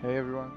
Hey everyone.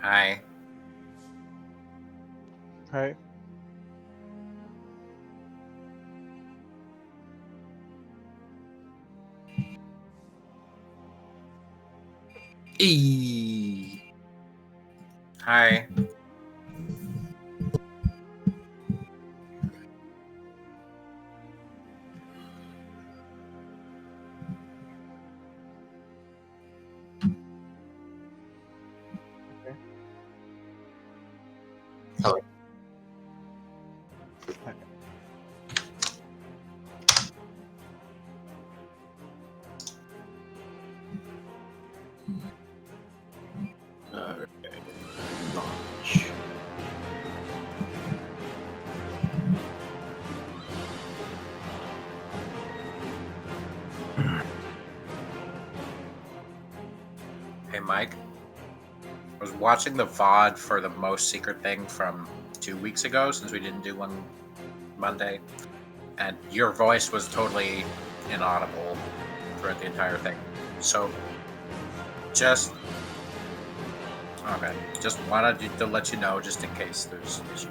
Hi. Hi. Hi. Okay. Hello. Hi. Launch. Hey, Mike. I was watching the VOD for the most secret thing from 2 weeks ago since we didn't do one Monday, and your voice was totally inaudible throughout the entire thing. So, just okay. Just wanted to let you know, just in case there's issues.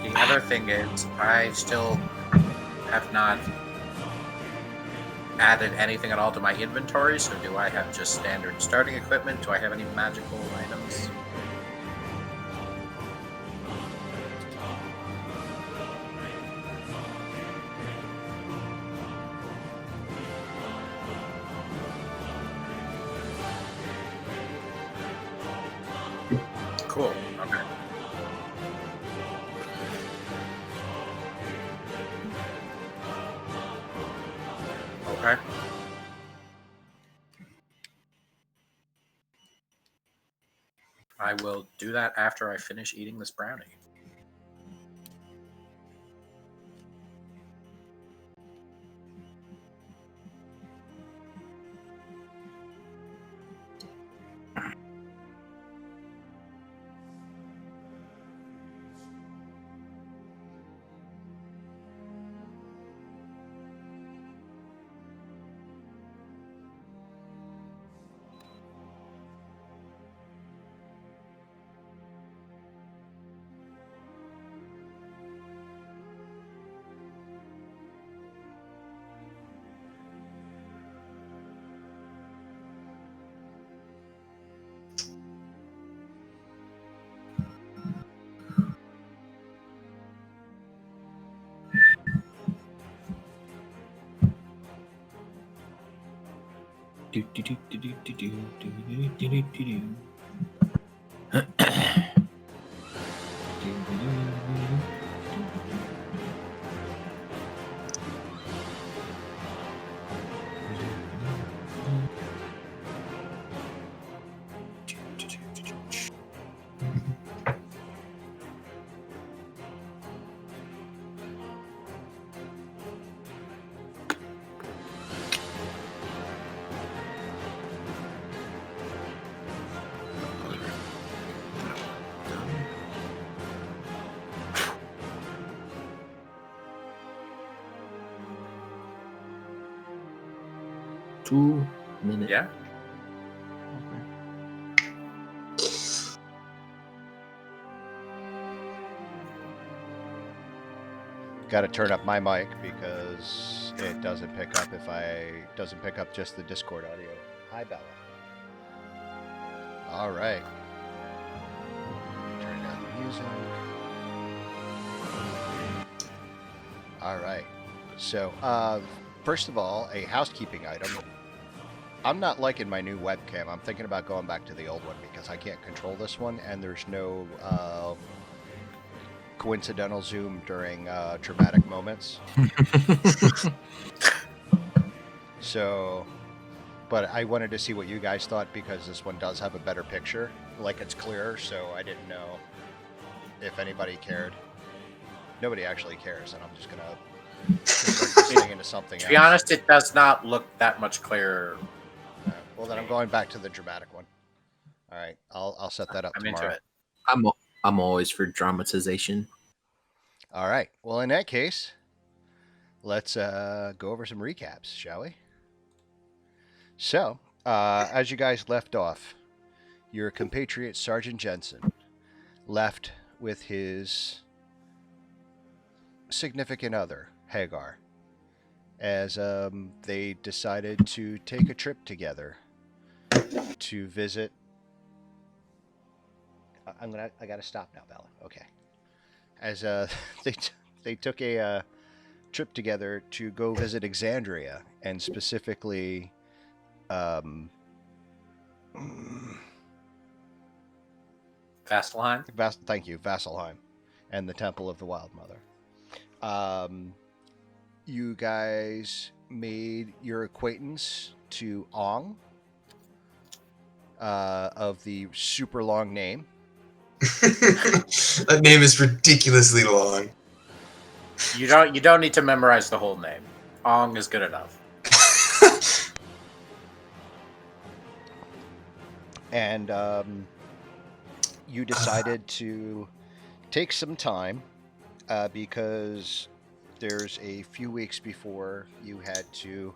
The other thing is, I still have not added anything at all to my inventory, so do I have just standard starting equipment? Do I have any magical items? Cool. Okay. Okay. I will do that after I finish eating this brownie. Two minutes. Yeah. Got to turn up my mic because it doesn't pick up doesn't pick up just the Discord audio. Hi, Bella. All right. Turn down the music. All right. So, first of all, a housekeeping item. I'm not liking my new webcam. I'm thinking about going back to the old one because I can't control this one, and there's no coincidental zoom during dramatic moments. So, but I wanted to see what you guys thought because this one does have a better picture. Like, it's clearer, so I didn't know if anybody cared. Nobody actually cares, and I'm just going to convert this thing into something else. To be honest, it does not look that much clearer. Well, then I'm going back to the dramatic one. All right, I'll set that up I'm tomorrow. into it. I'm always for dramatization. All right. Well, in that case, let's go over some recaps, shall we? So, as you guys left off, your compatriot Sergeant Jensen left with his significant other, Hagar, as they decided to take a trip together to visit. I gotta stop now, Bella. Okay. As they took a trip together to go visit Exandria, and specifically, Vasselheim? Thank you, Vasselheim, and the Temple of the Wild Mother. You guys made your acquaintance to Ong, of the super long name. That name is ridiculously long. You don't need to memorize the whole name. Ong is good enough. And you decided to take some time because there's a few weeks before you had to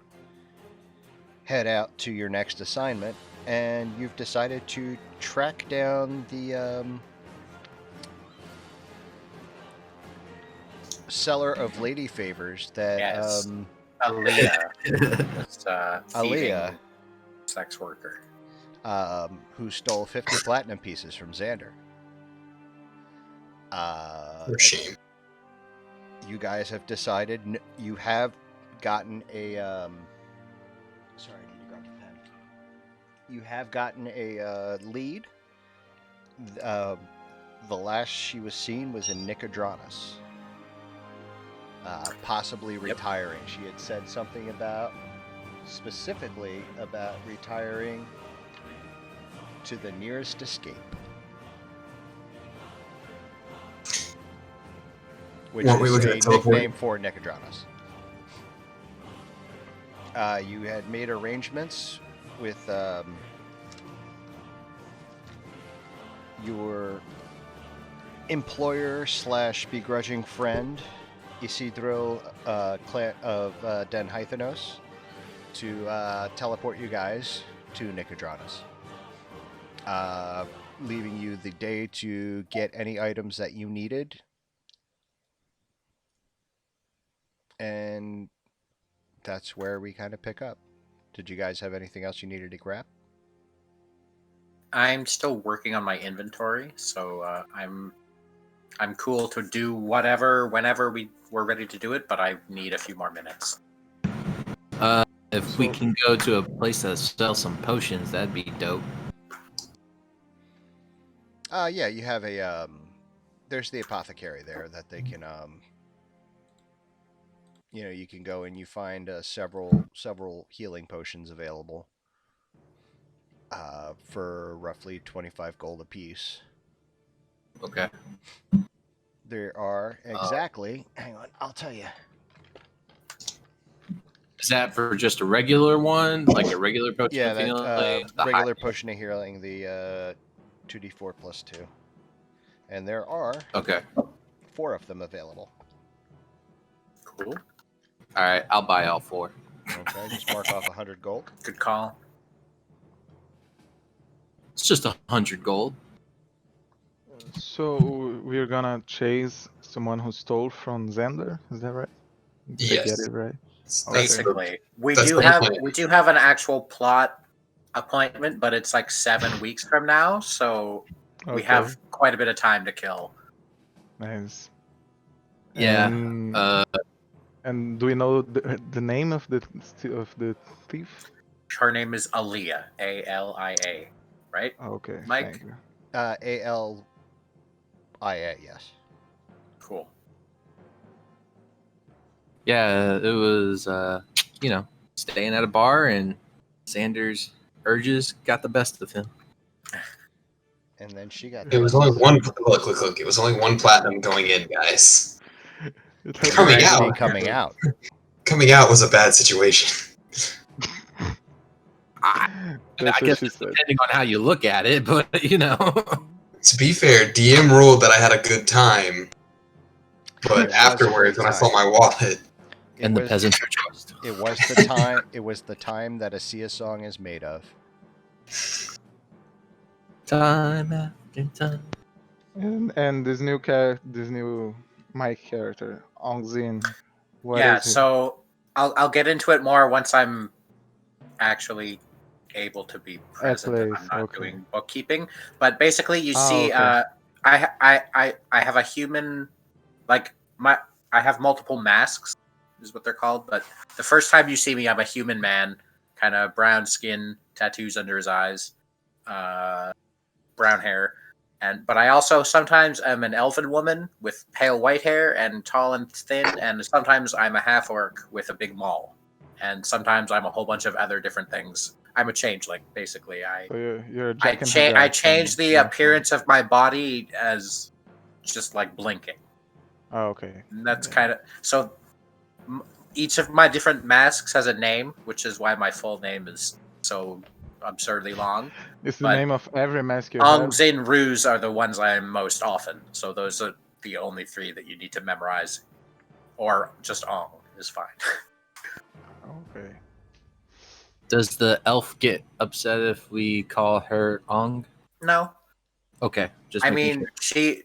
head out to your next assignment, and you've decided to track down the seller of lady favors that Yes. Aaliyah was Aaliyah, sex worker. who stole 50 platinum pieces from Xander. For shame. You guys have decided you have gotten a sorry, I need to grab the pen. You have gotten a lead The last she was seen was in Nicodranus, possibly retiring. She had said something specifically about retiring to the nearest escape, which Weren't we is looking a at teleporting? nickname for Nicodranus. You had made arrangements with your employer / begrudging friend Isidro of Den Hythanos to teleport you guys to Nicodranus, leaving you the day to get any items that you needed, and that's where we kind of pick up. Did you guys have anything else you needed to grab? I'm still working on my inventory, so I'm cool to do whatever whenever we're ready to do it, but I need a few more minutes. If we can go to a place that sells some potions, that'd be dope. Yeah, you have a there's the apothecary there that they can you can go and you find several healing potions available for roughly 25 gold apiece. Okay. There are exactly. Hang on, I'll tell you. Is that for just a regular one, like a regular potion Yeah, of that healing? The regular high- potion of healing, the 2d4 plus 2, and there are Okay. 4 of them available. Cool. All right, I'll buy all 4. Okay, just mark off 100 gold. Good call. It's just 100 gold. So we're gonna chase someone who stole from Xander, is that right? Did I get Yes. it right? That's Basically, we that's do the have plan. an actual plot appointment, but it's like 7 weeks from now, so we have quite a bit of time to kill. Nice. Yeah. And do we know the name of the thief? Her name is Alia, Alia, right? Okay, Mike? thank you. ALIA, yes. Cool. Yeah, it was, staying at a bar, and Xander's urges got the best of him. And then she got. It was only one. Look. It was only one platinum going in, guys. Coming out. Coming out. Coming out was a bad situation. I That's what guess she it's said. depending on how you look at it, but To be fair, DM ruled that I had a good time, It but was afterwards, a when I great saw my wallet, It and the was- peasants are trust. It was the time. It was the time that a Sia song is made of. Time after time. And this new Mike character, Ongzin. What Yeah, is he? so I'll get into it more once I'm actually able to be present and place, I'm not okay. doing bookkeeping. But basically, you see, okay. I have a human, like I have multiple masks, is what they're called. But the first time you see me, I'm a human man, kind of brown skin, tattoos under his eyes, brown hair. But I also sometimes am an elven woman with pale white hair and tall and thin, and sometimes I'm a half orc with a big maul, and sometimes I'm a whole bunch of other different things. I'm a changeling, basically. So you're a I Jack and Hagar change from the Game of appearance of my body as just like blinking. Thrones. Oh, okay. And that's Yeah. kind of so. Each of my different masks has a name, which is why my full name is so absurdly long. It's the but name of every mask you Ong, have. Zin, Ruse are the ones I am most often. So those are the only 3 that you need to memorize. Or just Ong is fine. Okay. Does the elf get upset if we call her Ong? No. Okay, just I making mean, sure.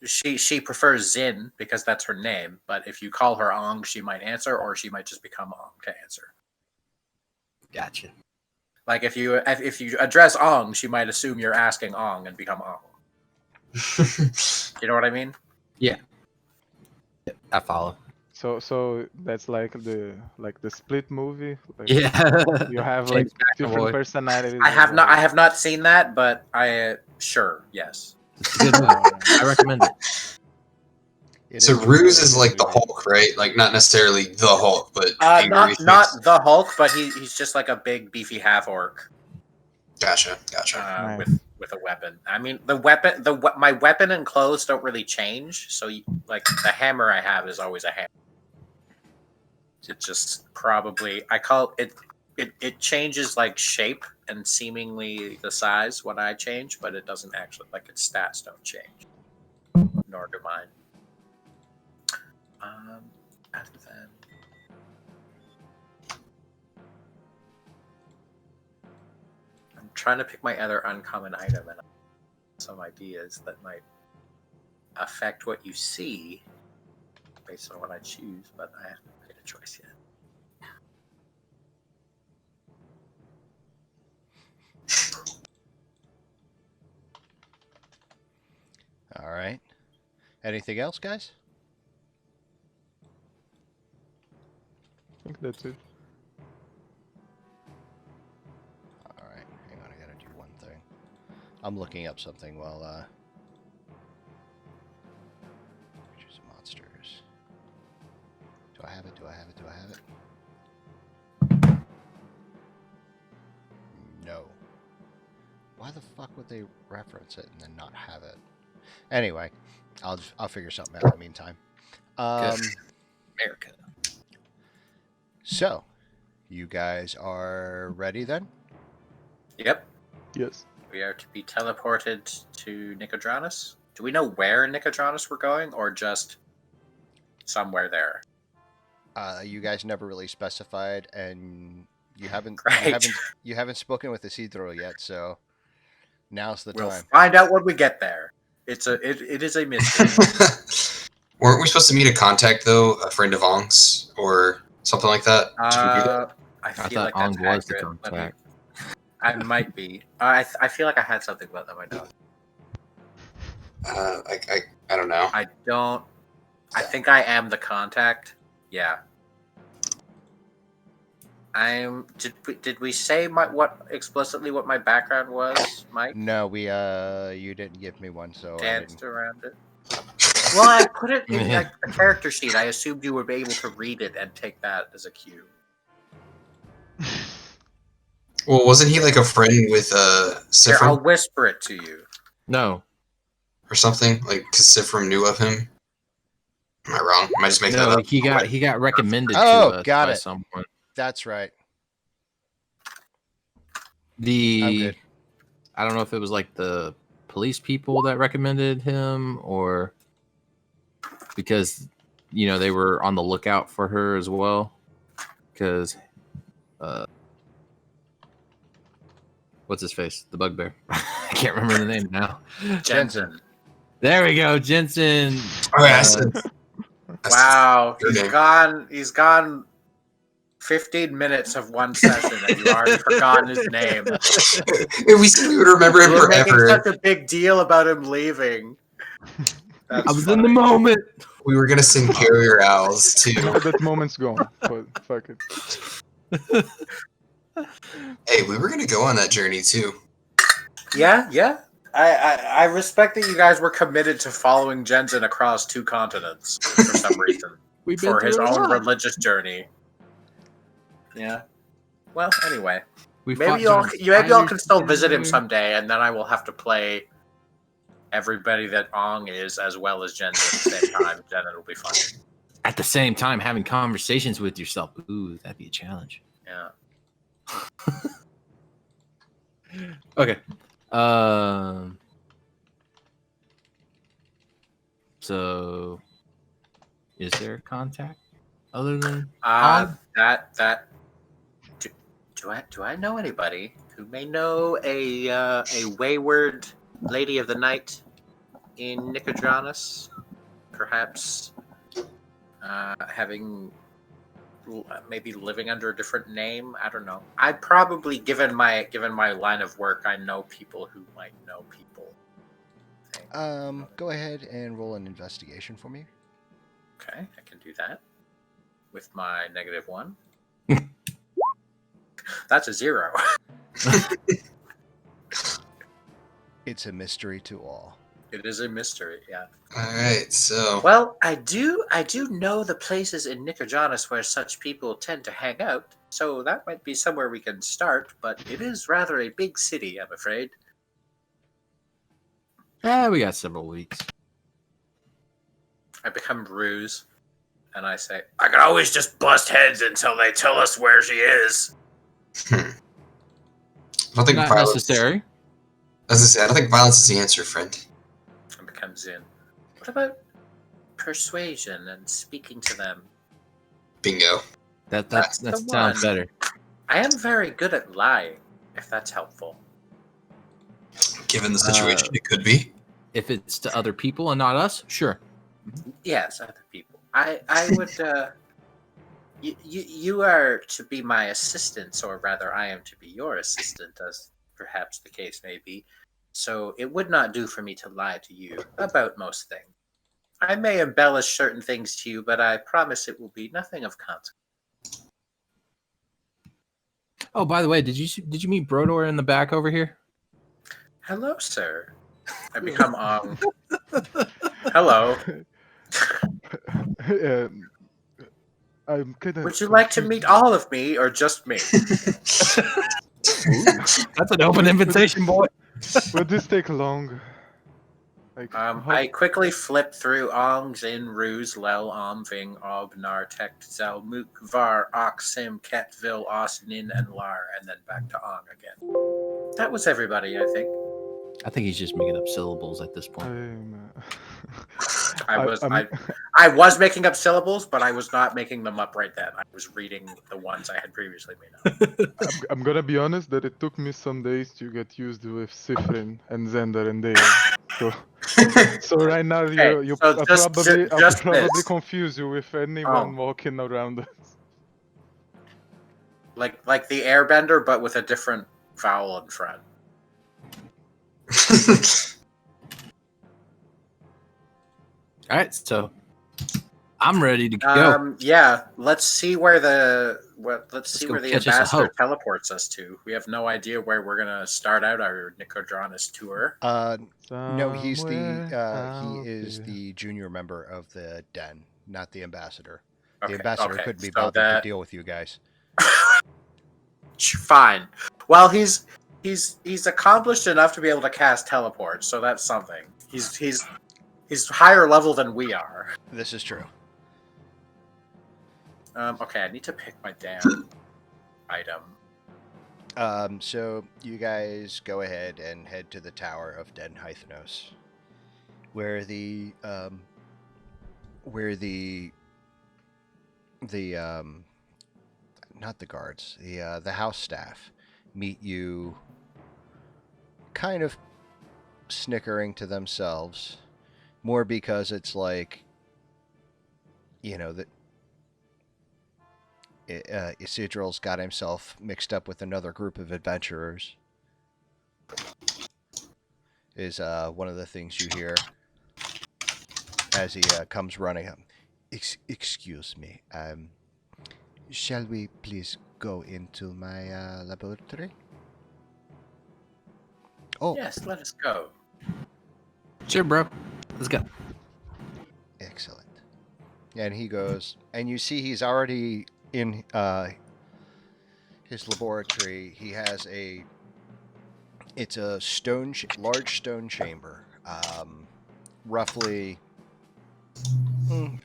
she prefers Zin because that's her name. But if you call her Ong, she might answer, or she might just become Ong to answer. Gotcha. Like if you address Ong, she might assume you're asking Ong and become Ong. You know what I mean? Yeah, I follow. So that's like the Split movie. Like Yeah, You have like James different McAvoy. personalities. I have not seen that, but I sure yes. It's a good movie. I recommend it. So Ruse is like the Hulk, right? Like not necessarily the Hulk, but angry. Not the Hulk, but he's just like a big beefy half orc. Gotcha. Nice. With a weapon. I mean, my weapon and clothes don't really change. So like the hammer I have is always a hammer. It just probably I call it. It changes like shape and seemingly the size when I change, but it doesn't actually like its stats don't change. Nor do mine. And then I'm trying to pick my other uncommon item and some ideas that might affect what you see based on what I choose, but I haven't made a choice yet. All right. Anything else, guys? I think that's it. All right. Hang on. I gotta do one thing. I'm looking up something while creatures and monsters. Do I have it? Do I have it? Do I have it? No. Why the fuck would they reference it and then not have it? Anyway, I'll figure something out in the meantime. America. So, you guys are ready then? Yep, Yes. we are to be teleported to Nicodranus. Do we know where in Nicodranus we're going, or just somewhere there? You guys never really specified, and you haven't Great. you haven't spoken with Isidro yet, so now's the We'll time. find out when we get there. It is a mystery. Weren't we supposed to meet a contact though, a friend of Ong's or something like that? Did we do that? I I feel thought like that's Ong was the accurate. Let me- contact. I might be. I feel like I had something about that. I don't. I don't know. I don't. I think I am the contact. Yeah. Did we say what explicitly what my background was, Mike? No, you didn't give me one, so I Danced didn't. around it. Well, I put it in like a character sheet. I assumed you would be able to read it and take that as a cue. Well, wasn't he like a friend with Here, I'll Sifrim whisper it to you. No, or something? Like, because Sifrim knew of him. Am I wrong? Am I just making that no, up? he got recommended Oh, to us got by it. someone. That's right. I'm The good. I don't know if it was like the police people that recommended him or because they were on the lookout for her as well. Because what's his face? The bugbear. I can't remember the name now. Jensen. There we go, Jensen. Oh, yeah, that's Wow, okay. he's gone 15 minutes of one session and you've already forgotten his name. We said we would remember him We're making forever. such a big deal about him leaving. I was in the moment. We were gonna sing Carrier Owls too. That moment's gone. But fuck it. Hey, we were gonna go on that journey too. Yeah. I respect that you guys were committed to following Jensen across 2 continents for some reason. We've been For his through a own lot. religious journey. Yeah. Well, anyway. We Maybe fought y'all giant can still visit him spiders. someday, and then I will have to play everybody that Ong is as well as Jensen at the same time. Then it'll be fun. At the same time, having conversations with yourself. Ooh, that'd be a challenge. Yeah. Okay. So, is there a contact other than Ong? Do I know anybody who may know a wayward lady of the night in Nicodranus? Perhaps having maybe living under a different name. I don't know. I probably, given my line of work, I know people who might know people. Go ahead and roll an investigation for me. Okay, I can do that with my -1. That's a 0. It's a mystery to all. It is a mystery, yeah. All right, so Well, I do know the places in Nicojanus where such people tend to hang out, so that might be somewhere we can start, but it is rather a big city, I'm afraid. Yeah, we got several weeks. I become Ruse, and I say, I can always just bust heads until they tell us where she is. I don't think Not violence. necessary. As I say, I don't think violence is the answer, friend. I become Zin. What about persuasion and speaking to them? Bingo. That That's the sounds one. better. I am very good at lying, if that's helpful. Given the situation, it could be. If it's to other people and not us, sure. Yes, other people. I would. You are to be my assistant, or rather, I am to be your assistant, as perhaps the case may be. So it would not do for me to lie to you about most things. I may embellish certain things to you, but I promise it will be nothing of consequence. Oh, by the way, did you meet Brodor in the back over here? Hello, sir. I become Ong. Hello. I'm kind of. Would you like to meet all of me or just me? That's an open invitation, boy. Would this take long? Like, I quickly flip through Ong, Zin, Ruse, Lel, Ving, Ob, Nar, Tekt, Zel, Mook, Var, Ox, Sim, Ket, Vil, Os, Nin, and Lar, and then back to Ong again. That was everybody, I think. I think he's just making up syllables at this point. I was making up syllables, but I was not making them up right then. I was reading the ones I had previously made up. I'm gonna be honest that it took me some days to get used with Sifrin and Zender and Dale. So right now I'll probably confuse you with anyone walking around us. Like the Airbender, but with a different vowel in front. All right, so I'm ready to go. Yeah, let's see where the ambassador teleports us to. We have no idea where we're gonna start out our Nicodranus tour. No, he is the junior member of the Den, not the ambassador. The ambassador couldn't be bothered to deal with you guys. Fine. Well, he's accomplished enough to be able to cast teleport, so that's something. He's higher level than we are. This is true. Okay, I need to pick my damn item. So you guys go ahead and head to the Tower of Den Hythnos, where the not the guards, the house staff meet you, kind of snickering to themselves, more because it's like, you know, that Isidril's got himself mixed up with another group of adventurers, is one of the things you hear as he comes running up. Excuse me, shall we please go into my laboratory? Oh, yes, let us go. Sure, bro. Let's go. Excellent. And he goes, and you see he's already in his laboratory. He has it's a large stone chamber, roughly,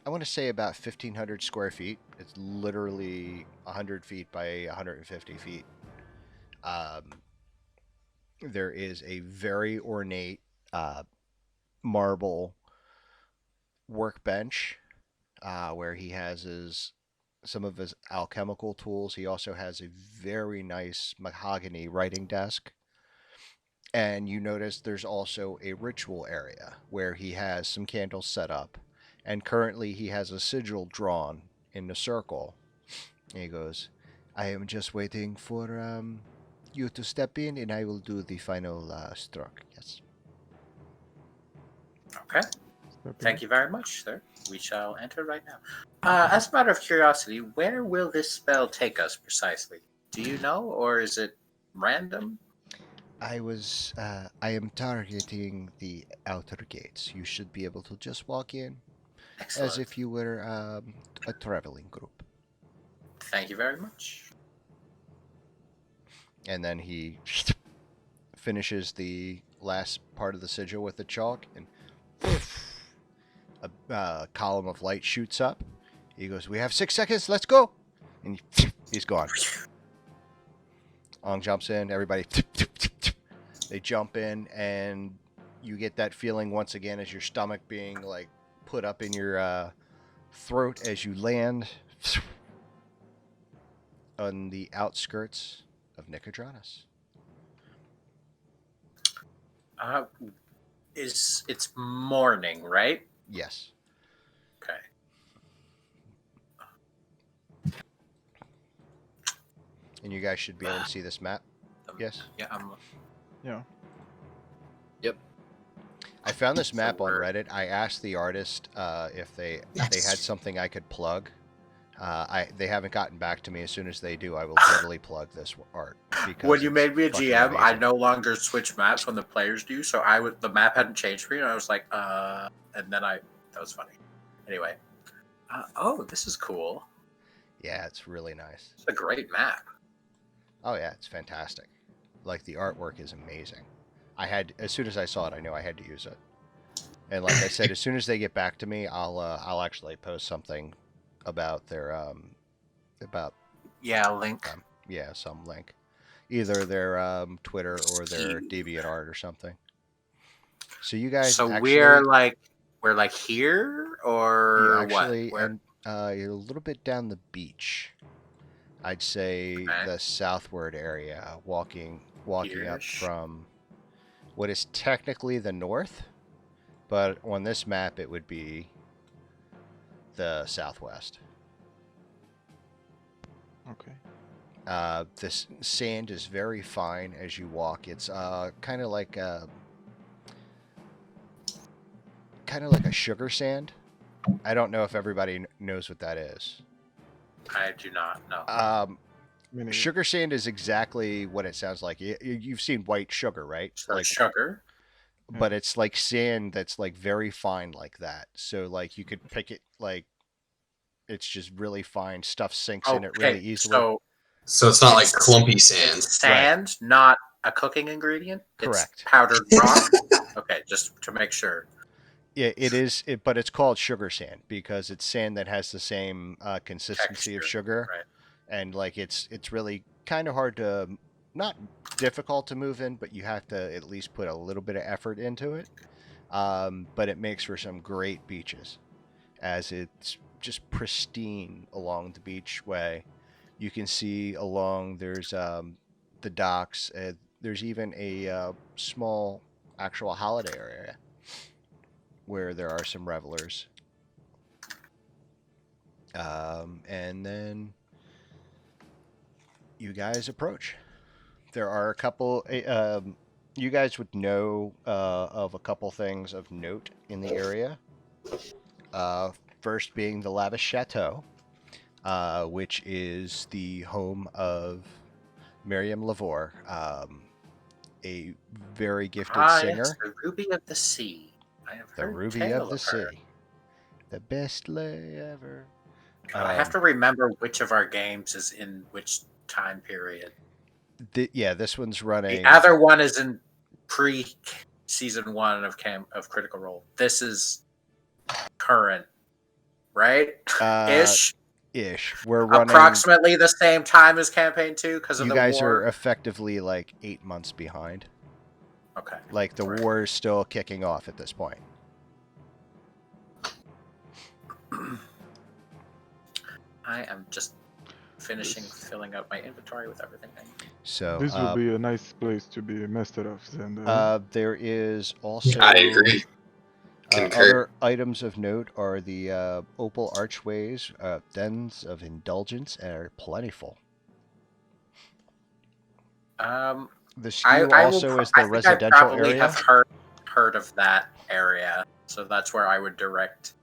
I want to say about 1,500 square feet. It's literally 100 feet by 150 feet. There is a very ornate marble workbench where he has some of his alchemical tools. He also has a very nice mahogany writing desk. And you notice there's also a ritual area where he has some candles set up. And currently he has a sigil drawn in the circle. And he goes, I am just waiting for you to step in and I will do the final stroke. Yes. Okay. Thank you very much, sir. We shall enter right now. As a matter of curiosity, where will this spell take us precisely? Do you know, or is it random? I am targeting the outer gates. You should be able to just walk in Excellent. as if you were a traveling group. Thank you very much. And then he finishes the last part of the sigil with the chalk, and a column of light shoots up. He goes, "We have 6 seconds. Let's go!" And he's gone. Ong jumps in. Everybody, they jump in, and you get that feeling once again as your stomach being like put up in your throat as you land on the outskirts of Nicodranus. It's morning, right? Yes. Okay. And you guys should be able to see this map. Yes. Yeah. Yeah. Yep. I found this map on we're- Reddit. I asked the artist if they had something I could plug. They haven't gotten back to me. As soon as they do, I will totally plug this art. Because When you it's made me a fucking GM, I amazing. no longer switch maps when the players do. So the map hadn't changed for me, and I was like, and then that was funny. Anyway, this is cool. Yeah, it's really nice. It's a great map. Oh yeah, it's fantastic. Like the artwork is amazing. As soon as I saw it, I knew I had to use it. And like I said, as soon as they get back to me, I'll actually post something about their Link. some link, either their Twitter or their DeviantArt or something. So you guys, So actually, we're like here or actually, what? Where? and you're a little bit down the beach. I'd say Okay. the southward area, walking up Here-ish. from what is technically the north, but on this map it would be the southwest. Okay. This sand is very fine as you walk. It's kind of like a sugar sand. I don't know if everybody knows what that is. I do not know. Sugar sand is exactly what it sounds like. You've seen white sugar, right? So Like sugar. but it's like sand that's like very fine like that. So like you could pick it, like it's just really fine. Stuff sinks in it really easily. So it's not like clumpy sand. It's sand, not a cooking ingredient. Correct. It's powdered rock. Okay, just to make sure. Yeah, it is. But it's called sugar sand because it's sand that has the same consistency of Texture, sugar, right. and like it's really kind of hard to, not difficult to move in, but you have to at least put a little bit of effort into it. But it makes for some great beaches, as it's just pristine along the beachway. You can see along there's the docks. There's even a small actual holiday area where there are some revelers. And then you guys approach. There are a couple. You guys would know of a couple things of note in the area. First being the Lavish Chateau, which is the home of Miriam Lavore, a very gifted singer. Yes, the Ruby of the Sea. I have The heard Ruby tale of the her. Sea. The best lay ever. God, I have to remember which of our games is in which time period. This one's running. The other one is in pre-season 1 of Critical Role. This is current, right? Ish. We're running approximately the same time as campaign 2 because of you the guys war. are effectively like 8 months behind. Okay. Like the war is still kicking off at this point. I am just finishing filling out my inventory with everything I need. So This would be a nice place to be a master of Xander. there is also I agree. Concur. other items of note are the opal archways. Dens of indulgence are plentiful. The skew also is the residential I probably area. have heard of that area, so that's where I would direct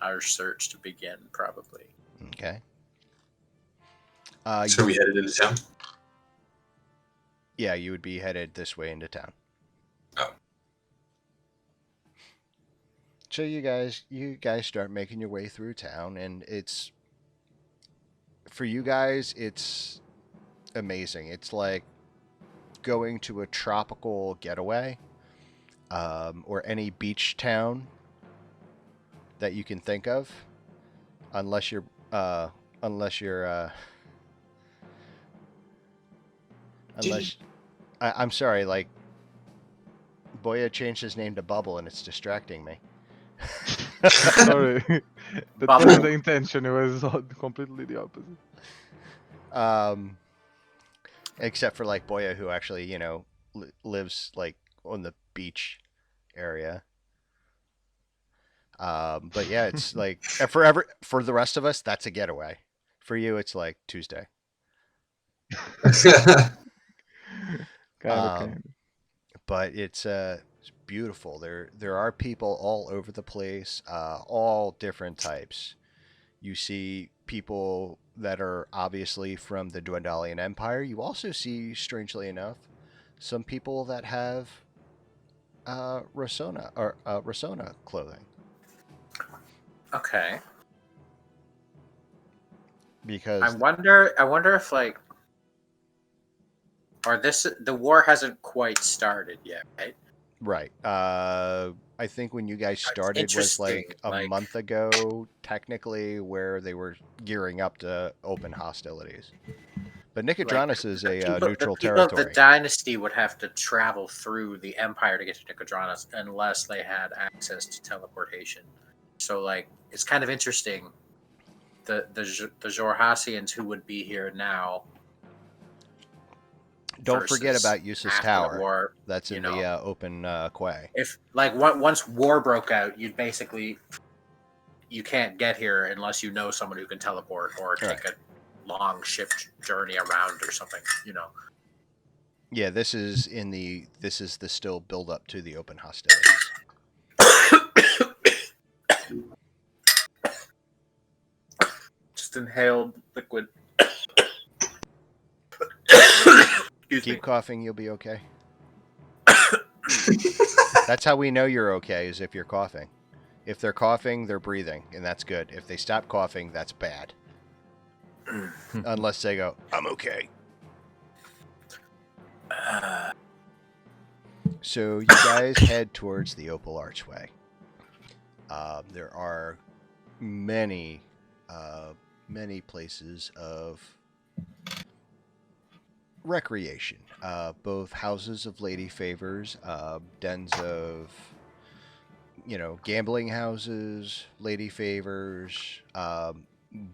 our search to begin, probably. Okay. So we headed into town. Yeah, you would be headed this way into town. Oh. So you guys start making your way through town, and it's for you guys, it's amazing. It's like going to a tropical getaway, or any beach town that you can think of, unless you're unless you're unless I'm sorry, like Boya changed his name to Bubble, and it's distracting me. Sorry, that Bubble. wasn't the intention. It was completely the opposite. Except for like Boya, who actually lives like on the beach area. But yeah, it's like for the rest of us, that's a getaway. For you, it's like Tuesday. Kind of, Um, but it's beautiful. There are people all over the place, all different types. You see people that are obviously from the Dwendalian Empire. You also see, strangely enough, some people that have Rasona clothing. Okay. Because I wonder if like, or the war hasn't quite started yet, right? right. I think when you guys started was Interesting, like a like- month ago, technically, where they were gearing up to open hostilities. But Nicodranus is a neutral the people of the territory. dynasty would have to travel through the empire to get to Nicodranus unless they had access to teleportation. So, like, it's kind of interesting. The Jorhassians who would be here now. Don't forget versus about Eustace after the Tower. war, That's in the open quay. If like once war broke out, you can't get here unless you know someone who can teleport or take a long ship journey around or something. Yeah, this is the still build up to the open hostilities. Just inhaled liquid. Keep coughing, you'll be okay. That's how we know you're okay, is if you're coughing. If they're coughing, they're breathing, and that's good. If they stop coughing, that's bad. Unless they go, I'm okay. So you guys head towards the Opal Archway. There are many places of recreation. Both houses of lady favors, dens of, gambling houses, lady favors,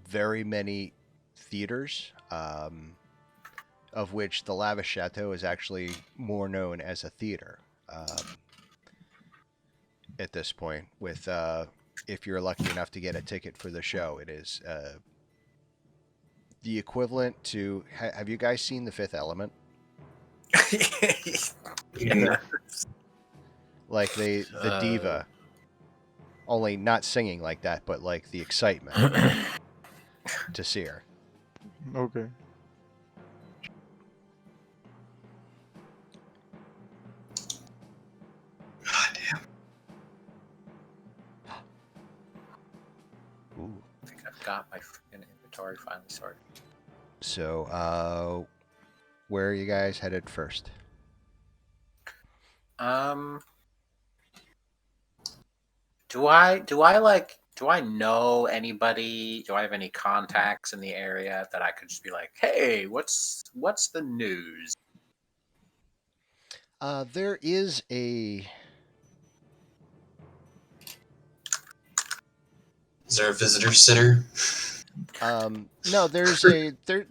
very many theaters, of which the Lavish Chateau is actually more known as a theater at this point. With if you're lucky enough to get a ticket for the show, it is the equivalent to. Have you guys seen The Fifth Element? Yeah. Like the diva, only not singing like that, but like the excitement to see her. Okay. God damn. Ooh. I think I've got my freaking inventory finally sorted. So, where are you guys headed first? Do I know anybody? Do I have any contacts in the area that I could just be like, hey, what's the news? There is a. Is there a visitor center? No, there's a there.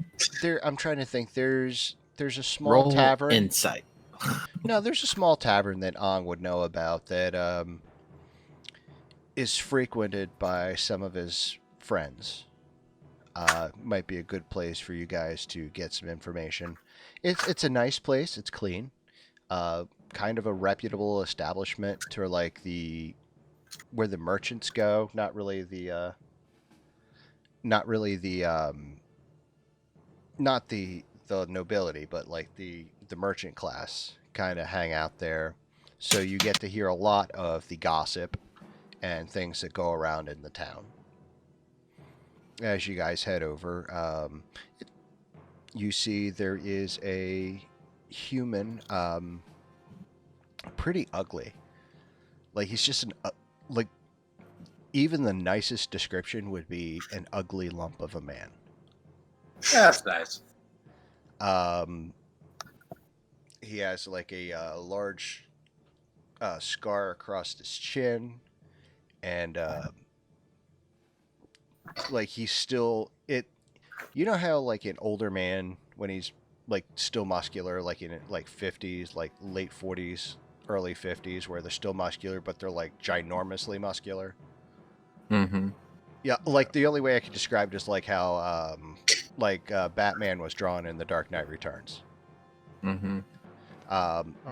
I'm trying to think. There's a small Roll tavern. insight. No, there's a small tavern that Ong would know about that is frequented by some of his friends. Might be a good place for you guys to get some information. It's a nice place. It's clean. Kind of a reputable establishment to like where the merchants go. Not really the the nobility, but like the merchant class kind of hang out there. So you get to hear a lot of the gossip and things that go around in the town. As you guys head over, you see there is a human, pretty ugly. Like he's just like even the nicest description would be an ugly lump of a man. Yeah, that's nice. He has like a large scar across his chin, and like he's still it. You know how like an older man when he's like still muscular, like in like 50s, like late 40s, early 50s, where they're still muscular, but they're like ginormously muscular. Mm-hmm. Yeah, like the only way I can describe it is like how Batman was drawn in The Dark Knight Returns. Mm-hmm.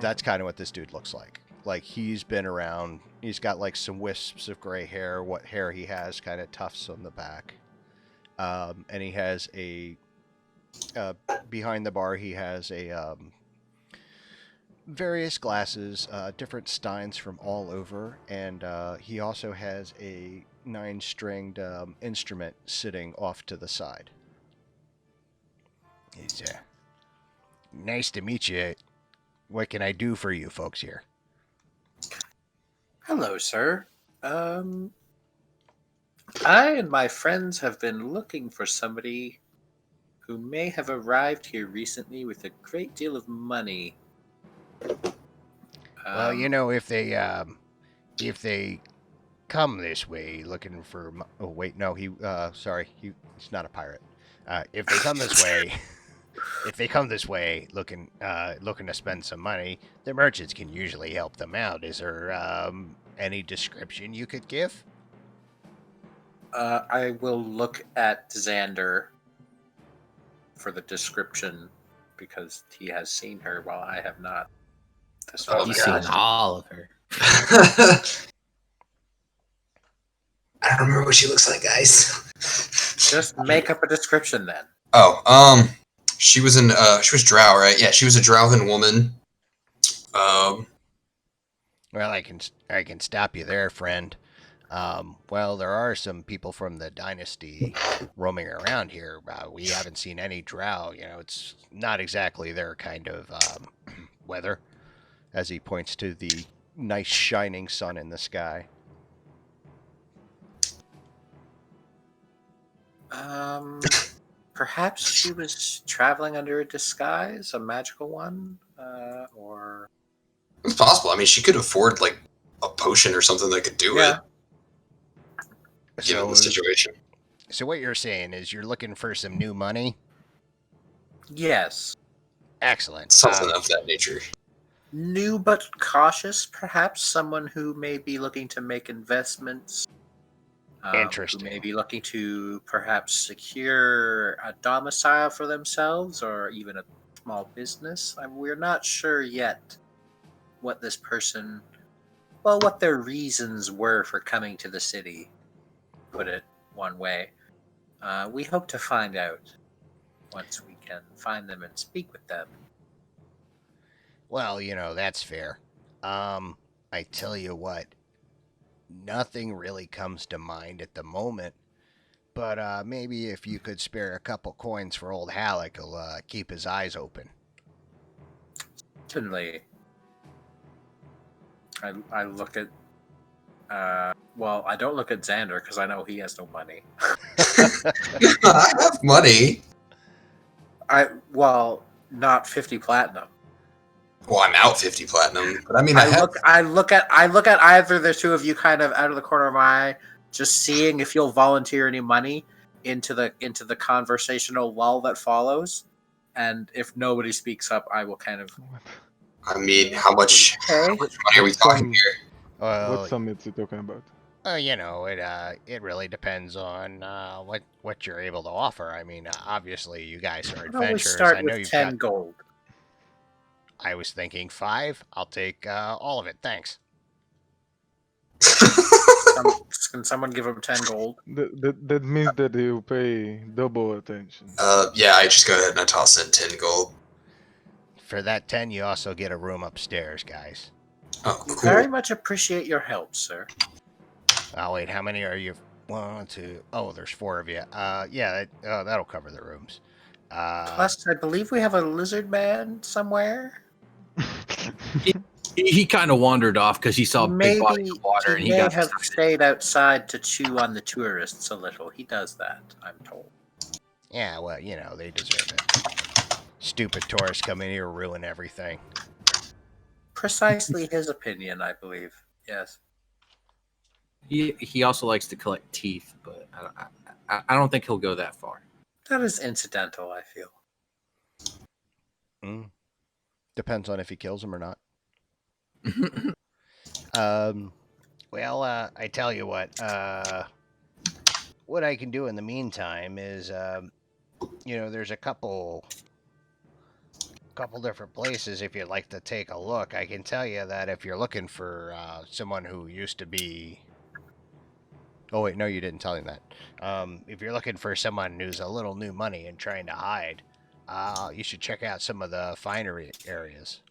That's kind of what this dude looks like. Like he's been around. He's got like some wisps of gray hair. What hair he has, kind of tufts on the back. And he has a behind the bar. He has a various glasses, different steins from all over, and he also has a 9-stringed instrument sitting off to the side. He's nice to meet you. What can I do for you folks here? Hello, sir. I and my friends have been looking for somebody who may have arrived here recently with a great deal of money. Well, you know, if they come this way looking for, oh wait, no, sorry, he's not a pirate. If they come this way, looking to spend some money, the merchants can usually help them out. Is there any description you could give? I will look at Xander for the description because he has seen her while I have not. He's seen all of her. I don't remember what she looks like, guys. Just make up a description then. Oh, she was drow, right? Yeah, she was a Drowthan woman. Well, I can stop you there, friend. Well, there are some people from the dynasty roaming around here. We haven't seen any drow. You know, it's not exactly their kind of weather. As he points to the nice shining sun in the sky. Perhaps she was traveling under a disguise, a magical one, or... It's possible. I mean, she could afford, like, a potion or something that could do it. Given the situation. So what you're saying is you're looking for some new money? Yes. Excellent. Something of that nature. New but cautious, perhaps. Someone who may be looking to make investments. Interesting. Who may be looking to perhaps secure a domicile for themselves or even a small business. We're not sure yet what this person, well, what their reasons were for coming to the city, put it one way. We hope to find out once we can find them and speak with them. Well, you know, that's fair. I tell you what, nothing really comes to mind at the moment, but maybe if you could spare a couple coins for old Halleck, he'll keep his eyes open. Certainly. I look at, well, I don't look at Xander because I know he has no money. I have money. Well, not 50 platinum. Well, I'm out 50 platinum, but I mean, I look at either the two of you kind of out of the corner of my eye, just seeing if you'll volunteer any money into the conversational lull that follows, and if nobody speaks up, I will kind of. I mean, how much money are we talking here? What sum is he talking about? You know, it really depends on what you're able to offer. I mean, obviously, you guys are adventurers. Start I know with you've 10 got gold. I was thinking 5. I'll take all of it. Thanks. Can someone give him 10 gold? That means that he'll pay double attention. Yeah, I just go ahead and I toss in 10 gold. For that 10, you also get a room upstairs, guys. Oh, We cool. very much appreciate your help, sir. Oh, wait, how many are you? 1, 2. Oh, there's 4 of you. Yeah, that'll cover the rooms. Plus, I believe we have a lizard man somewhere. He kind of wandered off because he saw a big body of water and he may got have excited. stayed outside to chew on the tourists a little. He does that, I'm told. Yeah, well, they deserve it. Stupid tourists come in here, ruin everything. Precisely his opinion, I believe. Yes. He also likes to collect teeth, but I don't think he'll go that far. That is incidental, I feel. Depends on if he kills him or not. Well, I tell you what I can do in the meantime is, there's a couple different places if you'd like to take a look. I can tell you that if you're looking for someone who used to be... Oh, wait, no, you didn't tell him that. If you're looking for someone who's a little new money and trying to hide, you should check out some of the finery areas.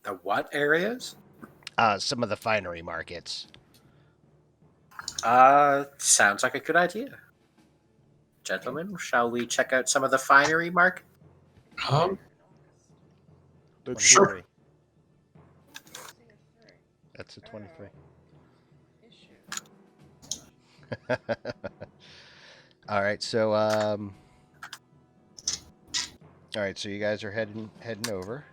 The what areas? Some of the finery markets. Sounds like a good idea. Gentlemen, shall we check out some of the finery market? Sure. That's a 23. All right, so you guys are heading over.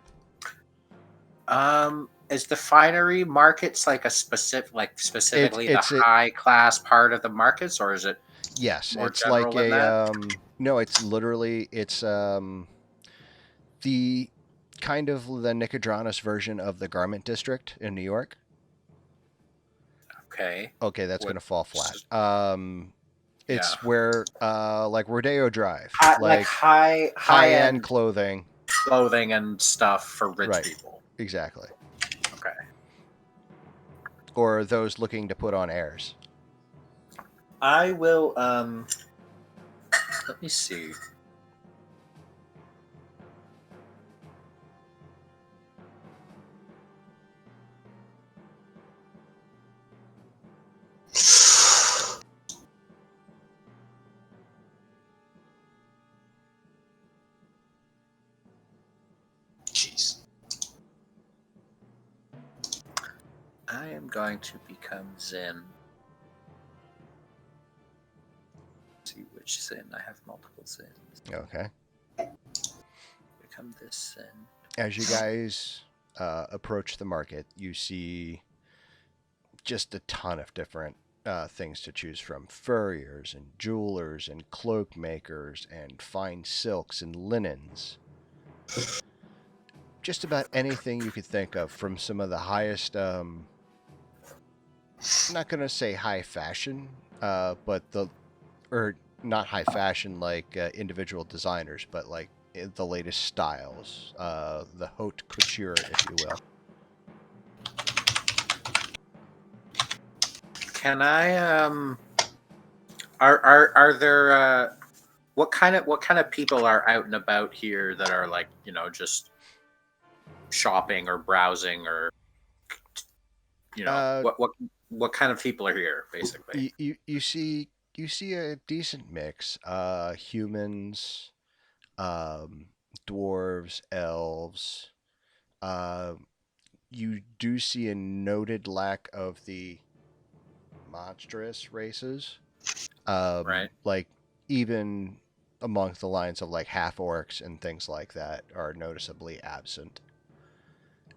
Is the finery markets like specifically It's the high class part of the markets, or is it? Yes, more it's like general than that? no, it's literally the kind of the Nicodranus version of the garment district in New York. Okay. Okay, that's What- gonna fall flat. It's Yeah. where like Rodeo Drive, Like high high-end end clothing. clothing and stuff for rich Right. people. Exactly. Okay. Or those looking to put on airs. I will let me see. Jeez. I am going to become Zen. Let's see which Zen. I have multiple Zens. Okay. Become this Zen. As you guys approach the market, you see just a ton of different things to choose from. Furriers and jewelers and cloak makers and fine silks and linens. Just about anything you could think of, from some of the highest, I'm not going to say high fashion, but not high fashion like individual designers, but like the latest styles, the haute couture, if you will. Can I are there what kind of people are out and about here that are like, just shopping or browsing, or what kind of people are here basically? You see a decent mix, humans, dwarves, elves. You do see a noted lack of the monstrous races, Right. like even amongst the lines of like half orcs and things like that are noticeably absent,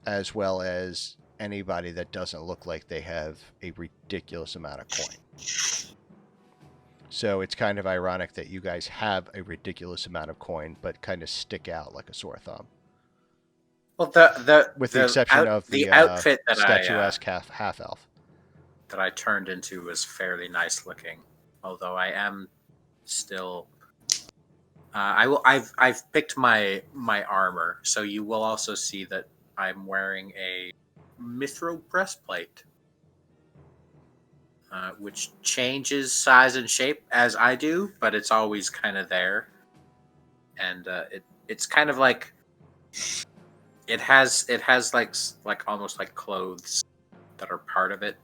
as well as anybody that doesn't look like they have a ridiculous amount of coin. So it's kind of ironic that you guys have a ridiculous amount of coin, but kind of stick out like a sore thumb. Well, with the exception of the outfit that statuesque half elf that I turned into was fairly nice looking, although I am still. I've picked my armor, so you will also see that I'm wearing a mithril breastplate. which changes size and shape as I do, but it's always kind of there. And it's kind of like it has like almost like clothes that are part of it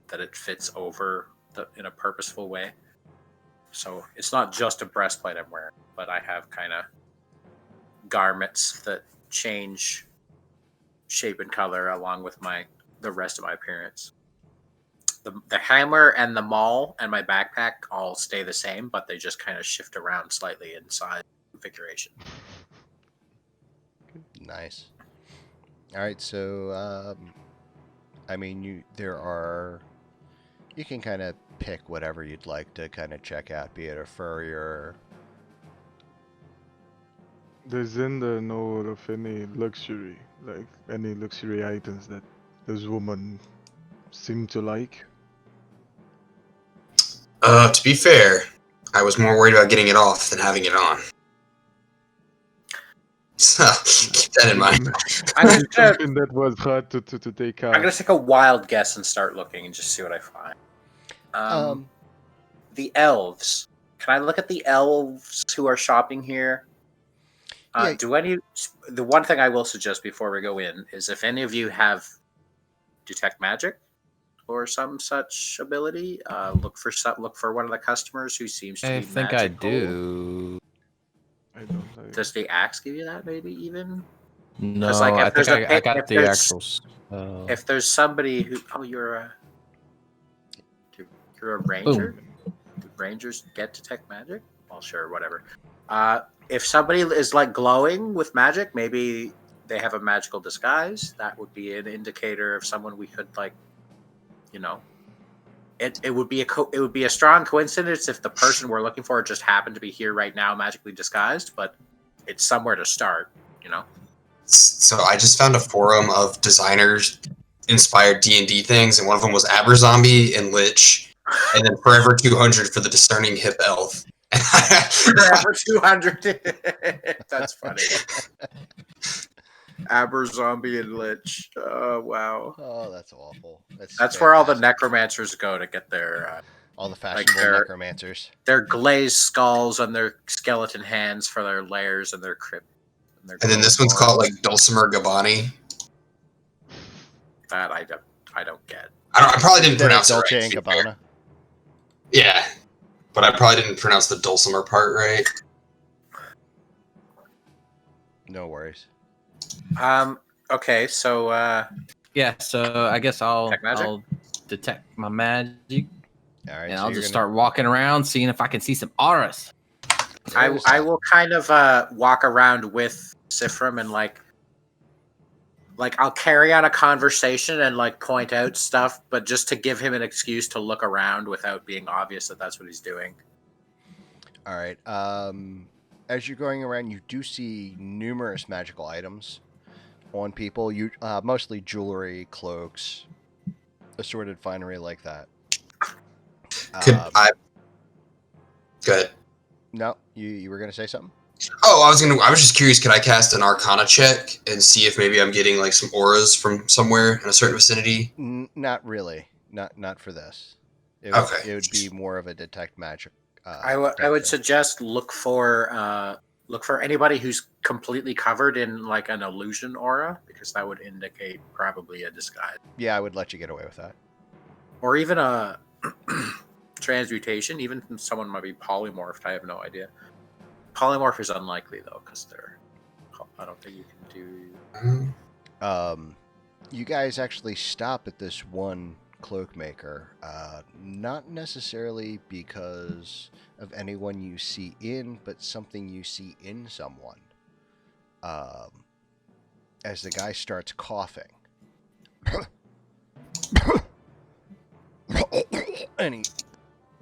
that it fits over in a purposeful way. So it's not just a breastplate I'm wearing, but I have kind of garments that change shape and color along with the rest of my appearance. The hammer and the maul and my backpack all stay the same, but they just kind of shift around slightly in size configuration. Nice. All right, so I mean, you can kind of pick whatever you'd like to kind of check out, be it a furrier. Does Zender know of any luxury, like any luxury items that this woman seemed to like? To be fair, I was more worried about getting it off than having it on. So keep that in mind. Something that was hard to take out. I'm gonna take a wild guess and start looking and just see what I find. The elves. Can I look at the elves who are shopping here? Yeah. The one thing I will suggest before we go in is if any of you have detect magic or some such ability, look for one of the customers who seems to be magical. I think I do. I don't know. Does the axe give you that? Maybe even. No, Like, I think I got the actual. If there's somebody who you're a ranger. Boom. Do rangers get detect magic? Well, sure, whatever. If somebody is like glowing with magic, maybe they have a magical disguise. That would be an indicator of someone we could like, It would be a strong coincidence if the person we're looking for just happened to be here right now, magically disguised. But it's somewhere to start, So I just found a forum of designers inspired D&D things, and one of them was Aberzombie and Lich, and then Forever 200 for the discerning hip elf. Forever 200. That's funny. Aberzombie and Lich. Oh, wow. Oh, that's awful. That's where all the necromancers go to get their all the fashionable necromancers. Their glazed skulls and their skeleton hands for their lairs and their crypt. And then this one's called like Dulcimer Gabbani. That I don't get. I probably didn't pronounce Dolce it right. and Gabbana. Yeah, but I probably didn't pronounce the Dulcimer part right. No worries. Okay, so yeah, so I guess I'll detect my magic. All right, and so I'll just start walking around, seeing if I can see some auras. I will kind of walk around with Sifrim and like I'll carry on a conversation and like point out stuff, but just to give him an excuse to look around without being obvious that that's what he's doing. All right. As you're going around, you do see numerous magical items on people. You mostly jewelry, cloaks, assorted finery like that. Go ahead. No, you were gonna say something? Oh, I was just curious, could I cast an Arcana check and see if maybe I'm getting like some auras from somewhere in a certain vicinity? Not really. Not for this. It would be more of a detect magic. I would suggest look for anybody who's completely covered in like an illusion aura, because that would indicate probably a disguise. Yeah, I would let you get away with that. Or even a transmutation. Even someone might be polymorphed. I have no idea. Polymorph is unlikely though, because I don't think you can do. You guys actually stop at this one cloak maker, not necessarily because of anyone you see in, but something you see in someone. As the guy starts coughing. And he,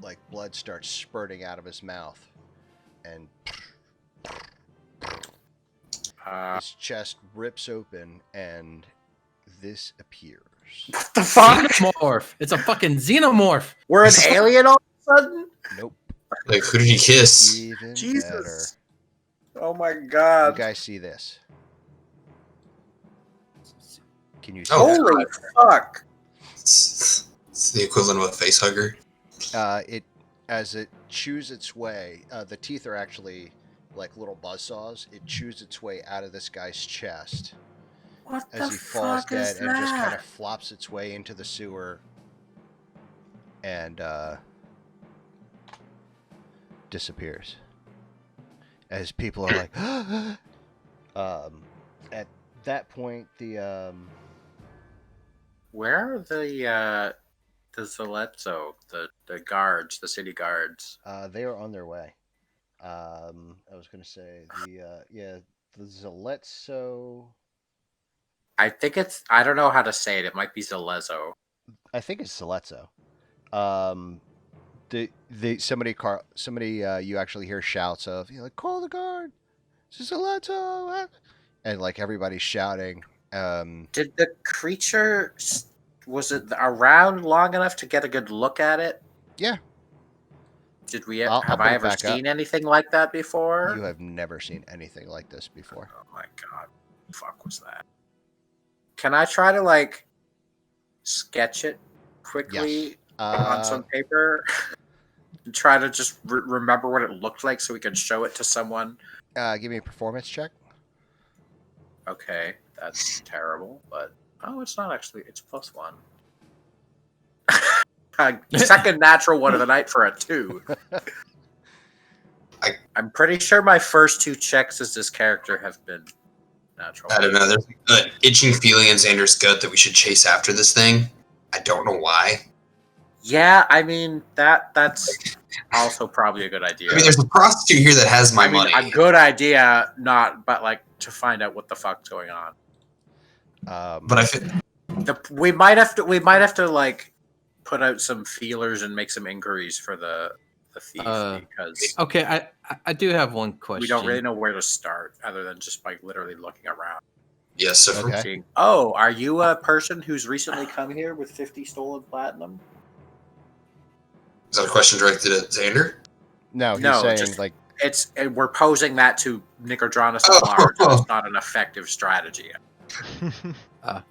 like, blood starts spurting out of his mouth. And his chest rips open, and this appears. What the fuck? Xenomorph! It's a fucking xenomorph! We're an alien all of a sudden? Nope. Like, who did he kiss? Even Jesus. better. Oh my god. You guys see this? Can you see Holy fuck. It's It's the equivalent of a face hugger. It as it chews its way, the teeth are actually like little buzzsaws. It chews its way out of this guy's chest What as the he falls fuck dead is and just kind that? of flops its way into the sewer and disappears. As people are like, at that point, Where are the Zalezzo, the guards, the city guards? they are on their way. I was going to say the Zalezzo. I think I don't know how to say it. It might be Zalezzo. I think it's Zalezzo. Somebody you actually hear shouts of, like, call the guard, Zalezzo, and like everybody's shouting. Did the creature, was it around long enough to get a good look at it? Yeah. Have I'll put I it ever back up. seen anything like that before? You have never seen anything like this before. Oh my god. The fuck was that? Can I try to like sketch it quickly Yes. on some paper? And try to just remember what it looked like so we can show it to someone. Give me a performance check. Okay, that's terrible, but it's not actually. It's +1. Second natural one of the night for a 2. I'm pretty sure my first 2 checks as this character have been natural. I don't know. There's an itching feeling in Xander's gut that we should chase after this thing. I don't know why. Yeah, I mean that's also probably a good idea. I mean, there's a prostitute here that has my money. A good idea, but like to find out what the fuck's going on. But I feel we might have to like put out some feelers and make some inquiries for the thief because okay, I do have one question. we don't really know where to start other than just by literally looking around. yes. So Okay. Seeing, oh, are you a person who's recently come here with 50 stolen platinum? is that a question directed at Xander? No, he's No, saying just- like We're posing that to Nicodranus at Oh. large. It's not an effective strategy.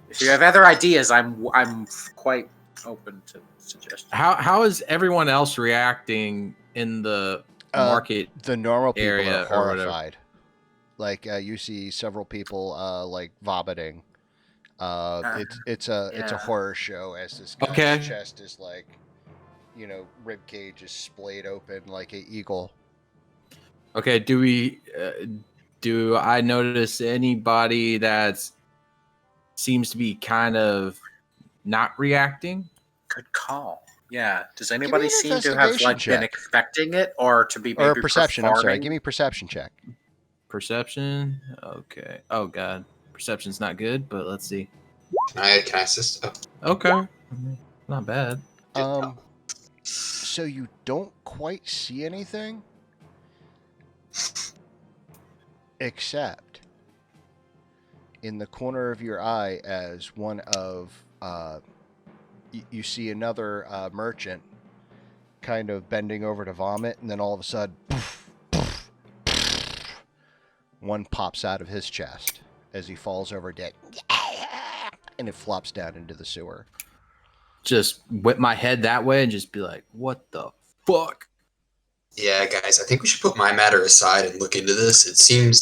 If you have other ideas, I'm quite open to suggestions. How is everyone else reacting in the market? the normal people area are or whatever. horrified. Like you see several people like vomiting. It's a Yeah. horror show as this guy's Okay. chest is like, rib cage is splayed open like an eagle. Okay, do I notice anybody that seems to be kind of not reacting? Good call. Yeah. Does anybody me an seem to have investigation like been check. expecting it, or to be maybe Or perception. I'm sorry. performing? Give me a perception check. Perception? Okay. Oh god. Perception's not good, but let's see. Can I assist? Oh. Okay. Not bad. So you don't quite see anything, except in the corner of your eye, as one of you see another merchant kind of bending over to vomit, and then all of a sudden, one pops out of his chest as he falls over dead, and it flops down into the sewer. Just whip my head that way and just be like, what the fuck? Yeah, guys, I think we should put my matter aside and look into this. It seems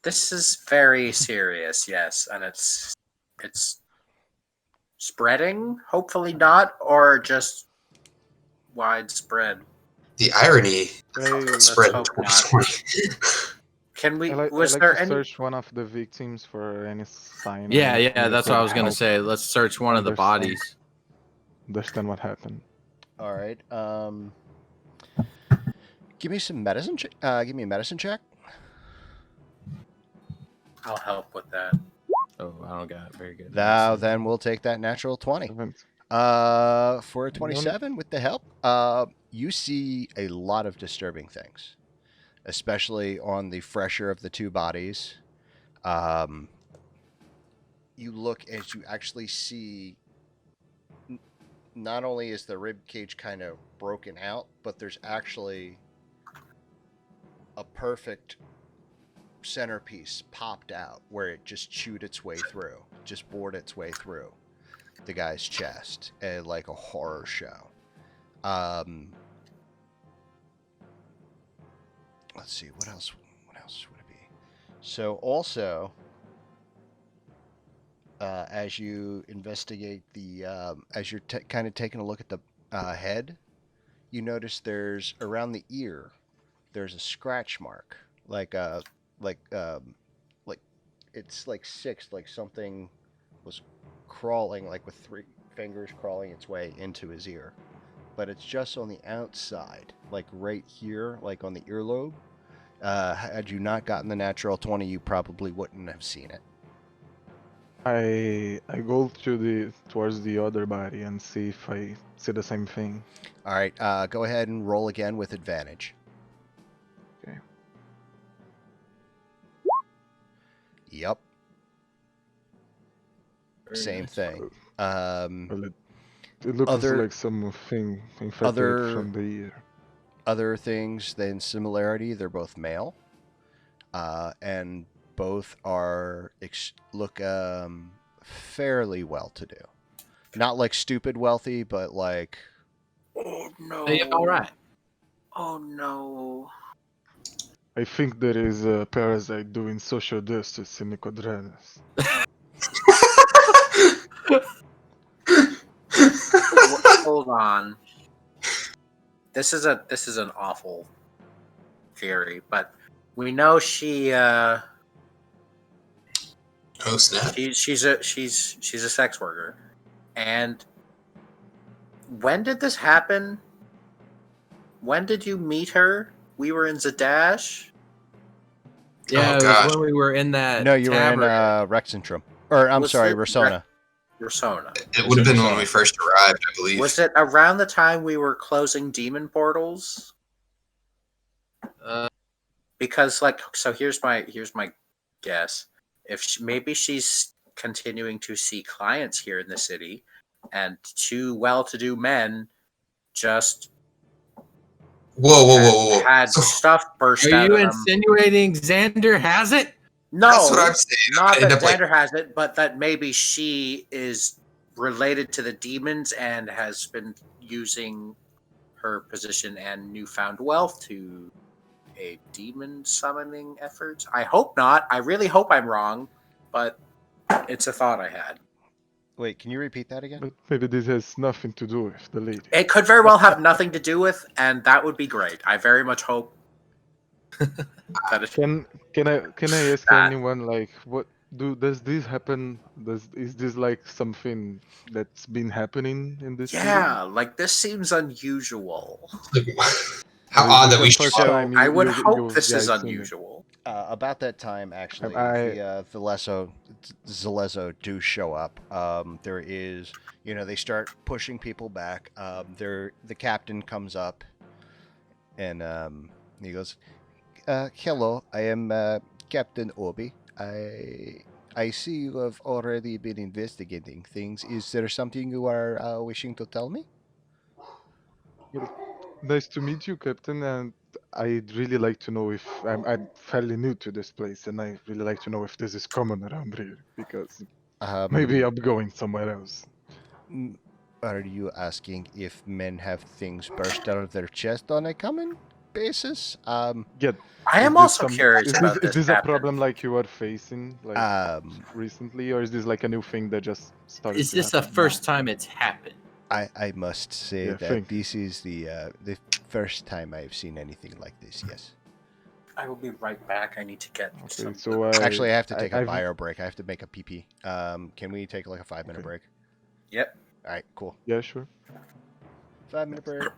This is very serious, yes, and it's spreading. Hopefully not, or just widespread. the irony Hey, spread in hope not. 2020. Can we? I like was to there any? search one of the victims for any sign. or Yeah, anything that that's what I could was gonna help say. Let's search one of the understand. bodies. Understand what happened. All right. Give me some medicine. Give me a medicine check. I'll help with that. Oh, I don't got it. Very good. Now, then we'll take that natural 20. Haven't- For a 27 with the help, you see a lot of disturbing things, especially on the fresher of the two bodies. You look as you actually see, not only is the rib cage kind of broken out, but there's actually a perfect centerpiece popped out where it just chewed its way through, just bored its way through. the guy's chest, like a horror show. Let's see, what else would it be? So also, as you investigate as you're kind of taking a look at the head, you notice there's around the ear, there's a scratch mark, like like um, like it's like six, like something was crawling, like with three fingers crawling its way into his ear, but it's just on the outside, like right here, like on the earlobe. Had you not gotten the natural 20, you probably wouldn't have seen it. I go towards the other body and see if I see the same thing. All right, go ahead and roll again with advantage. Okay. Yep. Very Same nice. thing. Well, it looks Other- like something infected from the ear. Other things than similarity, they're both male, and both look fairly well-to-do. Not like stupid wealthy, but like Oh no! Hey, all right. Oh no! I think there is a parasite doing social justice in Nicodranas. Hold on. This is an awful theory, but we know she Oh snap! she's a sex worker. And when did this happen? When did you meet her? We were in Zadash. Yeah, Oh, it gosh. was when we were in that no, you tavern. were in Rexentrum, or I'm Was sorry, it Rosona. Persona. It would have been when we first arrived, I believe. Was it around the time we were closing demon portals? Uh, Because so here's my guess. If maybe she's continuing to see clients here in the city, and two well-to-do men just Whoa! had So, stuff burst are out you of them. insinuating Xander has it? No, that's what I'm saying. not I end that up, like- Xander has it, but that maybe she is related to the demons and has been using her position and newfound wealth to a demon summoning effort. I hope not. I really hope I'm wrong, but it's a thought I had. Wait, can you repeat that again? But maybe this has nothing to do with the lady. It could very well have nothing to do with, and that would be great. I very much hope that it. Can I ask That. anyone like does this happen? Is this like something that's been happening in this city? Yeah, like this seems unusual. like, how Or is odd this that we the should. first So, time I would you hope this guys is seen it? unusual. About that time, actually, I- the Zalezo do show up. There is, they start pushing people back. The captain comes up, and he goes, "Hello, I am Captain Obi. I see you have already been investigating things. Is there something you are wishing to tell me?" Nice to meet you, Captain. And I'd really like to know if I'm fairly new to this place, and I really like to know if this is common around here because maybe I'm going somewhere else. Mm, Are you asking if men have things burst out of their chest on a common basis? Yeah. I am also curious about Is this. this a Captain. problem like you are facing like recently, or is this like a new thing that just started? Is to this the happen first now? time it's happened? I must say Yeah, that thank you. this is the first time I've seen anything like this. Yes. I will be right back. I need to get Okay, some. so Actually, I have to take a I've- bio break. I have to make a PP. Can we take like a 5-minute Okay. break? Yep. All right, cool. Yeah, sure. 5-minute break.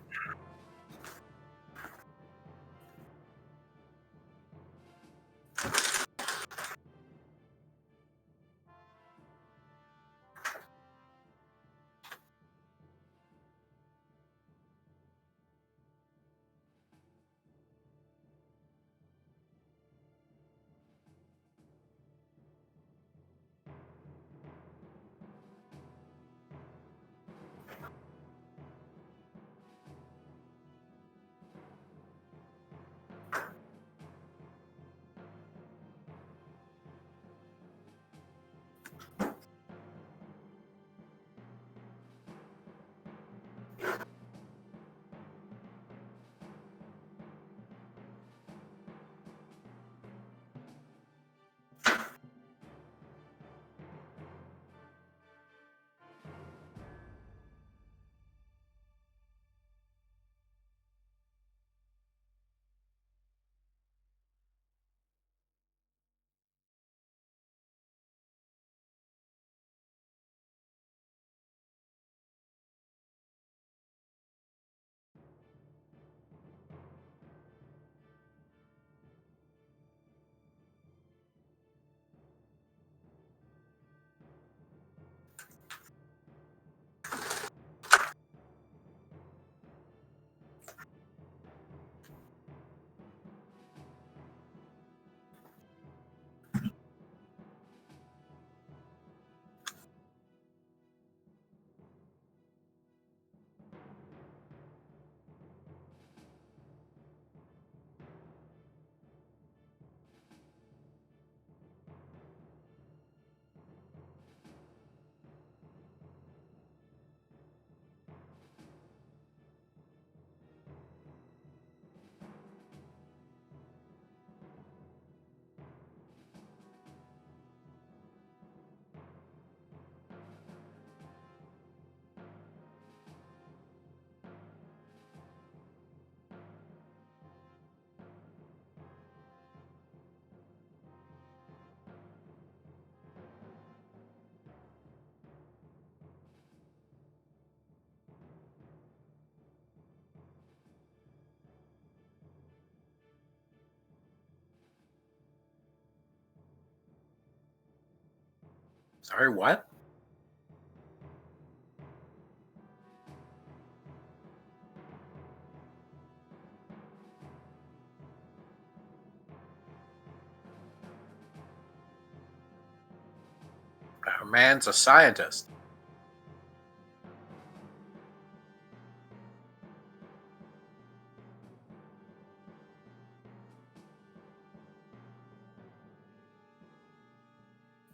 Sorry, what? Our man's a scientist.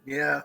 Yeah.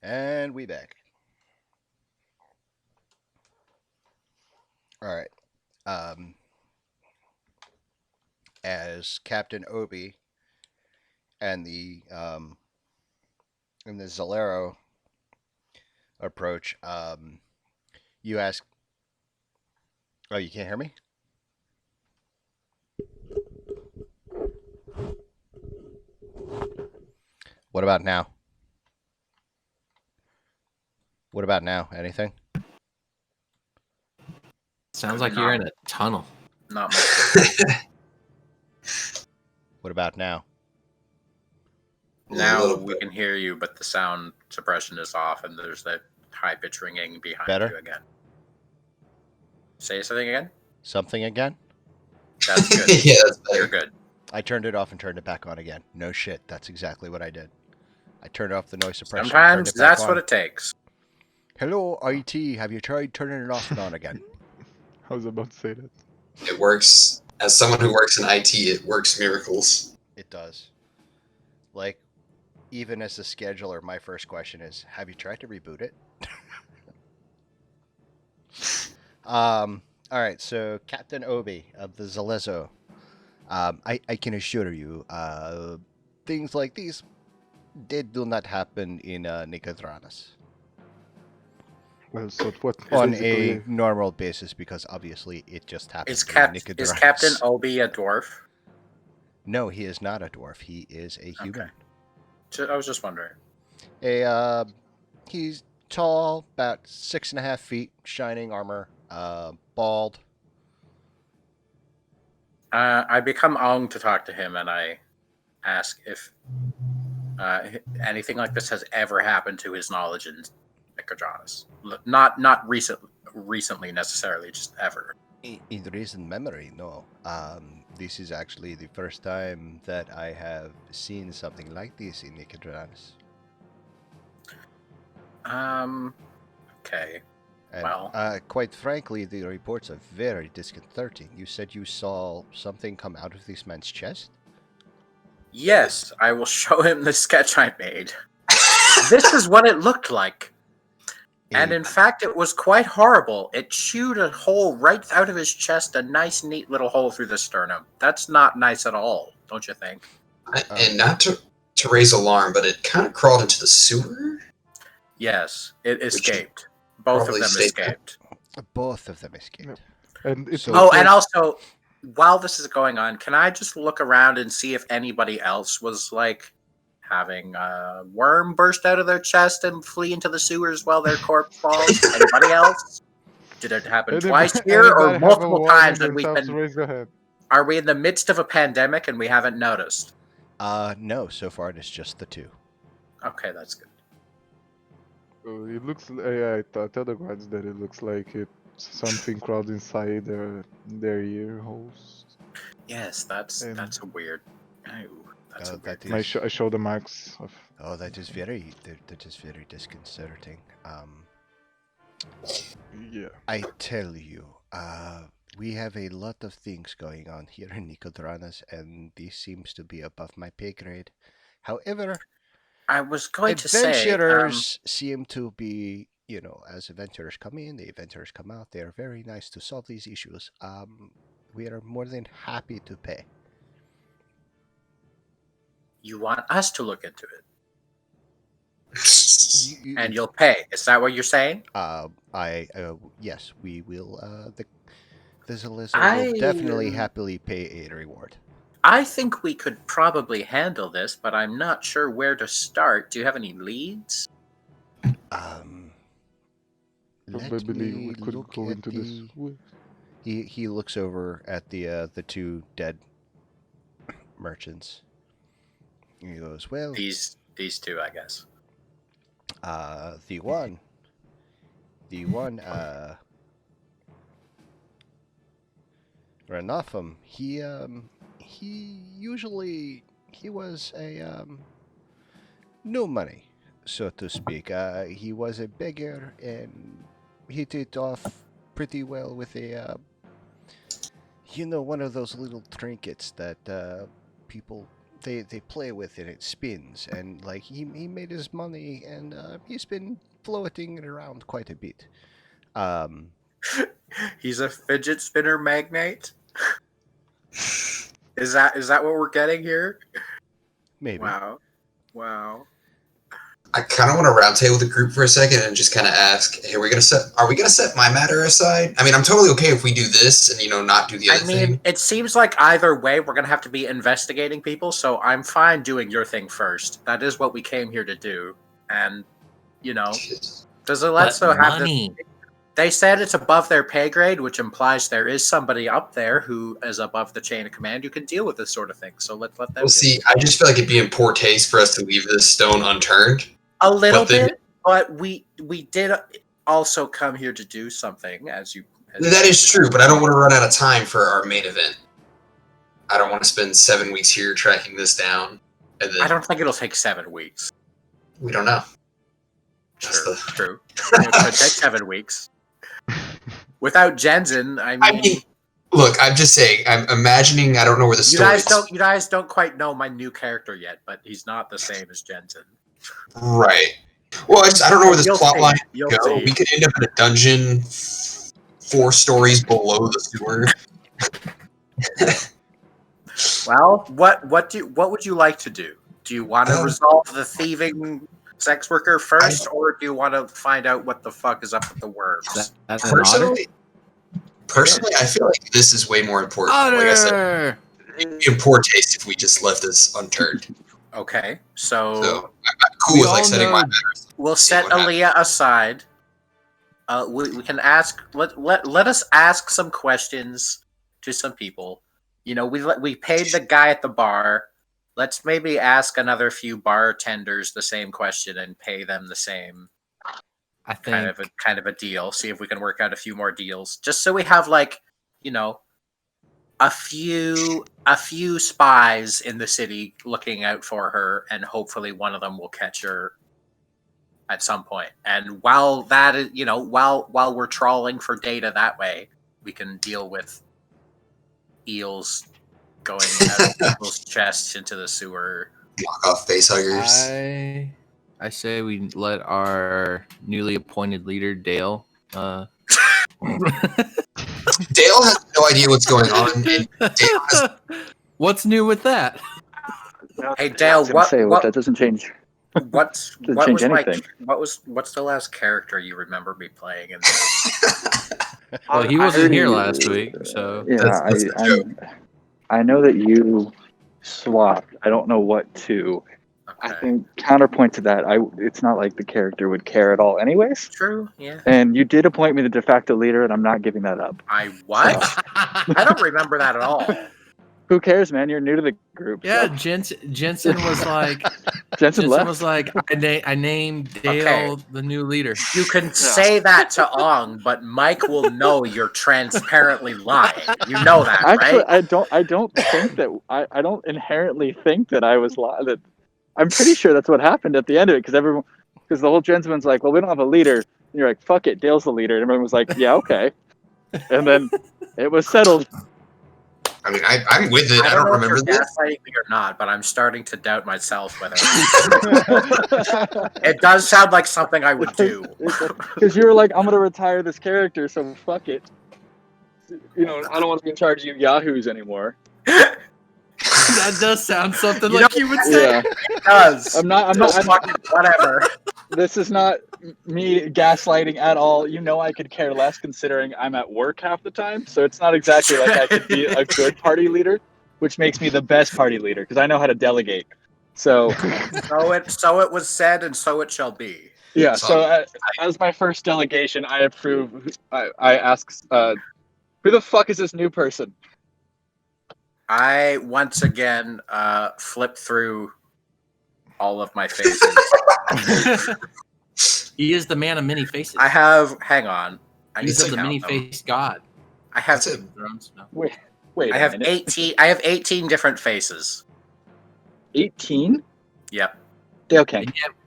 And we back. All right. Um, as Captain Obi and the Zalero approach, you ask. Oh, you can't hear me? What about now? What about now? Anything? Sounds like you're in a tunnel. Not much. What about now? Now we can hear you, but the sound suppression is off, and there's that high pitch ringing behind Better? you again. Say something again. Something again? That's good. Yeah, that's better. You're good. I turned it off and turned it back on again. No shit. That's exactly what I did. I turned off the noise suppression. Sometimes that's what it takes. Hello, IT. Have you tried turning it off and on again? I was about to say that. It works. As someone who works in IT, it works miracles. It does. Like, even as a scheduler, my first question is, have you tried to reboot it? All right, so Captain Obi of the Zalezo. I can assure you, things like these, they do not happen in Nicodranas. Well, so what? On basically- a normal basis, because obviously it just happens Is, in is Nicodranas. Captain Obi a dwarf? No, he is not a dwarf. He is a human. I was just wondering. He's tall, about 6.5 feet, shining armor, bald. I become Ong to talk to him, and I ask if anything like this has ever happened to his knowledge in Nicodranas. Not recently necessarily, just ever. In recent memory, no. This is actually the first time that I have seen something like this in Nicodranas. Okay. And, Well. quite frankly, the reports are very disconcerting. You said you saw something come out of this man's chest? Yes, I will show him the sketch I made. This is what it looked like. And in fact, it was quite horrible. It chewed a hole right out of his chest, a nice, neat little hole through the sternum. That's not nice at all, don't you think? And not to raise alarm, but it kind of crawled into the sewer. Yes, it escaped. Both of probably them safe. escaped. Both of them escaped. Yep. And it So- looks Oh, like- and also, while this is going on, can I just look around and see if anybody else was, like, having a worm burst out of their chest and flee into the sewers while their corpse falls? Anybody else? Did it happen twice here, anybody or have a multiple warning times and we've themselves, been... raise their hand. Are we in the midst of a pandemic and we haven't noticed? No, so far it is just the two. Okay, that's good. It looks. I tell the guards that it looks like something crawled inside their ear holes. Yes, that's And- a weird... Oh, that's a weird... That And I, is, I show the marks of. that is very disconcerting. Yeah. I tell you, we have a lot of things going on here in Nicodranas, and this seems to be above my pay grade. However, I was going to say... adventurers seem to be, as adventurers come in, the adventurers come out. They are very nice to solve these issues. We are more than happy to pay. You want us to look into it, You- and you'll pay. Is that what you're saying? Yes, we will. The Zalezo I- will definitely happily pay a reward. I think we could probably handle this, but I'm not sure where to start. Do you have any leads? Let Probably me we could look go at into the- this. He looks over at the two dead merchants. He goes, well, These two, I guess. the one, Renafum, he was a no money, so to speak. He was a beggar, and he did off pretty well with a one of those little trinkets that people they play with and it spins, and like he made his money, and he's been floating it around quite a bit. He's a fidget spinner magnate. Is that what we're getting here? Maybe. Wow. I kind of want to roundtable the group for a second and just kind of ask, hey, are we gonna set my matter aside? I mean, I'm totally okay if we do this and not do the other I mean, thing. it seems like either way we're gonna have to be investigating people, so I'm fine doing your thing first. That is what we came here to do, and Does Alexo have money? They said it's above their pay grade, which implies there is somebody up there who is above the chain of command who can deal with this sort of thing. So let them. Well, see, I just feel like it'd be in poor taste for us to leave this stone unturned. A little bit, but we did also come here to do something, as you. That is true, but I don't want to run out of time for our main event. I don't want to spend 7 weeks here tracking this down, and then I don't think it'll take 7 weeks. we don't know. True. It could take 7 weeks. Without Jensen, I mean, look, I'm just saying. I'm imagining. I don't know where the story is. You guys don't quite know my new character yet, but he's not the same as Jensen. Right. Well, I don't know where this plot line You'll go. see. We could end up in a dungeon 4 stories below the sewer. Well, what would you like to do? Do you want to resolve the thieving sex worker first, or do you want to find out what the fuck is up with the worms? That's an honor. Personally, I feel like this is way more important. Like I said, it'd be in poor taste if we just left this unturned. Okay, so I'm cool with like setting my matters. We'll set Aaliyah aside. We can ask. Let us ask some questions to some people. You know, we paid the guy at the bar. Let's maybe ask another few bartenders the same question and pay them the same. I think kind of a deal. See if we can work out a few more deals, just so we have like, you know, a few spies in the city looking out for her, and hopefully one of them will catch her at some point. And while that is, you know, while we're trawling for data that way, we can deal with eels going out of people's chests into the sewer. Knock off face huggers. I say we let our newly appointed leader, Dale. Dale has no idea what's going on. And Dale has... What's new with that? Hey Dale, that doesn't change. What's the last character you remember me playing in this? Well, he wasn't here last week, so yeah, I know that you swapped. I don't know what to. Okay. I think counterpoint to that, it's not like the character would care at all, anyways. True. Yeah. And you did appoint me the de facto leader, and I'm not giving that up. What? I don't remember that at all. Who cares, man? You're new to the group. Yeah, so. Jensen was like, Jensen left. was like, I named Dale the new leader. You can say that to Ong, but Mike will know you're transparently lying. You know that, Actually, right? I don't think that I don't inherently think that I was lying. I'm pretty sure that's what happened at the end of it, because the whole gentleman's like, well, we don't have a leader, and you're like, fuck it, Dale's the leader, and everyone was like, yeah, okay, and then it was settled. I mean, I'm with it. I don't remember this. Gaslighting me or not, but I'm starting to doubt myself whether it does sound like something I would do. Because you were like, I'm gonna retire this character, so fuck it. You know, I don't want to be in charge of you yahoos anymore. That does sound something like you would say. Yeah. It does. I'm not whatever. This is not me gaslighting at all. You know, I could care less considering I'm at work half the time. So it's not exactly like I could be a good party leader, which makes me the best party leader because I know how to delegate. So it was said, and so it shall be. Yeah. So as my first delegation, I approve. I ask, who the fuck is this new person? I once again flipped through all of my faces. He is the man of many faces. Hang on. He's the many-faced god. I have Wait. I have 18. I have 18 different faces. 18? Yep. Okay.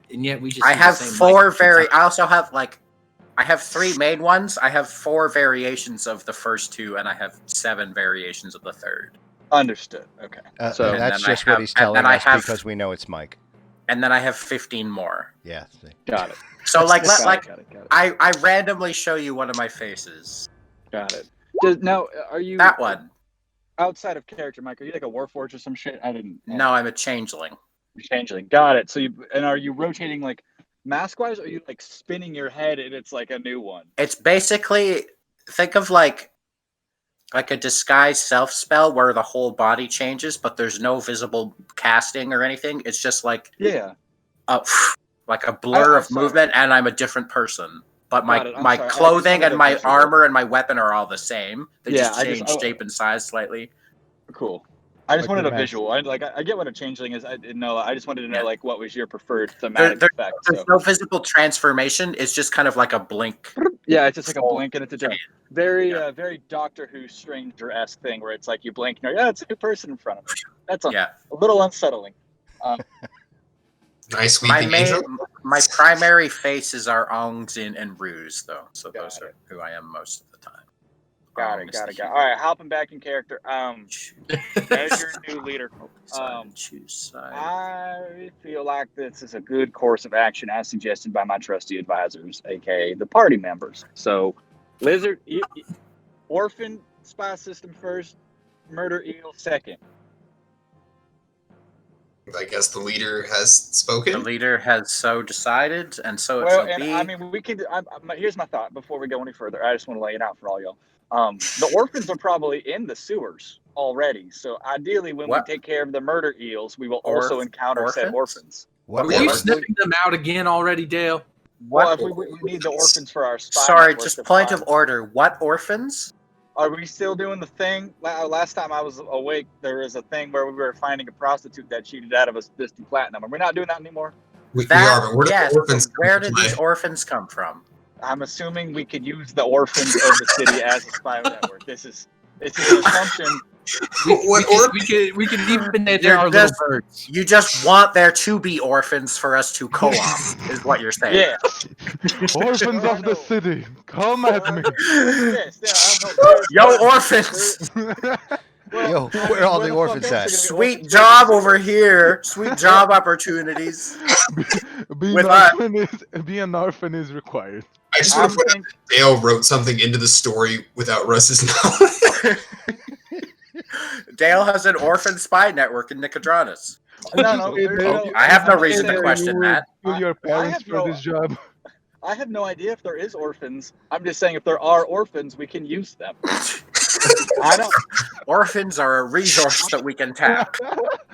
And yet we just. I have four I also have I have 3 main ones. I have 4 variations of the first 2, and I have 7 variations of the third. Understood. Okay. So that's just what he's telling us because we know it's Mike. And then I have 15 more. Yeah. Got it. So got it. I randomly show you one of my faces. Got it. Now, are you that one? Outside of character, Mike, are you like a Warforged or some shit? I didn't. No, I'm a changeling. Changeling. Got it. So are you rotating like mask-wise, or are you like spinning your head and it's like a new one? It's basically, think of like a disguise self spell where the whole body changes, but there's no visible casting or anything. It's just like like a blur I'm of sorry. movement, and I'm a different person. But Got it. I'm my sorry. I just clothing wanted and a my visual. armor and my weapon are all the same. They Yeah, just change shape and size slightly. Cool. I just Like wanted the a mask. visual. I get what a changeling is. I didn't know. I just wanted to know Yeah. like what was your preferred thematic effect. There's So no physical transformation. It's just kind of like a blink. yeah, it's just like a full blink and it's a different, change. very Yeah. very Doctor Who Stranger-esque thing where it's like you blink and you're, yeah, it's a new person in front of me. That's a Yeah. little unsettling. Nice My weeping angel. my primary faces are Ongzin and Ruse, though. So Got those it. are who I am most of the time. Got it. All right, hopping back in character. As your new leader, choose side. I feel like this is a good course of action as suggested by my trusty advisors, aka the party members. So, Lizard, Orphan spy system first, Murder Eel second. I guess the leader has The spoken. leader has so decided, and so it Well, shall and be. I mean, we can. Here's my thought before we go any further. I just want to lay it out for all y'all. The orphans are probably in the sewers already. So ideally, when What? we take care of the murder eels, we will also encounter said orphans? orphans. What? Are you what- sniffing them out again already, Dale? Well, What? if we need the orphans for our spy Sorry, network just to point find- of order. What orphans? Are we still doing the thing? Last time I was awake, there was a thing where we were finding a prostitute that cheated out of us 50 platinum. Are we not doing that anymore? We are, but where do yes, the orphans but where come did into these play? orphans come from? I'm assuming we could use the orphans of the city as a spy network. This is an assumption. We could even they You're are little just- birds. You just want there to be orphans for us to co-op, is what you're saying. Yeah. Orphans of the city, come at me. Yes. Yeah. I know. Yo, orphans! Yo, where are all the orphans at? Sweet job over here. Sweet job opportunities. Being With an orphan is required. I just want to put out that Dale wrote something into the story without Russ's knowledge. Dale has an orphan spy network in Nicodranus. No. I have no reason to question that. Kill your parents have for no- this job. I have no idea if there is orphans. I'm just saying if there are orphans, we can use them. I don't. Orphans are a resource that we can tap.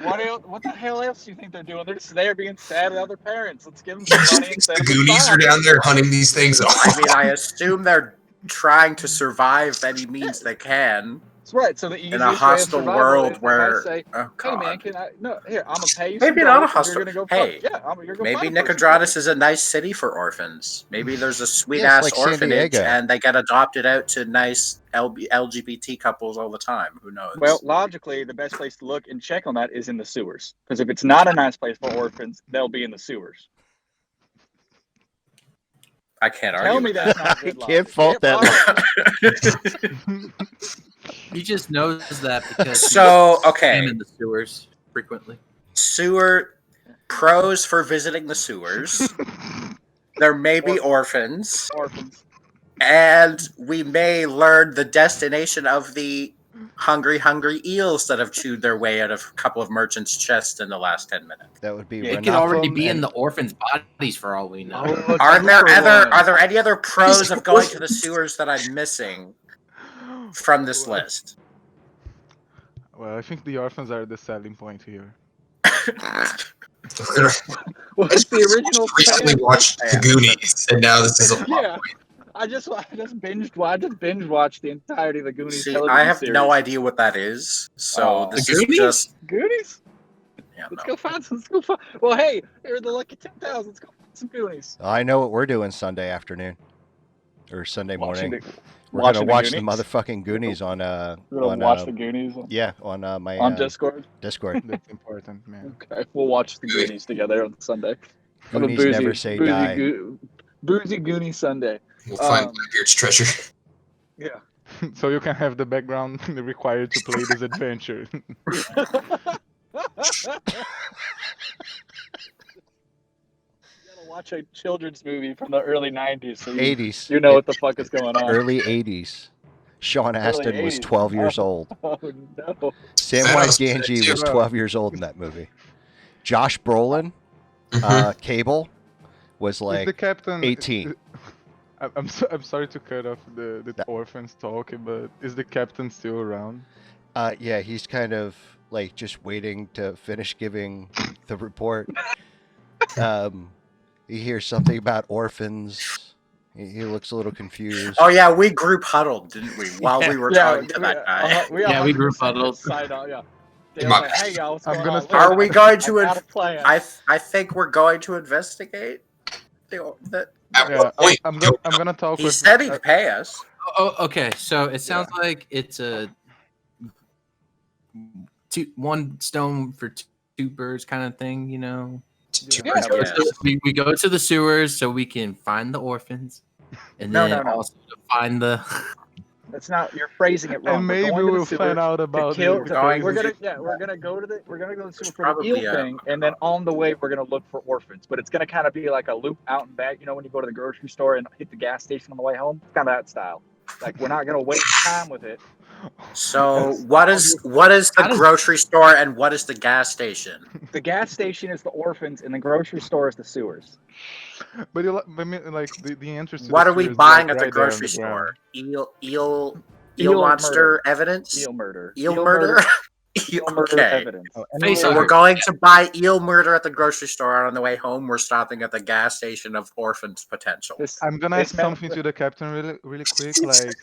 What the hell else do you think they're doing? They're just there being sad about their parents. Let's give them some money and The send them Goonies are down there hunting these things I off. mean, I assume they're trying to survive any means they can That's right. So the easiest in a way of hostile survival world is if where. I say, Oh, hey God. man, can I? No, here I'm gonna pay you. Maybe some not a dollars, and hostile. You're gonna go. Hey, you're gonna maybe find a person. Nicodranus is a nice city for orphans. Maybe there's a sweet Yeah, ass it's like San orphanage Diego. and they get adopted out to nice LGBT couples all the time. Who knows? Well, logically, the best place to look and check on that is in the sewers. Because if it's not a nice place for orphans, they'll be in the sewers. I can't argue. Tell me with that's that. not I good can't logic. fault that all right. He just knows that because So, he's okay. been in the sewers frequently. Sewer pros for visiting the sewers. There may be orphans, Orphans. and we may learn the destination of the hungry eels that have chewed their way out of a couple of merchants' chests in the last 10 minutes. That would be. It could already be in and- the orphans' bodies for all we know. Are there any other pros of going to the sewers that I'm missing from this list? Well, I think the orphans are the selling point here. What's the original? Recently watched The Goonies, and now this is a plot Yeah. point. I just binge watched the entirety of the Goonies See, television I have series. no idea what that is, so Oh. this The is Goonies? just. Goonies? Yeah, Let's no. go find some. Let's go find. Well, hey, here are the lucky 10,000. Let's go find some Goonies. I know what we're doing Sunday afternoon or Sunday morning. We're watching gonna the watch the Goonies? motherfucking Goonies on We're gonna watch the Goonies on my on Discord. Discord. That's important, man. Okay, we'll watch the Goonies together on Sunday. On a Goonies never say die. Boozy Goonie Sunday. We'll find Blackbeard's treasure. Yeah. So you can have the background required to play this adventure. You gotta watch a children's movie from the early 90s so you, 80s. you know what the fuck is going on. Early 80s. Sean Astin was 80s. 12 years old. Oh no. Samwise Thanos Gamgee too. was 12 years old in that movie. Josh Brolin, Cable, was Is the like captain 18. I'm sorry to cut off the orphans talking, but is the captain still around? Yeah, he's kind of like just waiting to finish giving the report. He hears something about orphans. He looks a little confused. Oh yeah, we group huddled, didn't we? While we were talking to that guy. We group huddled. Signed on, yeah. In my Hey y'all, what's I'm going gonna on? start- Are we going to? I got a plan. I think we're going to investigate. The, At Yeah, what point? I'm gonna talk he with. said he'd pay us. Oh, okay. So it sounds like it's a one stone for two birds kind of thing, you know. Yeah, Yeah. We go to the sewers so we can find the orphans, and No, then no, no. also to find the. That's not. You're phrasing it wrong. And We're maybe going to the we'll sewer find out to about kill. the Going- We're crazy- gonna go to the sewer for the Probably, eel thing, and then on the way we're gonna look for orphans. But it's gonna kind of be like a loop out and back. You know, when you go to the grocery store and hit the gas station on the way home, kind of that style. Like we're not gonna waste time with it. So what is the grocery store and what is the gas station? The gas station is the orphans, and the grocery store is the sewers. But the entrance. To What the are we sewer is, buying like, at the right there on grocery store? ground. Eel Eel monster evidence? Eel murder. Eel murder? Eel murder Okay. evidence. So we're going to buy eel murder at the grocery store. On the way home, we're stopping at the gas station of orphans potential. I'm gonna this ask man- something to the captain really quick. Like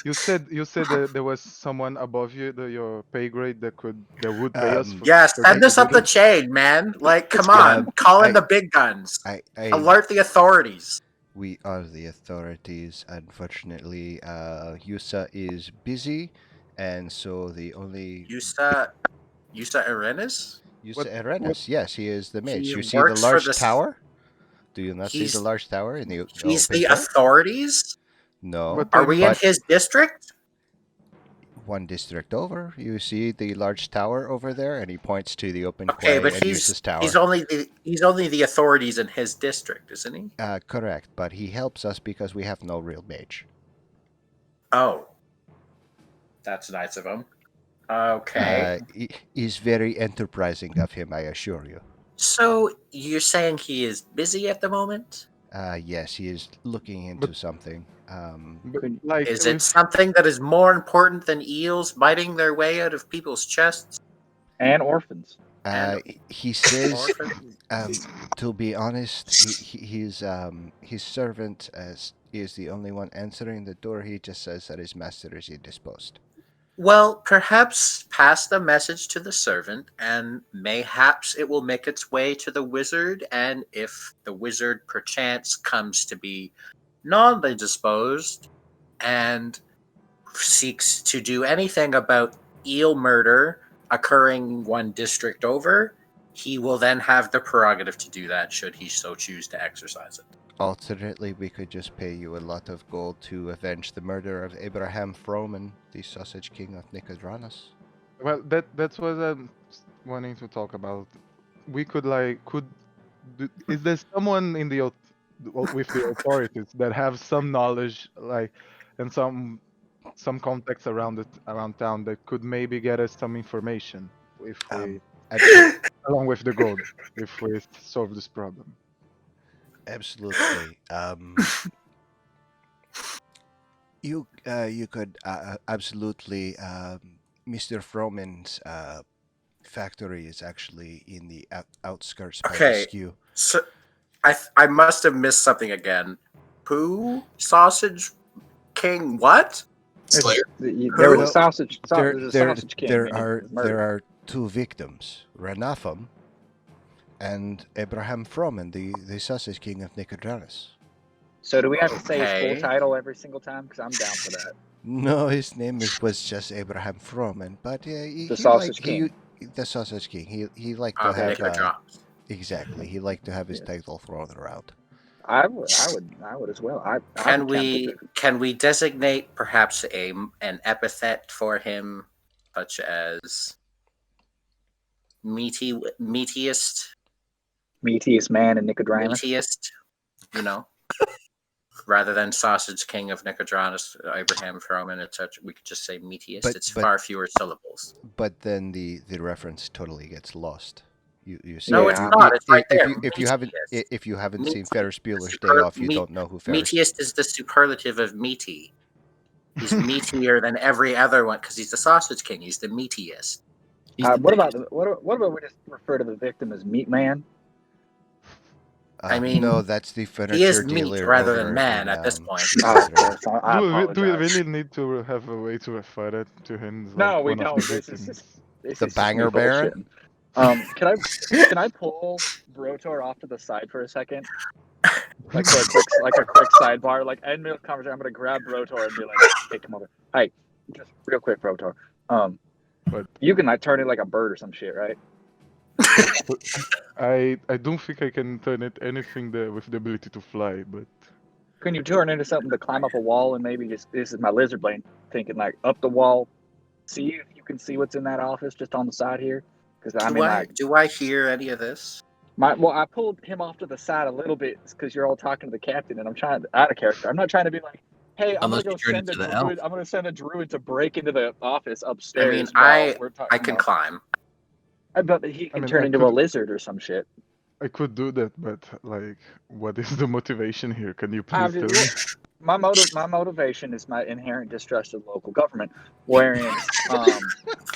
you said that there was someone above you, your pay grade that would pay us. Yeah, for send us up the it. chain, man. Like, come on, call in the big guns. Alert the authorities. We are the authorities. Unfortunately, Yusa is busy, and so the only Yusa Arenas? Yusa Arenas. Yes, he is the mage. He You see the works for large the- tower? Do you not see He's- the large tower in the? He's open the door? authorities? No. But Are we in But his district? one district over, you see the large tower over there, and he points to the open Okay, quay but and Yusa's tower. he's only the authorities in his district, isn't he? Correct, but he helps us because we have no real mage. Oh. That's nice of him. Okay. He's very enterprising of him, I assure you. So you're saying he is busy at the moment? Yes, he is looking into something. But, like, Is it something that is more important than eels biting their way out of people's chests? And orphans. He says, Orphans? to be honest, his servant is the only one answering the door. He just says that his master is indisposed. Well, perhaps pass the message to the servant, and mayhaps it will make its way to the wizard, and if the wizard perchance comes to be non-disposed and seeks to do anything about eel murder occurring one district over, he will then have the prerogative to do that should he so choose to exercise it. Alternately, we could just pay you a lot of gold to avenge the murder of Abraham Froman, the sausage king of Nicodranas. Well, that's what I'm wanting to talk about. We could is there someone in the with the authorities that have some knowledge, and some context around town that could maybe get us some information if we along with the gold if we solve this problem. Absolutely. You could absolutely. Mr. Froman's factory is actually in the outskirts by the Okay. skew. So, I must have missed something again. Who? Sausage King? What? Slayer. There was a sausage. There, There's a there, sausage king. there and he are was murdered. there are two victims, Ranafam and Abraham Froman, the sausage king of Nicodranas. So do we have to say his Okay. full title every single time? Because I'm down for that. No, his name was just Abraham Froman, but The Sausage King. The sausage king. He liked to Oh, have drops. exactly. He liked to have his Yes. title thrown around. I would as well. Can we designate perhaps an epithet for him, such as meatiest, meatiest man in Nicodranas? meatiest, you know, rather than sausage king of Nicodranas, Abraham Froman, etc. We could just say meatiest. But- It's but- far fewer syllables. But then the reference totally gets lost. You see, No, Yeah. it's not. It's right there. If you haven't Meatiest. if you haven't seen Meaty. Ferris Bueller's Day Superb Off, you meat- don't know who Ferris. Meatiest is the superlative of meaty. He's meatier than every other one because he's the sausage king. He's the meatiest. He's the What biggest. about we just refer to the victim as Meat Man? I mean, no, that's the furniture he is meat dealer rather over than man in, at this point. Oh, of course. I Do we apologize. really need to have a way to refer it to him as No, like we one of don't. the This is victims? the just me Banger Baron. bullshitting. Can I pull Brotor off to the side for a second? Like for a quick sidebar, like end middle conversation. I'm gonna grab Brotor and be like, "Hey, come over. Hey, just real quick, Brotor. But You can like turn it like a bird or some shit, right? I don't think I can turn it anything there with the ability to fly, but Can you turn into something to climb up a wall and maybe just this is my lizard brain thinking like up the wall, see if you can see what's in that office just on the side here? Because Do I hear any of this? I pulled him off to the side a little bit because you're all talking to the captain, and I'm trying out of character. I'm not trying to be like, hey, I'm Unless gonna go you turn send a into the elf. druid. I'm gonna send a druid to break into the office I upstairs. mean, while we're talking. I can climb. But he can mean, turn I into could- a lizard or some shit. I could do that. But like, what is the motivation here? Can you I'm please tell just- me? My motivation is my inherent distrust of local government, wherein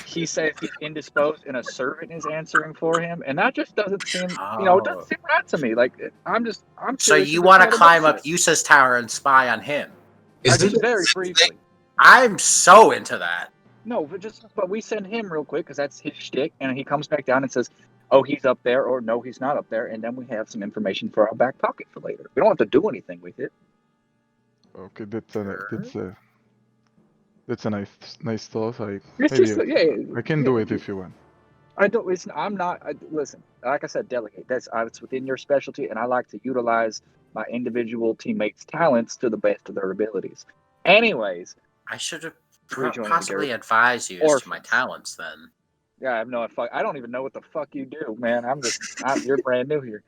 he says he's indisposed and a servant is answering for him, and that just doesn't seem, it doesn't seem right to me. Like I'm So curious you if want to it's climb up motivation. Yusa's tower and spy on him? Is Just this very briefly. I'm so into that. No, but we send him real quick because that's his shtick, and he comes back down and says, "Oh, he's up there," or "No, he's not up there," and then we have some information for our back pocket for later. We don't have to do anything with it. Okay, that's a nice thought. It's Maybe just I can do it if you want. I don't. I'm not. Listen, like I said, delegate. It's within your specialty, and I like to utilize my individual teammates' talents to the best of their abilities. Anyways, I should have Rejoining possibly the advised you as to my orphans. talents then. yeah, I have no. I don't even know what the fuck you do, man. You're brand new here.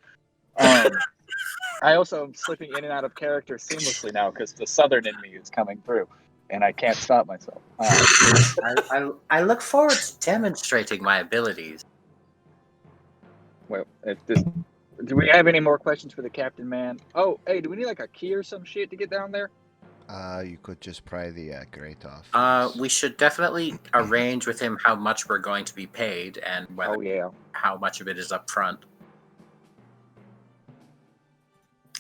I also am slipping in and out of character seamlessly now because the southern in me is coming through, and I can't stop myself. I look forward to demonstrating my abilities. Well, do we have any more questions for the captain, man? Oh, hey, do we need like a key or some shit to get down there? You could just pry the grate off. We should definitely arrange with him how much we're going to be paid and whether Oh yeah. how much of it is up front.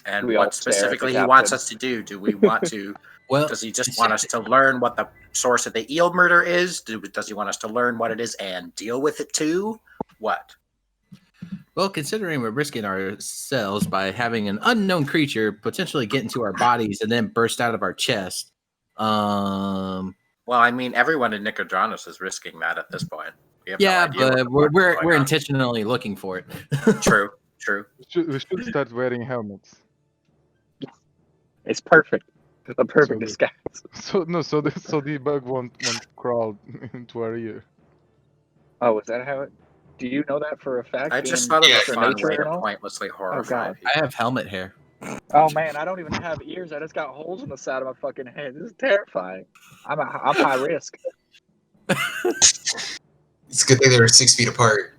And We all what stare at the specifically he wants captain. us to do. Do we want to Well, does he just want us to learn what the source of the eel murder is? Does he want us to learn what it is and deal with it too? What? Well, considering we're risking ourselves by having an unknown creature potentially get into our bodies and then burst out of our chest. Well, I mean, everyone in Nicodranus is risking that at this point. We have no Yeah, idea what but the fuck is we're going on. intentionally looking for it. True. We should start wearing helmets. It's perfect. A perfect So disguise. So the bug won't crawl into our ear. Oh, is that how it? Do you know that for a fact? I just being thought of a Mr. fun Nature way to and all? pointlessly horrify God. people. I have helmet hair. Oh man, I don't even have ears. I just got holes in the side of my fucking head. This is terrifying. I'm high risk. It's a good thing they were 6 feet apart.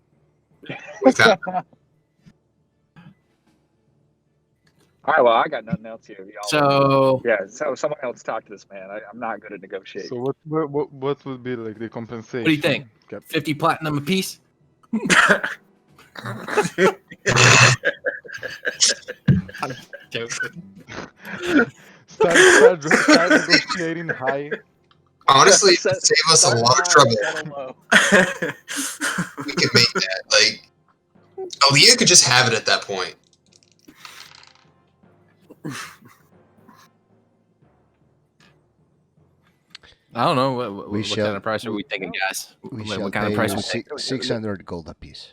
All right, well, I got nothing else here. Y'all. So So someone else talk to this man. I'm not good at negotiating. So what would be like the compensation? what do you think? Captain? 50 platinum apiece? I'm joking. Start negotiating high. Honestly, it Set- would save us a Start lot of high, trouble. settle low. We could make that. Like, Aaliyah could just have it at that point. I don't know. What We kind shall- of price are we thinking, guys? We What shall kind of pay price you we think? 600 gold apiece.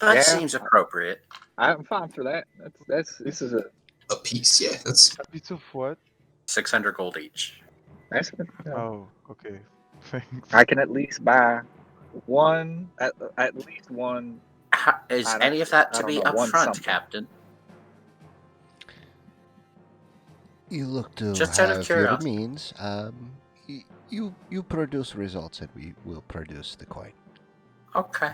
That Yeah. seems appropriate. I'm fine for that. This is A piece, yeah. That's A piece of what? 600 gold each. that's Oh, okay. Thanks. I can at least buy one at least one. Is I don't- any of that I to don't be know, one upfront, something. Captain? You look to Just out of have your curiosity. means. You produce results, and we will produce the coin. Okay.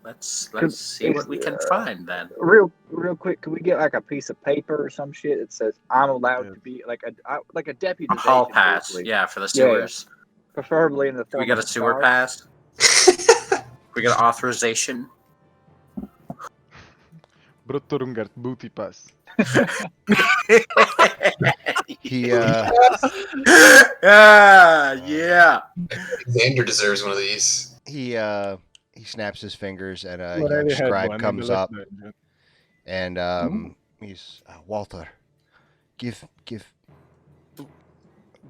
Let's Could- see what we can find then. Real quick, can we get like a piece of paper or some shit that says I'm allowed Yeah. to be like a deputy? A hall pass, yeah, for the Yeah, yeah. sewers. Preferably in the Do form we get of a sewer card. pass? We get authorization. Brotorungert booty pass. He yeah. Xander deserves one of these. he snaps his fingers, and a Well, I young already had scribe one in comes the last up, dungeon. and he's Walter. Give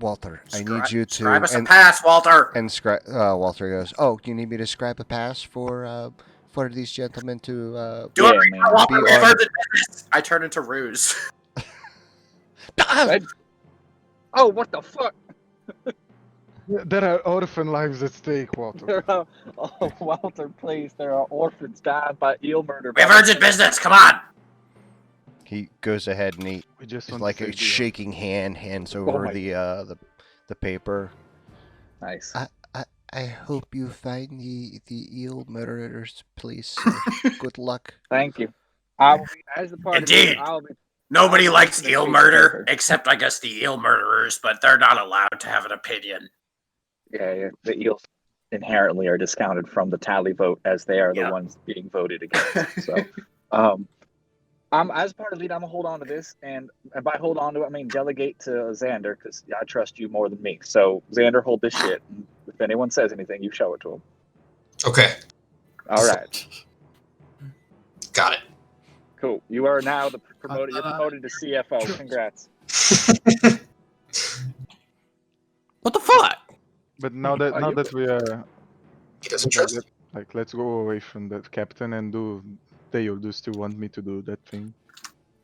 Walter. I need you to scribe us a pass, Walter. And Walter goes, "Oh, you need me to scribe a pass for these gentlemen to Do it, man. Walter. be We have on." heard the business. I turn into Ruse. Oh, what the fuck? There are orphan lives at stake, Walter. Oh, Walter, please. There are orphans dying by eel murder. We have urgent business. Come on. He goes ahead and he We just is want like to a save the shaking hand, hands over my- the paper. Nice. I hope you find the eel murderers, please. Good luck. Thank you. I will be, as the party Indeed. leader, I'll be. Nobody I'll likes listen to eel Chief murder, Smoker. except I guess the eel murderers, but they're not allowed to have an opinion. Yeah, the eels inherently are discounted from the tally vote as they are Yep. the ones being voted against. So, I'm as part of the lead. I'm gonna hold on to this, and by hold on to it, I mean delegate to Xander because I trust you more than me. So Xander, hold this shit. And if anyone says anything, you show it to him. Okay, All right, got it. cool. You are now the promoted. You're promoted to CFO. Congrats. What the fuck? But now that we are He doesn't trust you. like, let's go away from the captain and do. Dale, do you still want me to do that thing?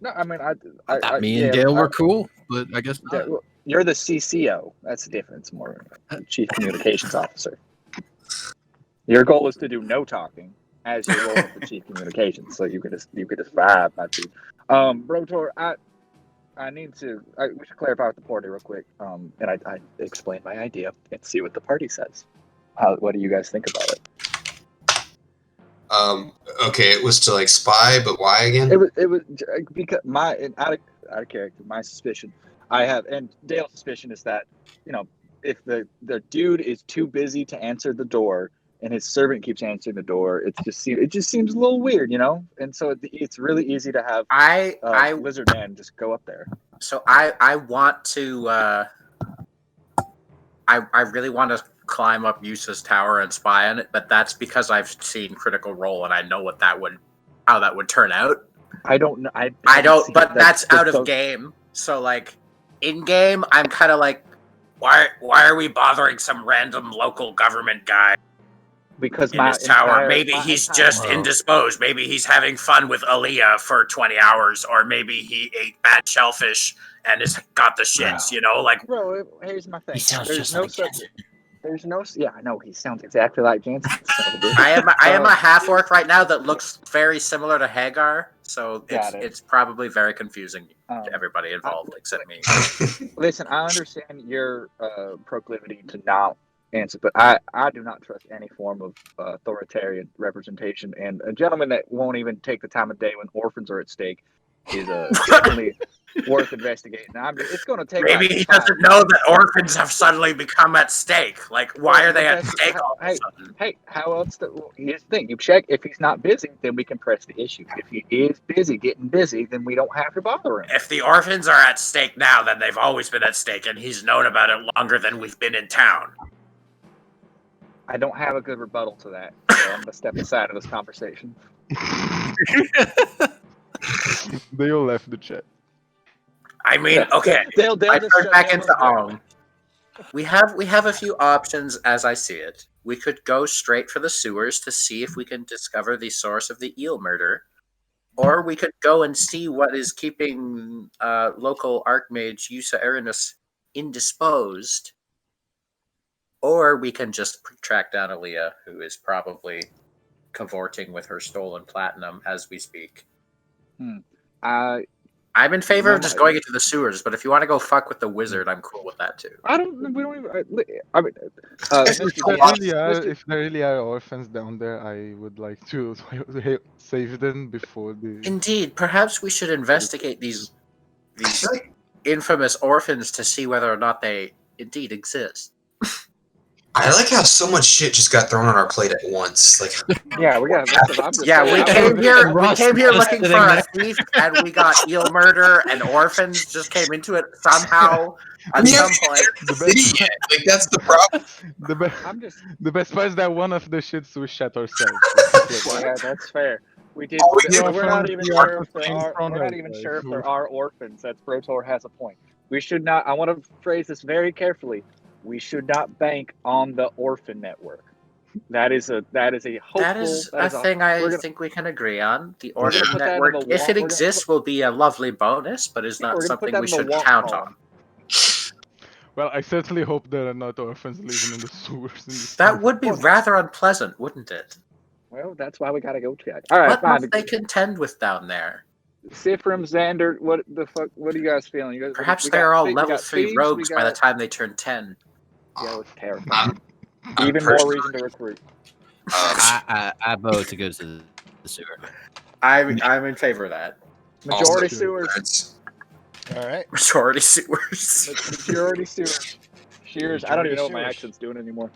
No, I mean I thought me and Dale were cool, but I guess not. You're the CCO. That's the difference. More Chief Communications Officer. Your goal is to do no talking as your role as the Chief Communications, so you could just vibe, my dude. Brotor, I need to. We should clarify with the party real quick. And I explain my idea and see what the party says. What do you guys think about it? Okay, it was to like spy, but why again? It was because out of character. My suspicion, I have, and Dale's suspicion is that if the dude is too busy to answer the door and his servant keeps answering the door, it just seems a little weird, And so it's really easy to have Lizard Man just go up there. So I want to. I really want to climb up Yusa's tower and spy on it, but that's because I've seen Critical Role and I know how that would turn out. I don't know. I don't, but that's out of game. So like in game, I'm kind of like, why are we bothering some random local government guy because in his tower? Maybe he's just indisposed. Maybe he's having fun with Aaliyah for 20 hours, or maybe he ate bad shellfish and has got the shits. Like. Bro, here's my thing. He sounds just like Jensen. There's no. Yeah, I know he sounds exactly like Jansen. I am a half orc right now that looks very similar to Hagar, so it's probably very confusing to everybody involved except me. Listen, I understand your proclivity to not answer, but I do not trust any form of authoritarian representation. And a gentleman that won't even take the time of day when orphans are at stake is certainly worth investigating. It's going to take. Maybe he doesn't know that orphans have suddenly become at stake. Like, why are they at stake all of a sudden? Hey, how else? Here's the thing: you check if he's not busy, then we can press the issue. If he is busy, getting busy, then we don't have to bother him. If the orphans are at stake now, then they've always been at stake, and he's known about it longer than we've been in town. I don't have a good rebuttal to that, so I'm going to step aside of this conversation. They all left the chat. I mean, okay. They'll I turn back into Om. We have a few options as I see it. We could go straight for the sewers to see if we can discover the source of the eel murder. Or we could go and see what is keeping local Archmage Yusa Aranus indisposed. Or we can just track down Aaliyah, who is probably cavorting with her stolen platinum as we speak. I'm in favor of just going into the sewers, but if you want to go fuck with the wizard, I'm cool with that too. We don't even. I mean, If there really are orphans down there, I would like to save them before the. Indeed, perhaps we should investigate these infamous orphans to see whether or not they indeed exist. I like how so much shit just got thrown on our plate at once. Like, Yeah, we got. I'm just Yeah, saying, we I'm came gonna- here. We Ross came here just looking sitting for a there. thief, and we got eel murder and orphans. Just came into it somehow at Yeah. some point. The city yet. Like, that's the problem. I'm just. the best part is that one of the shits we shot ourselves. Yeah, that's fair. We did. Oh, we did. We're not even The sure orphans if there came are. from We're not us, even like, sure if there are orphans. That's Brotor has a point. We should not. I want to phrase this very carefully. We should not bank on the orphan network. That is a hopeful. That is a thing I think we can agree on. The we're gonna orphan put that in network, the if wa- it we're gonna exists, will be a lovely bonus, but is Yeah, not we're gonna put something that we in the should want count column. on. Well, I certainly hope there are not orphans living in the sewers. That would be rather unpleasant, wouldn't it? Well, that's why we gotta go check. All right, What fine. must they contend with down there? Sifrim, Xander, what the fuck? What are you guys feeling? You guys, Perhaps we they're got all thi- we level got 3 thieves, rogues we by the got- time they turn 10. Yeah, it's terrifying. I'm Even more personally- reason to recruit. I vote to go to the sewer. I'm in favor of that. Majority Also, sewers. All right. Majority sewers. Majority sewers. Shears. I don't even know what my Majority accent's doing anymore.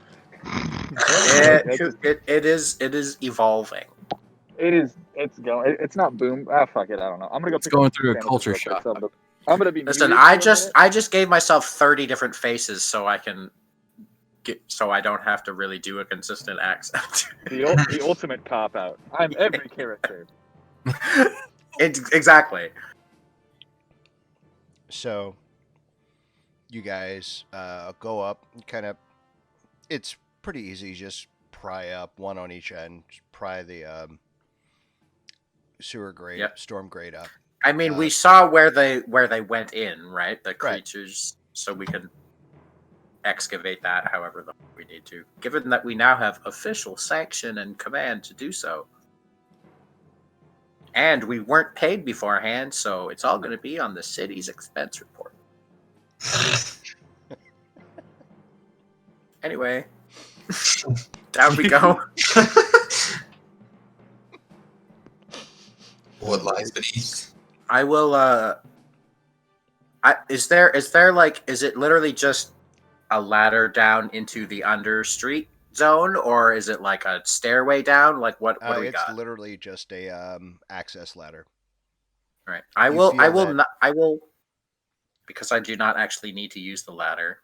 It is evolving. It is. It's going. It's not boom. Ah, fuck it. I don't know. I'm gonna go. It's pick going up through a sandwiches culture real quick, shock. so I'm gonna be. Listen, muted for a minute. I just gave myself 30 different faces so I can so I don't have to really do a consistent accent. the ultimate cop out. I'm every character. Exactly. So, you guys go up, kind of. It's pretty easy. Just pry up one on each end. Just pry the sewer grate, Yep. storm grate up. I mean, we saw where they went in, right? The Right. creatures, so we can excavate that however we need to. Given that we now have official sanction and command to do so. And we weren't paid beforehand, so it's all going to be on the city's expense report. Anyway, down we go. What lies beneath? I will. Is there like? Is it literally just a ladder down into the under street zone, or is it like a stairway down? Like what do we It's got? literally just a access ladder. All right. I You will. feel I will that- not. I will. Because I do not actually need to use the ladder.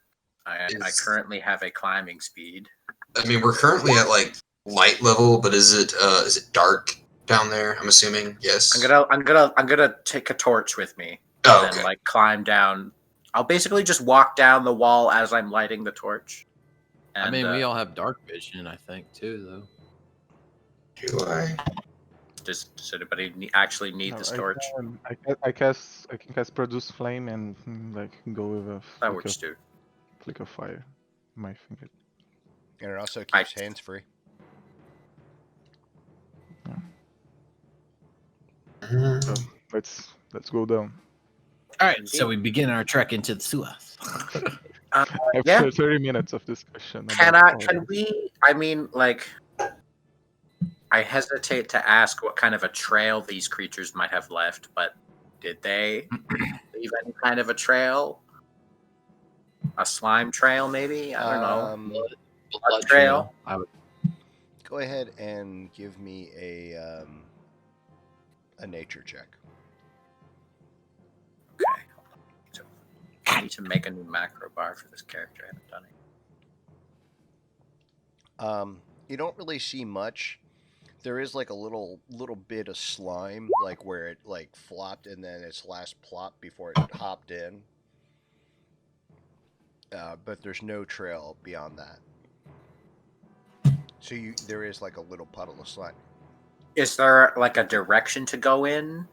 I currently have a climbing speed. I mean, we're currently at like light level, but is it dark down there? I'm assuming yes. I'm gonna take a torch with me Oh, and okay. like climb down. I'll basically just walk down the wall as I'm lighting the torch. And, I mean, we all have dark vision, I think, too, though. Do I? does anybody actually need No, this torch? I can cast produce flame and like go with a That works too. flick of fire. My finger. And it also I- keeps hands free. Mm, Let's go down. All right, so we begin our trek into the sewer. After Yeah. 30 minutes of discussion. Can about all can this. we? I mean, like, I hesitate to ask what kind of a trail these creatures might have left, but did they leave any kind of a trail? A slime trail, maybe? I don't know. Blood trail. I would. Go ahead and give me a nature check. Okay. So I need to make a new macro bar for this character. I haven't done it. You don't really see much. There is like a little bit of slime, like where it like flopped and then its last plop before it hopped in. But there's no trail beyond that. So there is like a little puddle of slime. Is there like a direction to go in?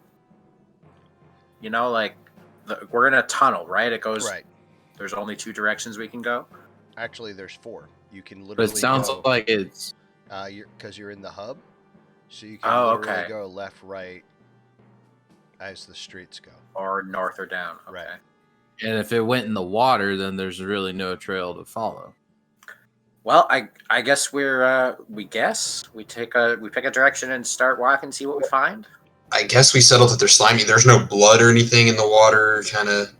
You know, like we're in a tunnel, right? It goes. Right. There's only 2 directions we can go. Actually, there's 4. You can But literally. it sounds go, like it's. because you're in the hub, so you can Oh, literally okay. go left, right, as the streets go. Or north or down. Okay. Right. And if it went in the water, then there's really no trail to follow. Well, I guess we pick a direction and start walking, see what we find. I guess we settled that they're slimy. There's no blood or anything in the water, kind of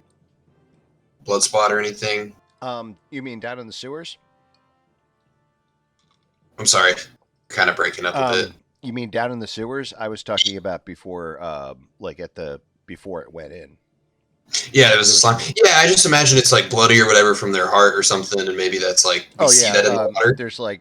blood spot or anything. You mean down in the sewers? I'm sorry, kind of breaking up a bit. You mean down in the sewers? I was talking about before, before it went in. Yeah, it was a slime. Yeah, I just imagine it's like bloody or whatever from their heart or something, and maybe that's like we see that in the water. There's like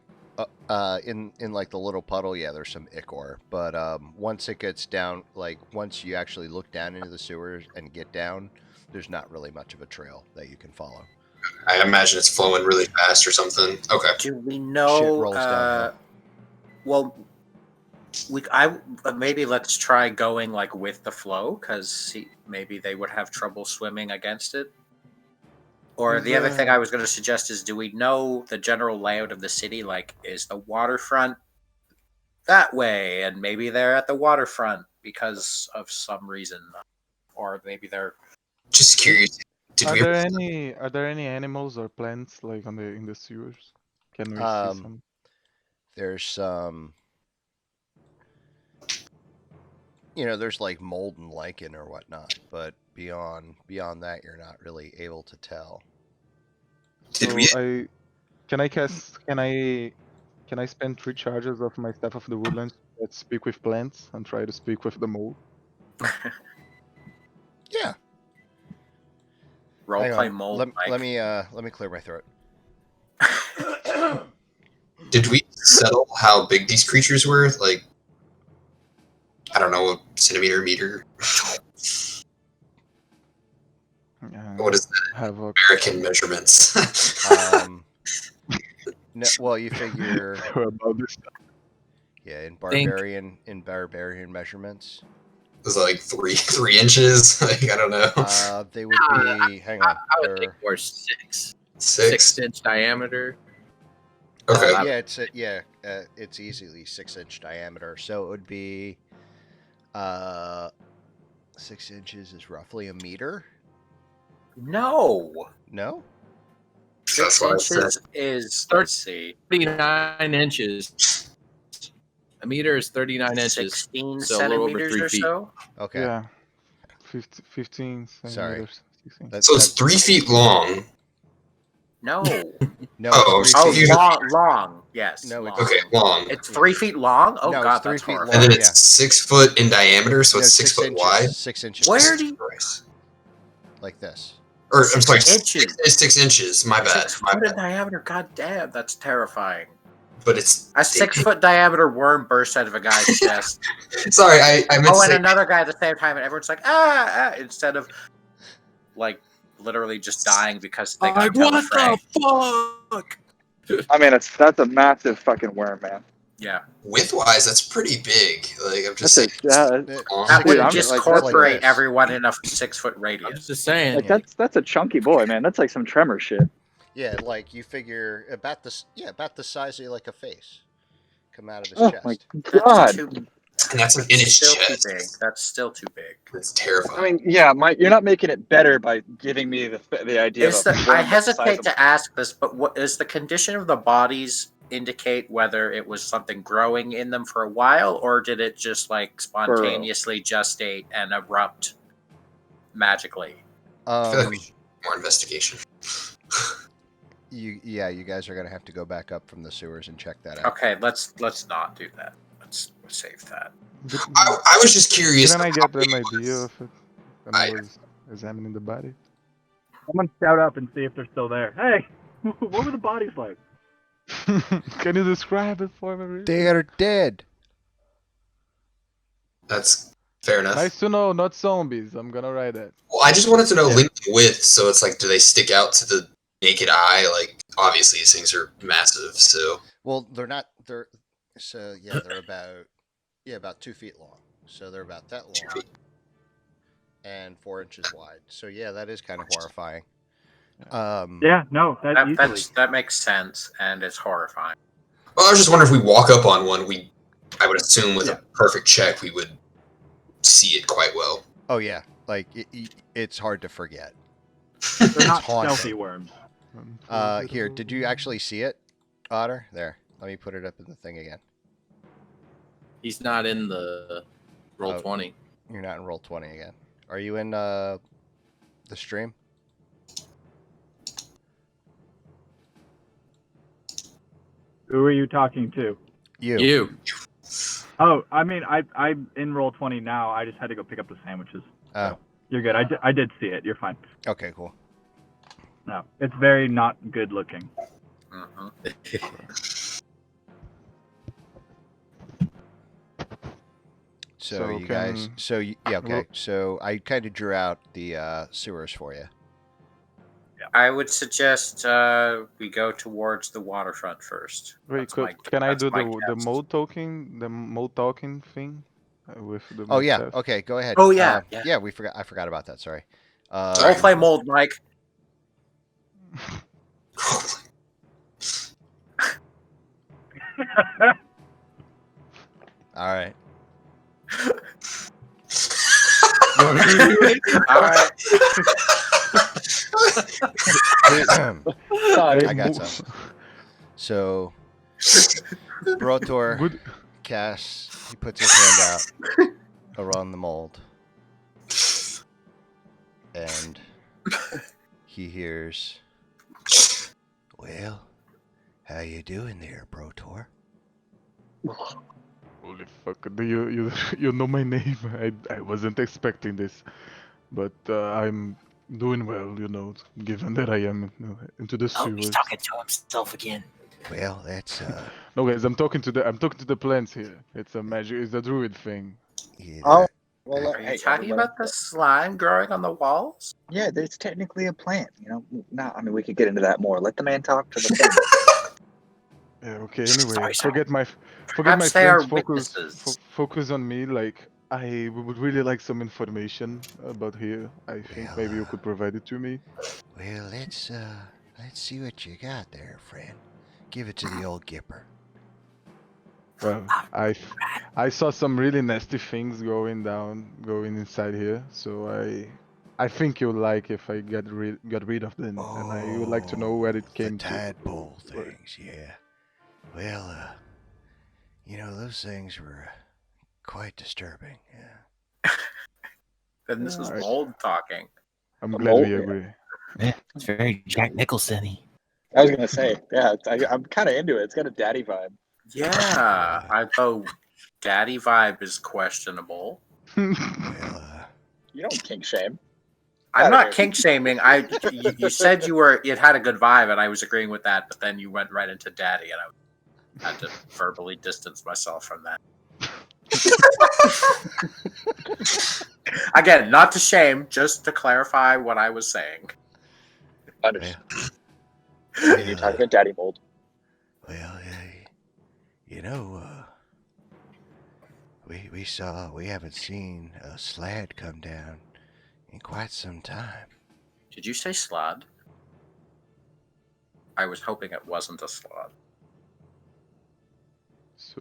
in like the little puddle, yeah, there's some ichor. But once it gets down, like once you actually look down into the sewers and get down, there's not really much of a trail that you can follow. I imagine it's flowing really fast or something. Okay. Do we know? Shit rolls downhill. Well, maybe let's try going like with the flow, because maybe they would have trouble swimming against it. Or the other thing I was going to suggest is, do we know the general layout of the city? Like, is the waterfront that way, and maybe they're at the waterfront because of some reason, or maybe they're just curious. Are there any animals or plants like in the sewers? Can we see some? There's some. There's like mold and lichen or whatnot, but beyond that, you're not really able to tell. Can I spend 3 charges of my Staff of the Woodlands to speak with plants and try to speak with the mold? Yeah. Roleplay mold. Let me clear my throat. Did we settle how big these creatures were? Like, I don't know, a centimeter, meter. What is that? American measurements. No, well, you figure. About this. Yeah, in barbarian measurements. It was like 3 inches. Like, I don't know. They would be. Hang on. I would think more 6. 6 inch diameter. Okay. It's easily 6-inch diameter. So it would be 6 inches is roughly a meter. No. 6 inches is, let's see, 39 inches. A meter is 39 inches. 16 so a little over centimeters 3 or feet. so. Okay. Yeah. 15 Sorry. centimeters. So it's 3 feet long. No. No. Long. Yes. No, long. Okay, long. It's 3 feet long. Oh No, God, it's 3 that's feet horrible. And then long. it's 6 foot in diameter, so it's 6 foot inches, wide. 6 inches. Where do you? Like this? Or I'm sorry, 6 inches. 6 inches. My bad. 6 foot in diameter. God damn, that's terrifying. But it's A 6 foot diameter worm burst out of a guy's chest. Sorry, I meant to And say. another guy at the same time, and everyone's like, instead of like literally just dying because they got What the fuck? I mean, that's a massive fucking worm, man. Yeah. Width-wise, that's pretty big. Like, I'm just That's saying. That Dude, would I'm just like, incorporate that's like everyone in a 6 foot I'm radius. just saying. like that's a chunky boy, man. That's like some tremor shit. Yeah, like you figure about the size of like a face come out of his Oh chest. my That's god. And that's like in his still chest. too big. That's still too big. That's terrifying. I mean, yeah, you're not making it better by giving me the idea of a worm I that's the size hesitate of- to ask this, but what is the condition of the bodies indicate whether it was something growing in them for a while, or did it just like spontaneously gestate and erupt magically? I feel like we should do more investigation. You guys are gonna have to go back up from the sewers and check that out. Okay, let's not do that. Let's save that. I was just curious. Didn't I how get big an it idea was. of it when I was examining the body? Someone shout up and see if they're still there. Hey, what were the bodies like? Can you describe it for me? They are dead. That's fair enough. Nice to know, not zombies. I'm gonna write that. Well, I just wanted to know length and width, so it's like, do they stick out to the naked eye? Like, obviously these things are massive, so. Well, they're not. They're about 2 feet long. So they're about that long, and 4 inches wide. So yeah, that is kind of horrifying. Yeah, no, That makes sense, and it's horrifying. Well, I was just wondering if we walk up on one, I would assume with a perfect check, we would see it quite well. Oh yeah, like it's hard to forget. They're not haunting. stealthy worms. Here, did you actually see it, Otter? There, let me put it up in the thing again. He's not in the roll 20. You're not in roll 20 again. Are you in the stream? Who are you talking to? You. Oh, I mean, I'm in roll 20 now. I just had to go pick up the sandwiches. Oh. So you're good. I did see it. You're fine. Okay, cool. No, it's very not good looking. So you guys, yeah, okay. So I kind of drew out the sewers for you. I would suggest we go towards the waterfront first. Wait, can I do the mode talking thing with the? Oh yeah, staff? okay, go ahead. Oh yeah, yeah. I forgot about that. Sorry. Role play mold, Mike. All right. All right. I got some. So, Brotor casts. He puts his hand out around the mold, and he hears, "Well, how you doing there, Brotor?" Holy fuck! Do you know my name? I wasn't expecting this, but I'm doing well, given that I am into the sewers. Oh, he's talking to himself again. Well, that's No, guys, I'm talking to the plants here. It's a druid thing. Yeah, Oh, well, Are you talking about the slime growing on the walls? Yeah, it's technically a plant. I mean, we could get into that more. Let the man talk to the plant. Yeah. Okay. Anyway, Sorry. forget my Perhaps they are friends. witnesses. Focus on me. Like I would really like some information about here. I think maybe you could provide it to me. Well, let's see what you got there, friend. Give it to the old Gipper. Well, I saw some really nasty things going inside here, so I think you'll like if I got rid of them, and I would like to know where it came the to. tadpole things, yeah. Well, those things were quite disturbing. Yeah. Then this is Alright. mold talking. I'm The glad we mold? agree. Yeah, it's very Jack Nicholson-y. I was gonna say, yeah, I'm kind of into it. It's got a daddy vibe. Yeah, although daddy vibe is questionable. Well, You don't kink shame. I'm not kink shaming. You said it had a good vibe, and I was agreeing with that. But then you went right into daddy, and I had to verbally distance myself from that. Again, not to shame, just to clarify what I was saying. Understood. well, You're talking about daddy mold. well, we haven't seen a slad come down in quite some time. Did you say slod? I was hoping it wasn't a slod. So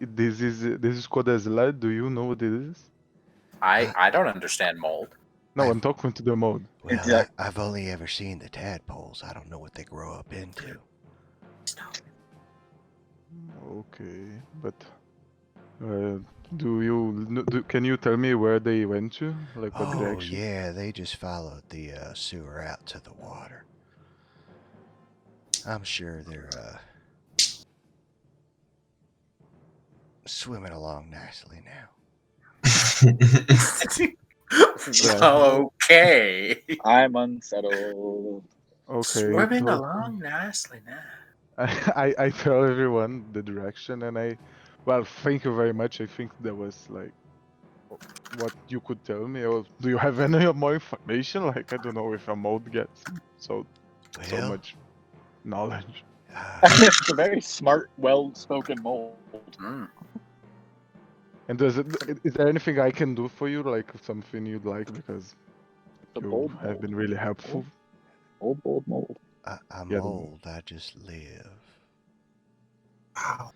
this is called as lad. Do you know what it is? I don't understand mold. No, I'm talking to the mode. Well, Exact- I've only ever seen the tadpoles. I don't know what they grow up into. Okay, but can you tell me where they went to? Like what Oh, direction? yeah, they just followed the sewer out to the water. I'm sure they're swimming along nicely now. Okay. I'm unsettled. Okay. Swimming so along nicely now. I tell everyone the direction, and thank you very much. I think that was like what you could tell me. Or do you have any more information? Like I don't know if a mode gets so Well, much knowledge. It's a very smart, well-spoken mold. Mm. And is there anything I can do for you? Like something you'd like, because The you bold have been really helpful. Old bold mold. I'm Yeah, old. I just live. Wow.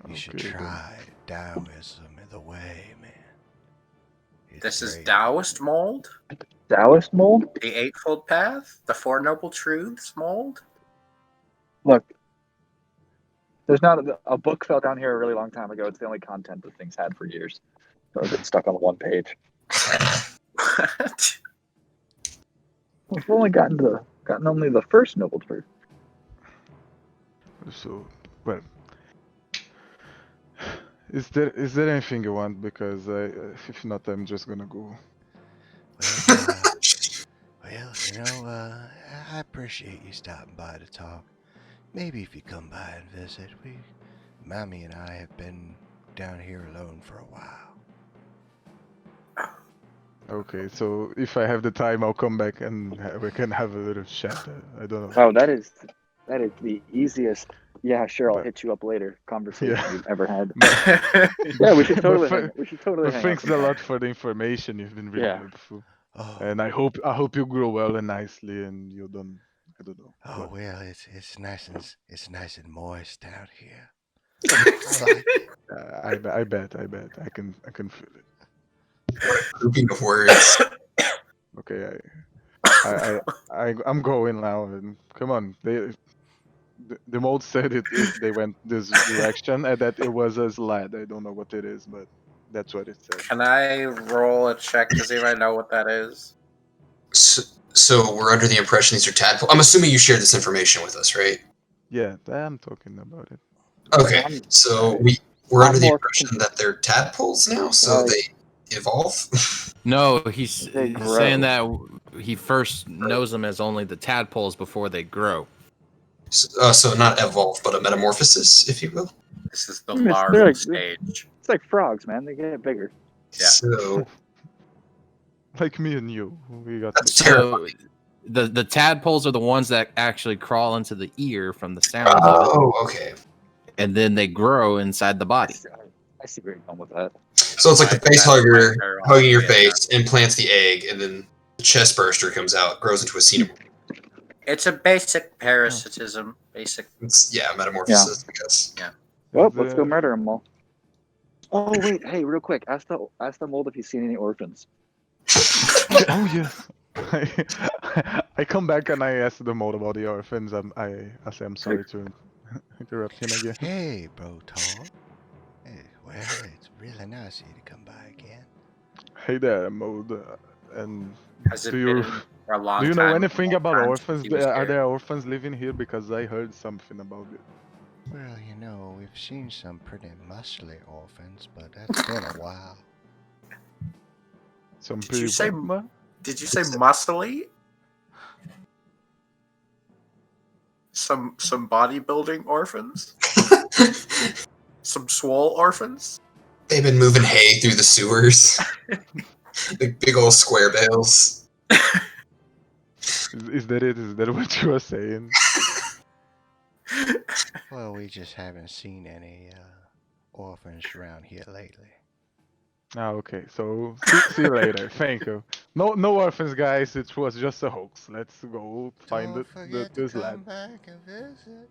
You should Okay, then. try it. Taoism in the way, man. It's This is great. Taoist mold? Taoist mold? The Eightfold Path? The Four Noble Truths mold? Look, there's not a book fell down here a really long time ago. It's the only content that things had for years. So it's stuck on one page. What? We've only gotten only the first noble truth. So, well, is there anything you want? Because if not, I'm just gonna go. Well, I appreciate you stopping by to talk. Maybe if you come by and visit, Mommy and I have been down here alone for a while. Okay, so if I have the time, I'll come back and we can have a little chat. I don't know. Wow, that is the easiest. Yeah, sure, I'll But- hit you up later. Conversation Yeah. we've ever had. But- Yeah, we should but totally. fa- We should totally. But hang out thanks a sometime. lot for the information. You've been really Yeah. helpful, Oh, and I hope you grow well and nicely, and you don't. I don't know. oh what- well, it's nice and moist down here. I bet. I can feel it. Grouping of words. Okay, I'm going now, and come on. The mold said they went this direction, and that it was a slide. I don't know what it is, but that's what it said. Can I roll a check to see if I know what that is? So we're under the impression these are tadpoles. I'm assuming you shared this information with us, right? Yeah, I'm talking about it. Okay, so we're I'm under the more impression that they're tadpoles now, so they evolve. No, he's They he's grow. saying that he first knows them as only the tadpoles before they grow. So not evolve, but a metamorphosis, if you will. This is the They're larval like- stage. It's like frogs, man. They get bigger. Yeah. So Like me and you, we got. that's So terrifying. the tadpoles are the ones that actually crawl into the ear from the sounds of it, Oh, okay. and then they grow inside the body. I see where you're going with that. So it's like the Right, face that's hugger my turn. hugging your Yeah. face, implants the egg, and then the chest burster comes out, grows into a xenomorph. It's a basic parasitism. Basic. It's, yeah, metamorphosis, I guess. Well, let's go The- murder them all. Oh wait, hey, real quick, ask the mold if he's seen any orphans. Oh yes. I come back and I ask the mold about the orphans. I say I'm sorry to interrupt him again. Hey, bro, Tom. Hey, well, it's really nice of you to come by again. Hey there, mold. And Has it do you been for a long do you time? know anything about Time orphans? since he was Are here? there orphans living here? Because I heard something about it. Well, we've seen some pretty muscly orphans, but that's been a while. Some Did pretty you say- what, ma? Did you say muscly? Some bodybuilding orphans? Some swole orphans? They've been moving hay through the sewers. Like big old square bales. Is that it? Is that what you are saying? Well, we just haven't seen any orphans around here lately. Ah, okay. So see you later. Thank you. No orphans, guys. It was just a hoax. Let's go find this lad. back and visit.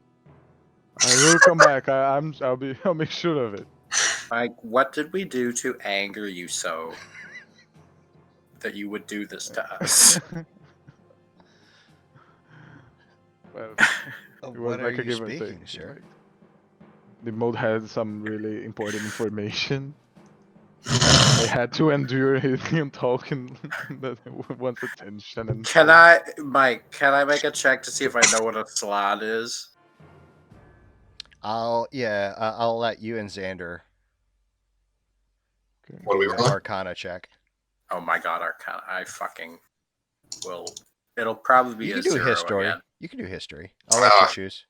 I will come back. I'll make sure of it. Mike, what did we do to anger you so that you would do this to us? Well, Of it was what are like a you give and speaking, take. sir? Like, the mode had some really important information. I had to endure him talking that wants attention and. Can I make a check to see if I know what a slot is? I'll let you and Xander Okay. What do we do an roll? Arcana check. Oh my god, Arcana. I fucking will. It'll probably be You a can do zero history. again. You can do history. I'll let you choose.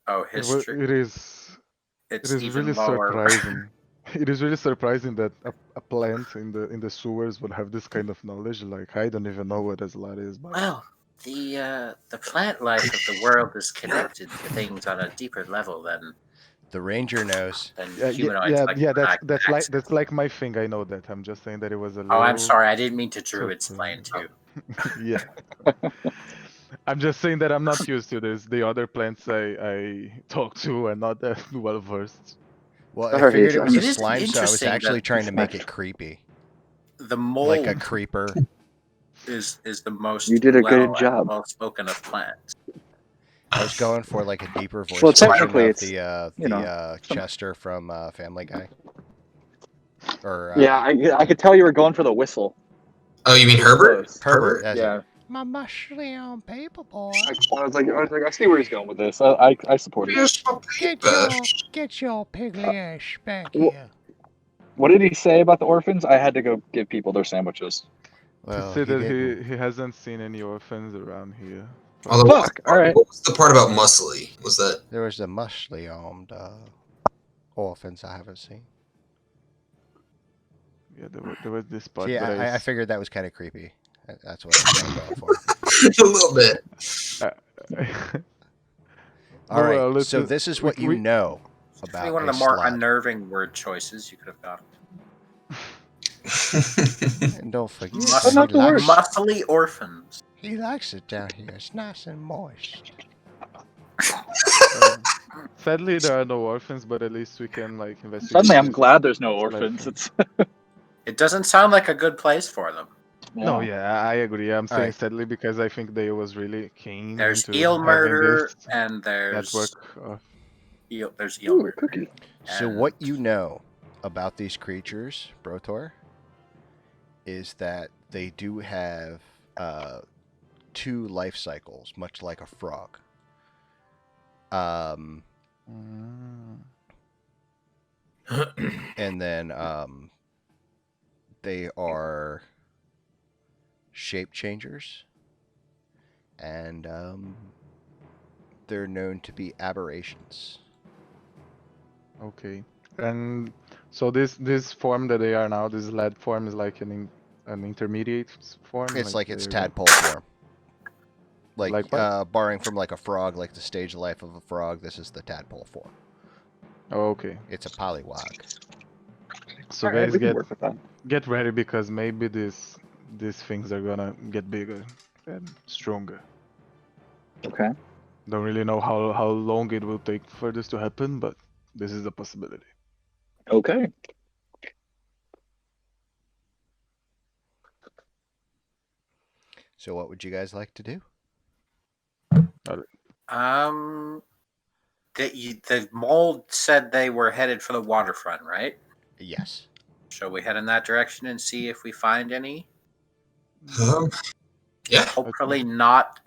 Oh, It history. it is It's it is even really lower. surprising. It is really surprising that a plant in the sewers would have this kind of knowledge. Like I don't even know what a slot is. But Well, the plant life of the world is connected to things on a deeper level than The ranger knows. humanoids. that's like my thing. I know that. I'm just saying that it was a. Oh, I'm little- sorry. I didn't mean to druid explain too. Yeah. I'm just saying that I'm not used to this. The other plants I talk to are not that well versed. Well, Sorry, I figured it was a it is slime, so I was interesting actually that- trying to make it creepy, The mold like a creeper. is the most You did a good job. well spoken of plants. I was going for like a deeper voice Well, version technically, of it's, the some- Chester from Family Guy. Or Yeah, I could tell you were going for the whistle. Oh, you mean Herbert? Close. Herbert. That's Yeah. it. My mushroom paper boy. I was like, I see where he's going with this. I support it. Yes, my paper. Get your piggly ass back Wha- here. What did he say about the orphans? I had to go give people their sandwiches. He Well, said that didn't. he hasn't seen any orphans around here. Although, Fuck, all right. what was the part about muscly? Was that There was a mushroom orphans I haven't seen. Yeah, there was this part. See, but I figured that was kind of creepy. That's what I was going for. a little bit? All right, well, so this is what you know about Maybe one a of the more slug. unnerving word choices you could have gotten. And don't forget, But not the worst. Muscly orphans. he likes it down here. It's nice and moist. Sadly, there are no orphans, but at least we can like investigate. Suddenly, I'm this. glad there's no orphans. It's It doesn't sound like a good place for them. No, yeah, I agree. I'm saying right. sadly because I think they was really keen. There's into eel having murder this and there's network. Of... there's eel Ooh, murder. cookie. So And what you know about these creatures, Brotor, is that they do have 2 life cycles, much like a frog. And then they are shape changers, and they're known to be aberrations. Okay, and so this form that they are now, this lead form, is like an intermediate form. It's like it's they're- tadpole form. Like Like what? barring from like a frog, like the stage life of a frog, this is the tadpole form. Oh, okay, It's a polywog. so Alright, guys, we can work with that. get ready because maybe these things are gonna get bigger and stronger. Okay. Don't really know how long it will take for this to happen, but this is a possibility. Okay. So what would you guys like to do? the mold said they were headed for the waterfront, right? Yes. Shall we head in that direction and see if we find any? Yeah. Hopefully not,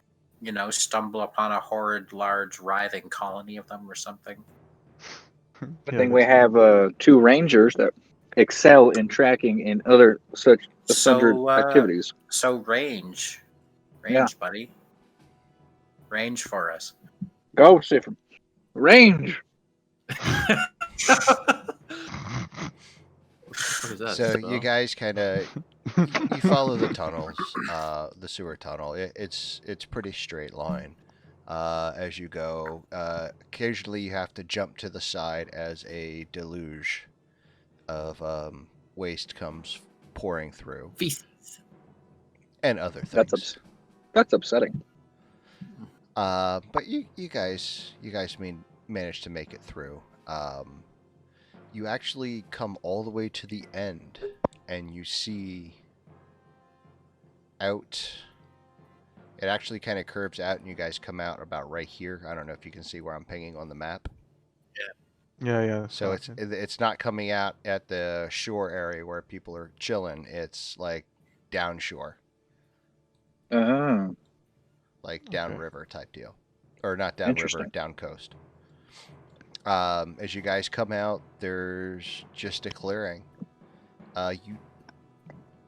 stumble upon a horrid, large, writhing colony of them or something. I think we have 2 rangers that excel in tracking in other such sundry activities. So range, Yeah. buddy, range for us. Go, Sifrim. Range. What is that? So spell? you guys kind of you follow the tunnels, the sewer tunnel. It's pretty straight line as you go. Occasionally you have to jump to the side as a deluge of waste comes pouring through, Feces. and other things. That's upsetting. But you guys managed to make it through. You actually come all the way to the end, and you see out. It actually kind of curves out, and you guys come out about right here. I don't know if you can see where I'm pinging on the map. Yeah. So it's not coming out at the shore area where people are chilling. It's like downshore, Oh. like downriver type deal, or not downriver, Interesting. down coast. As you guys come out, there's just a clearing.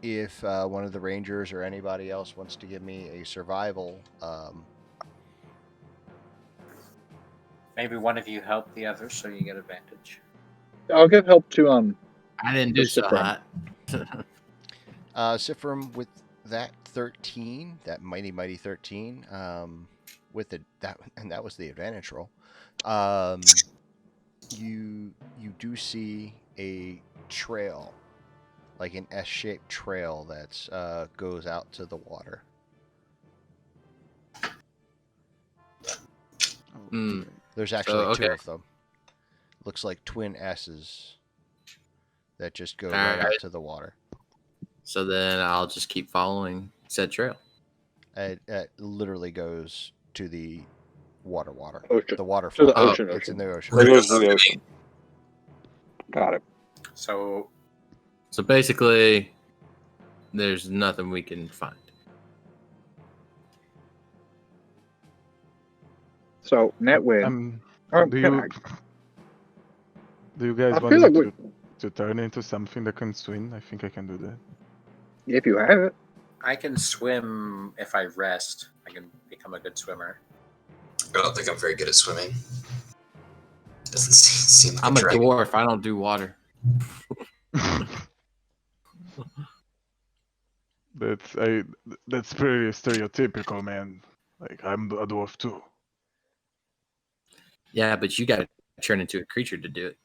If one of the rangers or anybody else wants to give me a survival, Maybe one of you help the other so you get advantage. I'll give help to I didn't do so Sifrim. hot. Sifrim with that 13, that mighty 13, with that was the advantage roll. You do see a trail, like an S-shaped trail that's goes out to the water. Mm. There's actually 2 okay. of them. Looks like twin S's that just go All right out right. to the water. So then I'll just keep following said trail. It literally goes to the water. Ocean. The waterfront. To the ocean. It's in the ocean. It goes to the ocean. Got it. So So basically, there's nothing we can find. So net win. Do you guys I want feel me like to turn into something that can swim? I think I can do that. if you have it. I can swim if I rest. I can become a good swimmer. I don't think I'm very good at swimming. Doesn't seem like I'm a dragon. dwarf. I don't do water. That's pretty stereotypical, man. Like I'm a dwarf too. Yeah, but you got to turn into a creature to do it.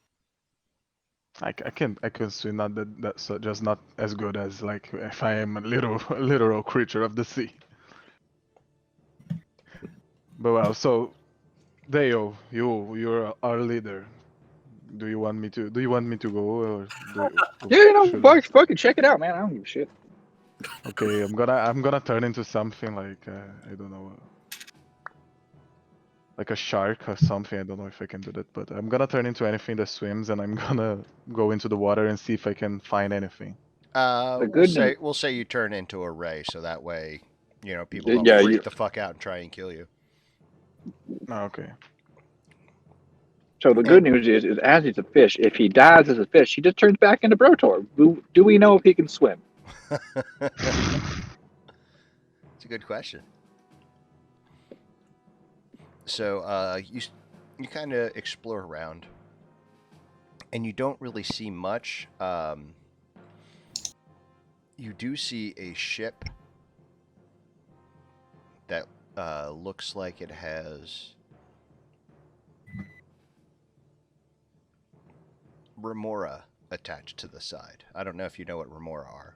I can swim, not that's just not as good as like if I am a literal creature of the sea. But well, so Deo, you're our leader. Do you want me to go or Fucking check it out, man. I don't give a shit. Okay, I'm gonna turn into something like I don't know, like a shark or something. I don't know if I can do that, but I'm gonna turn into anything that swims, and I'm gonna go into the water and see if I can find anything. We'll say you turn into a ray, so that way, people don't freak the fuck out and try and kill you. Oh, okay. So the good news is as he's a fish, if he dies as a fish, he just turns back into Brotor. Do we know if he can swim? It's a good question. So you kind of explore around, and you don't really see much. You do see a ship that looks like it has remora attached to the side. I don't know if you know what remora are.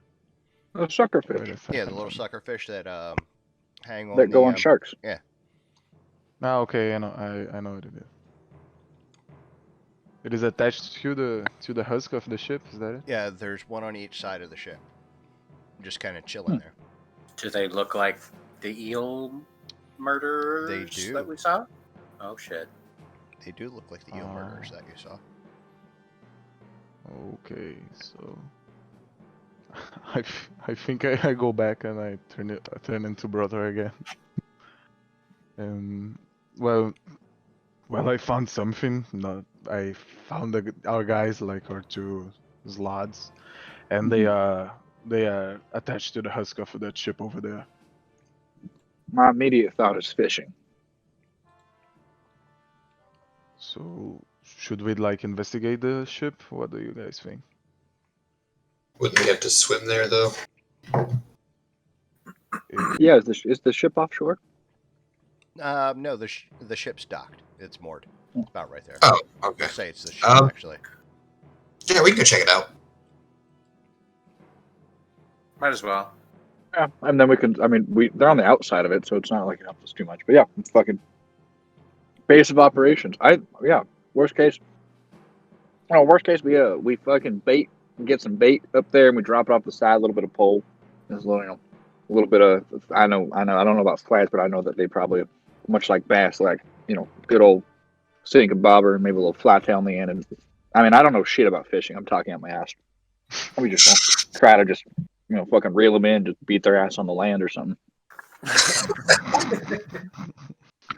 A suckerfish. Yeah, the little suckerfish that hang on. That go on sharks. Yeah. Oh, okay, I know what it is. It is attached to the husk of the ship, is that it? Yeah, there's one on each side of the ship. Just kind of chilling there. Do they look like the eel murderers They do. that we saw? Oh shit. They do look like the eel murderers that you saw. Okay, so I think I go back and I turn into brother again. And well, I found something. I found our guys, like our two slots, and they are attached to the husk of that ship over there. My immediate thought is fishing. So should we like investigate the ship? What do you guys think? Wouldn't we have to swim there though? Yeah, is the ship offshore? No, the ship's docked. It's moored. It's about right there. Oh, okay. I'll say it's the ship actually. Yeah, we can go check it out. Might as well. Yeah, and then we can. I mean, they're on the outside of it, so it's not like it helps us too much. But yeah, it's fucking base of operations. Worst case. Oh, worst case, we fucking get some bait up there, and we drop it off the side. A little bit of pole. There's a little bit of. I know. I don't know about flats, but I know that they probably, much like bass, like good old sink and bobber, maybe a little flat tail on the end. And I mean, I don't know shit about fishing. I'm talking out my ass. We just try to just. Fucking reel them in, just beat their ass on the land or something.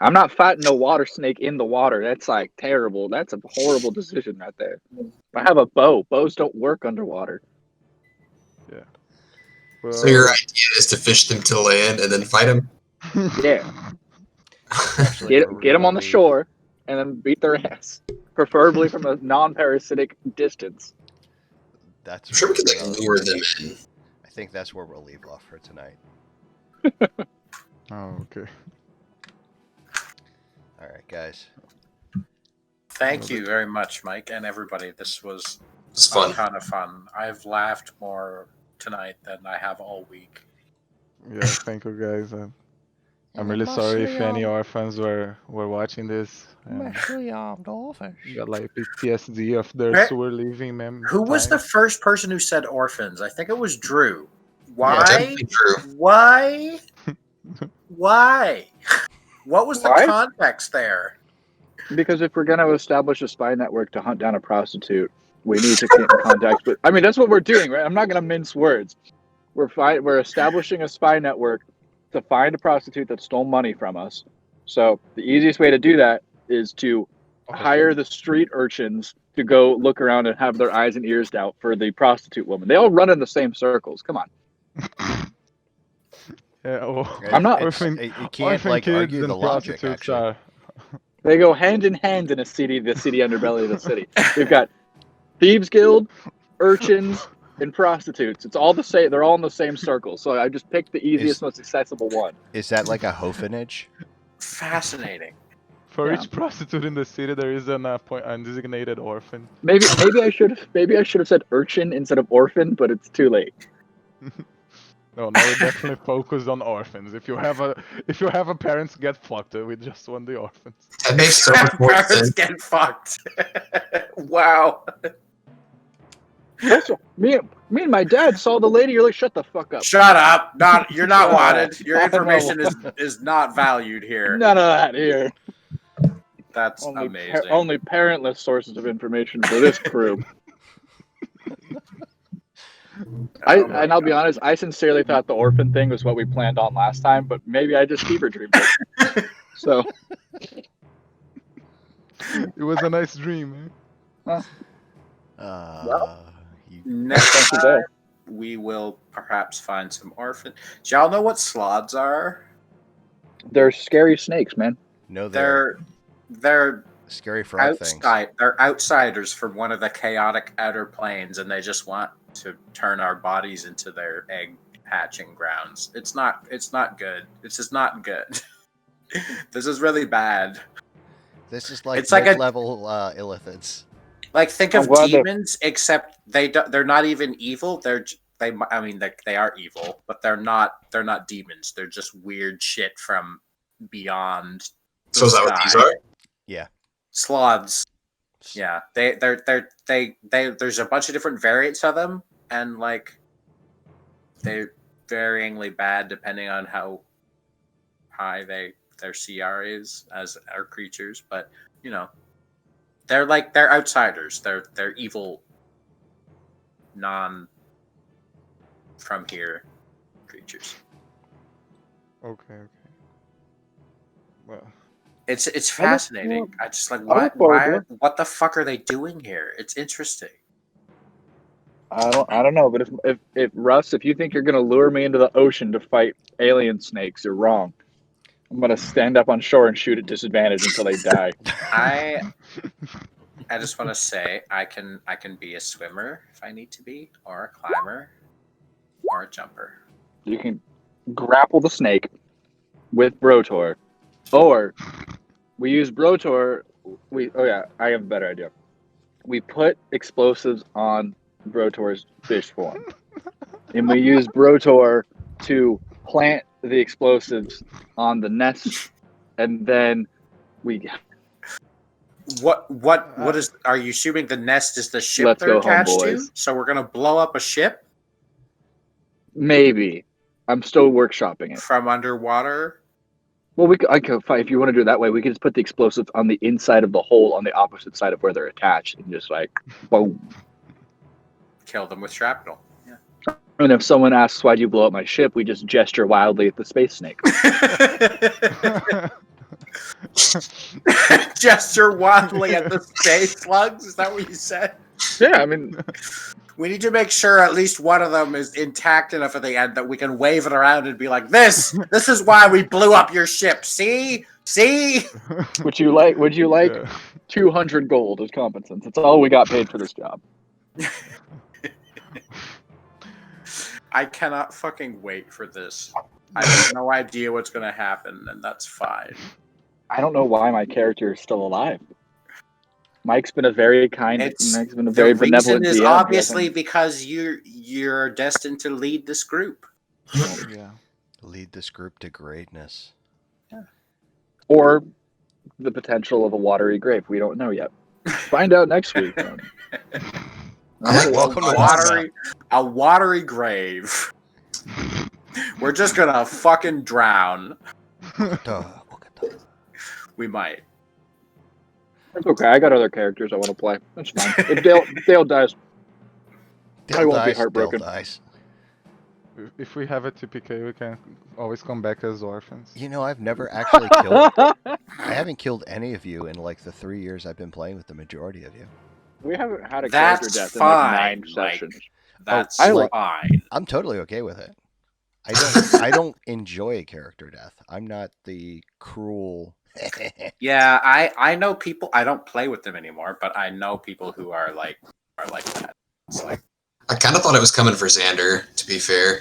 I'm not fighting no water snake in the water. That's like terrible. That's a horrible decision right there. I have a bow. Bows don't work underwater. Yeah. Well, so your idea is to fish them to land and then fight them? Yeah. Get them on the shore and then beat their ass, preferably from a non-parasitic distance. That's I'm sure we could like lure them in. I think that's where we'll leave off for tonight. Oh, okay. All right, guys. Thank you very much, Mike, and everybody. This was fun. A ton of fun. I've laughed more tonight than I have all week. Yeah, thank you, guys. I'm really sorry if any orphans were watching this. You got like PTSD of their sewer leaving them. Who was the first person who said orphans? I think it was Drew. Why? Yeah, definitely Drew. Why? Why? What was the context there? Because if we're going to establish a spy network to hunt down a prostitute, we need to get in contact. But I mean, that's what we're doing, right? I'm not going to mince words. We're establishing a spy network to find a prostitute that stole money from us, So the easiest way to do that is to hire the street urchins to go look around and have their eyes and ears out for the prostitute woman. They all run in the same circles. Come on. Yeah, well, I'm not. You can't like argue the logic. Actually, they go hand in hand in the city underbelly of the city. We've got thieves guild, urchins, and prostitutes. It's all the same. They're all in the same circle. So I just picked the easiest, most accessible one. Is that like a hofanage? Fascinating. For each prostitute in the city, there is an undesignated orphan. Maybe I should have said urchin instead of orphan, but it's too late. No, now we definitely focus on orphans. If you have a parents get fucked, we just want the orphans. That makes so much more Parents sense. get fucked. Wow. Also, me and my dad saw the lady. You're like, shut the fuck up. Shut up. You're not wanted. Your information is not valued here. None of that here. That's amazing. Only parentless sources of information for this crew. I'll be honest, I sincerely thought the orphan thing was what we planned on last time, but maybe I just fever dreamed it. So it was a nice dream, eh? Next time, we will perhaps find some orphans. Do y'all know what sloths are? They're scary snakes, man. No, they're scary frog things. They're outsiders from one of the chaotic outer planes, and they just want to turn our bodies into their egg hatching grounds. It's not good. This is not good. This is really bad. This is like it's like mid-level illithids. Like think of demons, except they're not even evil. They are evil, but they're not demons. They're just weird shit from beyond. So is that what these are? Yeah. Sloths. Yeah. They there's a bunch of different variants of them, and like they're varyingly bad depending on how high their CR is as our creatures, but you know, they're outsiders. They're evil, non from here creatures. Okay. Well, it's fascinating. I just like what the fuck are they doing here? It's interesting. I don't know, but if Russ, if you think you're gonna lure me into the ocean to fight alien snakes, you're wrong. I'm gonna stand up on shore and shoot at disadvantage until they die. I just want to say I can be a swimmer if I need to be, or a climber, or a jumper. You can grapple the snake with Brotor, or we use Brotor. I have a better idea. We put explosives on Brotor's fish form, and we use Brotor to plant the explosives on the nest, and then we. What is? Are you assuming the nest is the ship Let's they're go, attached to? homeboys. So we're gonna blow up a ship Maybe. I'm still workshopping it. from underwater. Well, if you want to do it that way, we can just put the explosives on the inside of the hole on the opposite side of where they're attached, and just like boom. Kill them with shrapnel. Yeah. And if someone asks why do you blow up my ship, we just gesture wildly at the space snake. Gesture wildly at the space slugs. Is that what you said? Yeah, I mean, we need to make sure at least one of them is intact enough at the end that we can wave it around and be like, "This is why we blew up your ship. See." Would you like 200 gold as compensation? That's all we got paid for this job. I cannot fucking wait for this. I have no idea what's going to happen, and that's fine. I don't know why my character is still alive. Mike's been a very benevolent reason is DM, obviously because you're destined to lead this group. Yeah. Lead this group to greatness. Yeah. Or the potential of a watery grave. We don't know yet. Find out next week. Welcome to a watery grave. We're just gonna fucking drown. We might. It's okay. I got other characters I want to play. That's fine. If Dale dies, I won't be heartbroken. Dale dies. If we have a TPK, we can always come back as orphans. You know, I've never actually killed. I haven't killed any of you in like the 3 years I've been playing with the majority of you. We haven't had a character That's death in like fine, 9 Mike. sessions. That's I fine. I'm totally okay with it. I don't enjoy character death. I'm not the cruel. Yeah, I know people. I don't play with them anymore, but I know people who are like that. It's like I kind of thought it was coming for Xander, to be fair.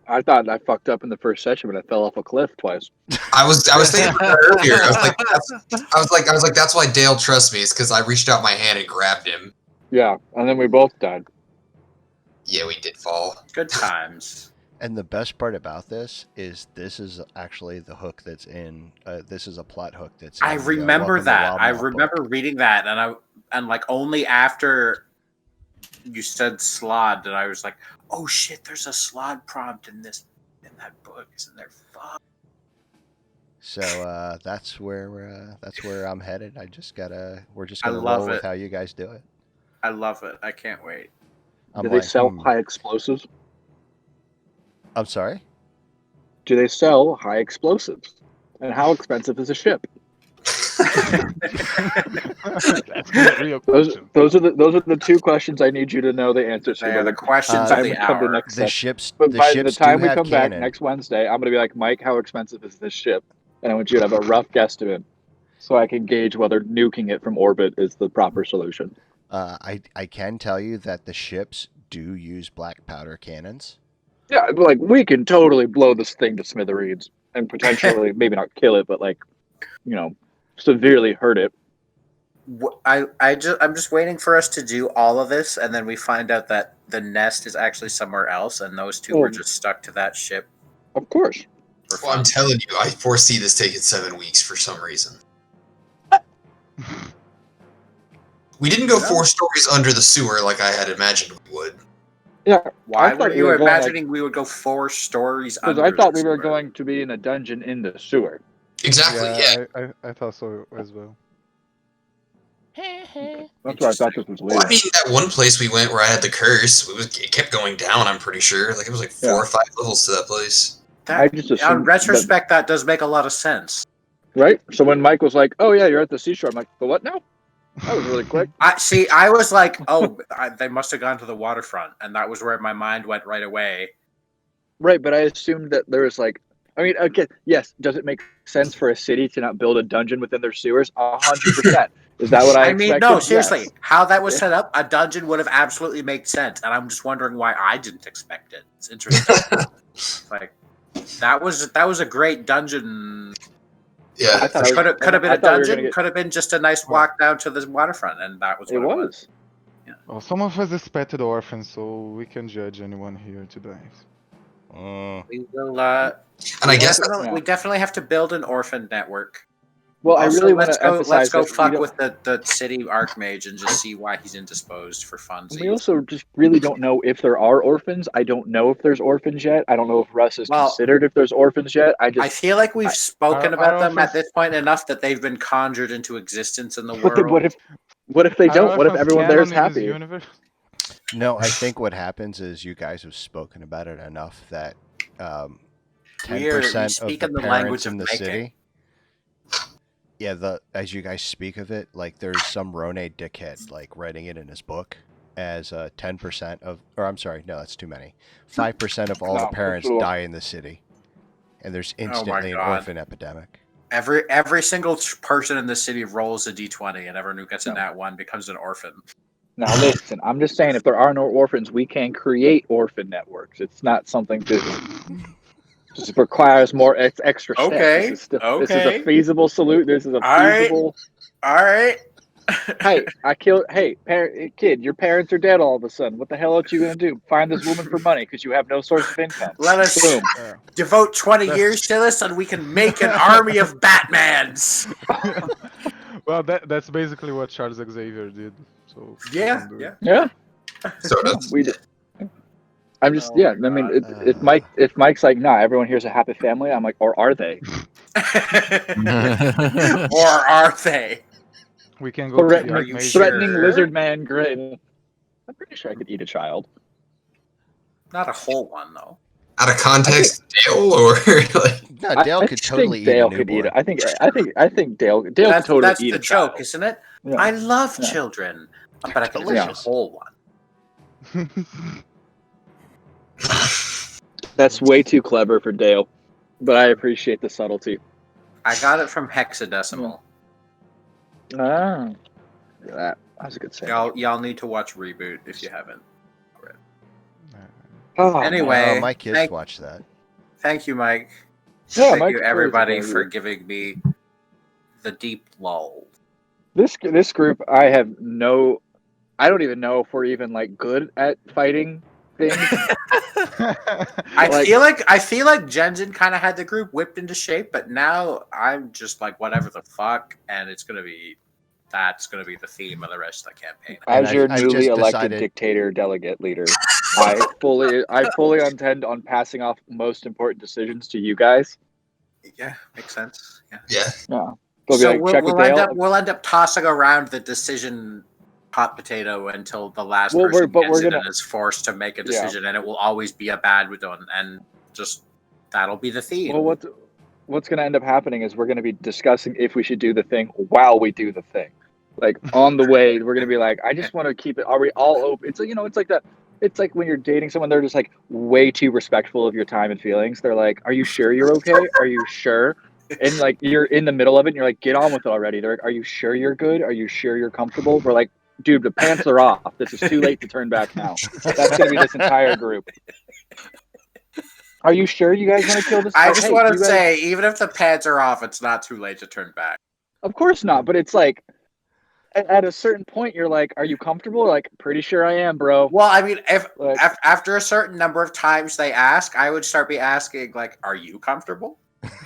I thought I fucked up in the first session, but I fell off a cliff twice. I was thinking about that earlier. I was like, that's why Dale trusts me, is because I reached out my hand and grabbed him. Yeah, and then we both died. Yeah, we did fall. good times. And the best part about this is actually the hook that's in. This is a plot hook that's. I in, remember Welcome to that. I Wildemount remember book. reading that, and like only after you said slod that I was like, oh shit, there's a slod prompt in that book, isn't there? Fuck. So that's where I'm headed. We're just gonna love roll with it. how you guys do it. I love it. I can't wait. I'm Do they like, sell high explosives? I'm sorry. Do they sell high explosives? And how expensive is a ship? That's a real question. Those are the 2 questions I need you to know the answers to. They are the questions By of the the time we come to hour. next The session. ships. But The by ships the time do we have come cannon. back next Wednesday, I'm gonna be like, Mike, how expensive is this ship? And I want you to have a rough guesstimate, so I can gauge whether nuking it from orbit is the proper solution. I can tell you that the ships do use black powder cannons. Yeah, but like we can totally blow this thing to smithereens and potentially maybe not kill it, but like, severely hurt it. I'm just waiting for us to do all of this, and then we find out that the nest is actually somewhere else, and those two were just stuck to that ship. Of course. Well, I'm telling you, I foresee this taking 7 weeks for some reason. We didn't go 4 stories under the sewer like I had imagined we would. Yeah. Why were you imagining we would go 4 stories under? Because I thought we were going to be in a dungeon in the sewer. Exactly, yeah. I thought so as well. That's why I thought this was weird. Well, I mean, that one place we went where I had the curse, it kept going down, I'm pretty sure. Like, it was like 4 or 5 levels to that place. On retrospect, that does make a lot of sense. Right? So when Mike was like, oh yeah, you're at the seashore, I'm like, the what now? That was really quick. I was like, oh, they must have gone to the waterfront, and that was where my mind went right away. Right, but I assumed that there was like, I mean, okay, yes, does it make sense for a city to not build a dungeon within their sewers? 100%. Is that what I expected? mean, no, seriously, yes. How that was set up, a dungeon would have absolutely made sense, and I'm just wondering why I didn't expect it. It's interesting. Like, that was a great dungeon. Yeah, could have been a dungeon. Could have been just a nice walk down to the waterfront, and that was what it was. Yeah. Well, some of us expected orphans, so we can judge anyone here today. We will. And I guess we definitely have to build an orphan network. Well, also, I really want to emphasize let's go that fuck with the city archmage and just see why he's indisposed for funsies. We also just really don't know if there are orphans. I don't know if there's orphans yet. I don't know if Russ has considered if there's orphans yet. I feel like we've spoken about them at this point enough that they've been conjured into existence in the world. What if they don't? What if everyone there is happy? No, I think what happens is you guys have spoken about it enough that 10% of the parents in the city. Yeah, as you guys speak of it, like there's some Rone dickhead like writing it in his book as 10% of, or I'm sorry, no, that's too many. 5% of all the parents die in the city, and there's instantly an orphan epidemic. Every single person in the city rolls a d20, and everyone who gets a nat 1 becomes an orphan. Now listen, I'm just saying, if there are no orphans, we can create orphan networks. It's not something that just requires more extra steps. Okay. This is a feasible solution. This is a feasible. All right. Hey, kid, your parents are dead all of a sudden. What the hell are you gonna do? Find this woman for money because you have no source of income. Let us devote 20 years to this, and we can make an army of Batmans. Well, that's basically what Charles Xavier did. So yeah. So we did. I'm just I mean, if Mike's like, nah, everyone here's a happy family. I'm like, or are they? Or are they? We can go threatening lizard man grin. I'm pretty sure I could eat a child. Not a whole one though. out of context, Dale, or like? No, Dale could totally eat Dale a could eat newborn. it. I think Dale could totally That's eat the a joke, child. isn't it? Yeah. I love Yeah. children, but I can eat a Delicious. whole one. That's way too clever for Dale, but I appreciate the subtlety. I got it from hexadecimal. Ah, look at that. That was a good saying. Y'all need to watch Reboot if you haven't. Oh, Anyway, My kids watch that. Thank you, Mike. Yeah, Thank Mike you, Flores is everybody, very for good. giving me the deep lull. This group, I don't even know if we're even like good at fighting things. I feel like Jensen kind of had the group whipped into shape, but now I'm just like whatever the fuck, and that's gonna be the theme of the rest of the campaign. As your I've newly just elected decided- dictator delegate leader, I fully intend on passing off most important decisions to you guys. Yeah, makes sense. Yeah. Yeah. Yeah. They'll be So like, check with Dale. we'll end up tossing around the decision hot potato until the last Well, person we're gets it gonna- and is forced to make a decision, and it will always be a bad one, and just that'll be the theme. Well, what's going to end up happening is we're going to be discussing if we should do the thing while we do the thing. Like on the way, we're going to be like, I just want to keep it. Are we all open? It's like that. It's like when you're dating someone, they're just like way too respectful of your time and feelings. They're like, are you sure you're okay? Are you sure? And like you're in the middle of it, and you're like, get on with it already. They're like, are you sure you're good? Are you sure you're comfortable? We're like, dude, the pants are off. This is too late to turn back now. That's going to be this entire group. Are you sure you guys want to kill this? I just want to guys... say, even if the pads are off, it's not too late to turn back. Of course not, but it's like at a certain point, you're like, "Are you comfortable?" Like, pretty sure I am, bro. Well, I mean, if Like- after a certain number of times they ask, I would start be asking, like, "Are you comfortable?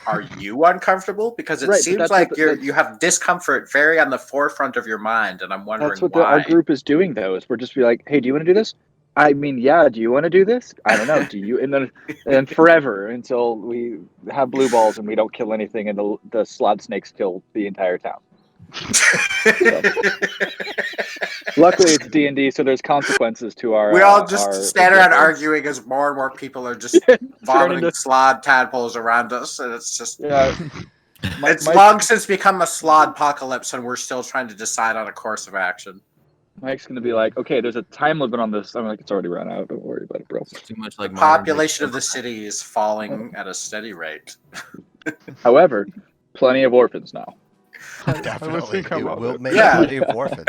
Are you uncomfortable?" Because it Right, but seems that's like what you have discomfort very on the forefront of your mind, and I'm wondering That's what why. our group is doing, though. Is we're just be like, "Hey, do you want to do this?" I mean, yeah. Do you want to do this? I don't know. Do you? And then forever until we have blue balls and we don't kill anything, and the slod snakes kill the entire town. Luckily, it's D&D, so there's consequences to our. We all just our stand around objectives. arguing as more and more people are just vomiting into- slod tadpoles around us, and it's just Yeah. it's long since become a slod apocalypse, and we're still trying to decide on a course of action. Mike's gonna be like, okay, there's a time limit on this. I'm like, it's already run out. Don't worry about it, bro. Too much like The population of the city is falling at a steady rate. However, plenty of orphans now. Definitely, thinking it about will that. make Yeah. plenty of orphans.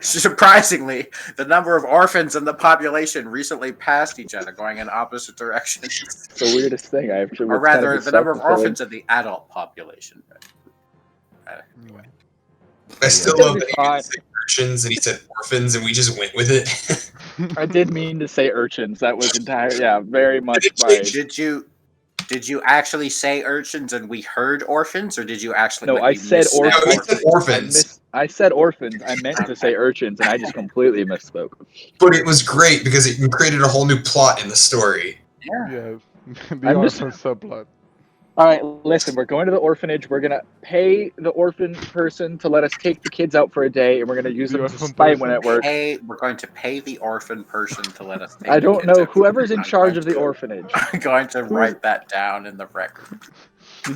Surprisingly, the number of orphans in the population recently passed each other, going in opposite directions. It's the weirdest thing. I actually, Or rather, the number of orphans in the adult population. I still It'll love be that he fine. didn't say urchins and he said orphans, and we just went with it. I did mean to say urchins. That was very much Did my. Did you actually say urchins and we heard orphans, or did you actually? No, like, I we said missed that orphans. No, he said orphans. I said orphans. I meant to say urchins, and I just completely misspoke. But it was great because it created a whole new plot in the story. Yeah, the I'm just- orphan subplot. All right, listen. We're going to the orphanage. We're gonna pay the orphan person to let us take the kids out for a day, and we're gonna use The them as a orphan spy person? when it works. We're going to pay the orphan person to let us. Take I the don't kids know out. whoever's in I'm charge going of the to- orphanage. I'm going to write that down in the record.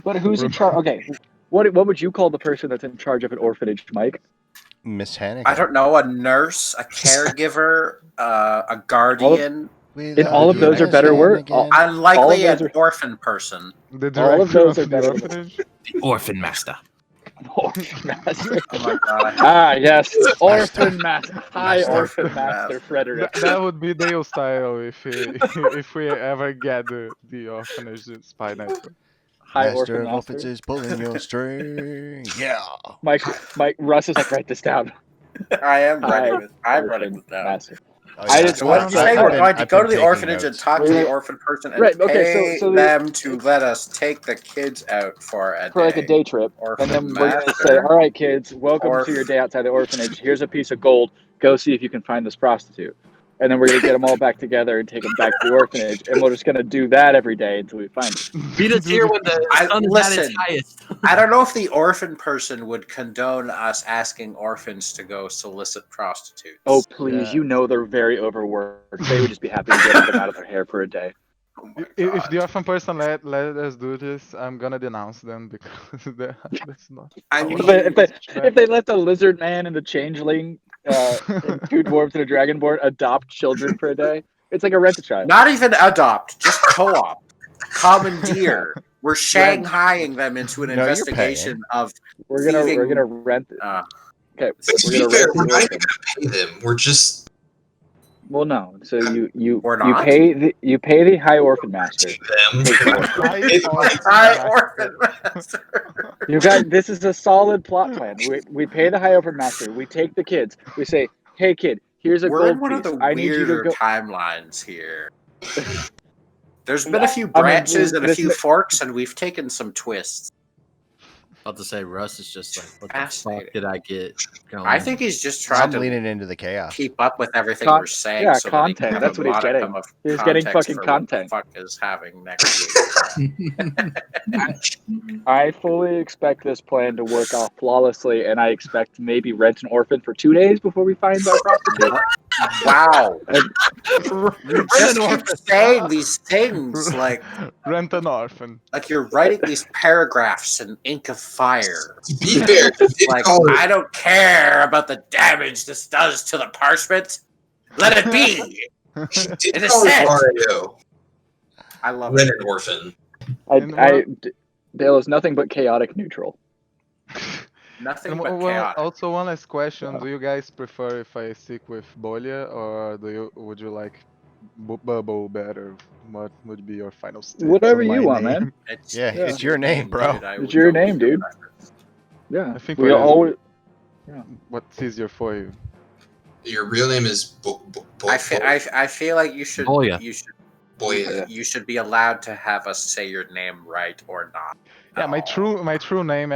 But who's in charge? Okay, what would you call the person that's in charge of an orphanage, Mike? Miss Hannigan. I don't know, a nurse, a caregiver, a guardian. And all of those are better words. Unlikely all of those an orphan person. The All of director those of are the better. orphanage. The Orphan Master. Orphan master. Oh my god. Ah, yes, orphan master. Hi, Master. orphan master Frederick. That would be Dale style if we ever get the orphanage spy network. Hi, Master orphan of master. orphans is pulling your string. Yeah. Mike, Russ is like, write this down. I am Hi, writing this. I'm orphan writing this down. master. Oh, I yeah. just So what did you say? I've We're been- going to I've go to been the taking orphanage and notes. talk to the orphan person and Right, okay, pay so them to let us take the kids out for a For like a day trip, Orphan and then we're gonna master. say, "All right, kids, welcome Orph. to your day outside the orphanage. Here's a piece of gold. Go see if you can find this prostitute." And then we're gonna get them all back together and take them back to the orphanage, and we're just gonna do that every day until we find it. Beat us here when the sun is at its highest. I don't know if the orphan person would condone us asking orphans to go solicit prostitutes. Oh, please! Yeah. You know they're very overworked. They would just be happy to get them out of their hair for a day. If the orphan person let us do this, I'm gonna denounce them because that's not. I If mean, they let the lizard man and the changeling and two dwarves and a dragonborn adopt children for a day, it's like a rent a child. not even adopt, just co-op, commandeer. We're shanghaiing them into an No, you're investigation of. We're gonna thieving- rent. Okay, But to we're be gonna fair, rent we're the not orphan. even gonna pay them. We're just Well, no. So you Or not. pay the high orphan master. them. Take the orphan. High orphan master. You got this is a solid plot plan. We pay the high orphan master. We take the kids. We say, hey kid, here's a We're gold in one piece. of the I need you to weirder go. timelines here. There's been a few I mean, branches and a this few ma- forks, and we've taken some twists. About to say Russ is just like, what the Fascinating. fuck did I get going? I think he's just trying I'm to leaning into the chaos. keep up with everything Con- we're saying. yeah, so that he can content. have That's a what he's getting. modicum of He's getting context fucking for content. What the fuck is happening next week? I fully expect this plan to work off flawlessly, and I expect to maybe rent an orphan for 2 days before we find our prostitute. Wow. And You just keep saying these things like Rent an orphan. you're writing these paragraphs in ink of fire. To be fair, he did Like, call I it, don't care about the damage this does to the parchment. Let it be. he did It is call it said. RAO. I love Rent it. an orphan. Dale is nothing but chaotic neutral. Nothing And but one, chaotic. also one last question: do you guys prefer if I stick with Bolia, or would you like Bubble better? What would be your final stance? Whatever on you my want, name? man. It's your name, bro. Dude, I It's would your go name, with dude. your preference. Yeah, I think we what is- always. What's easier for you? Your real name is I feel like you should Boya. Boya. you should be allowed to have us say your name right or not. Yeah, at my all. true name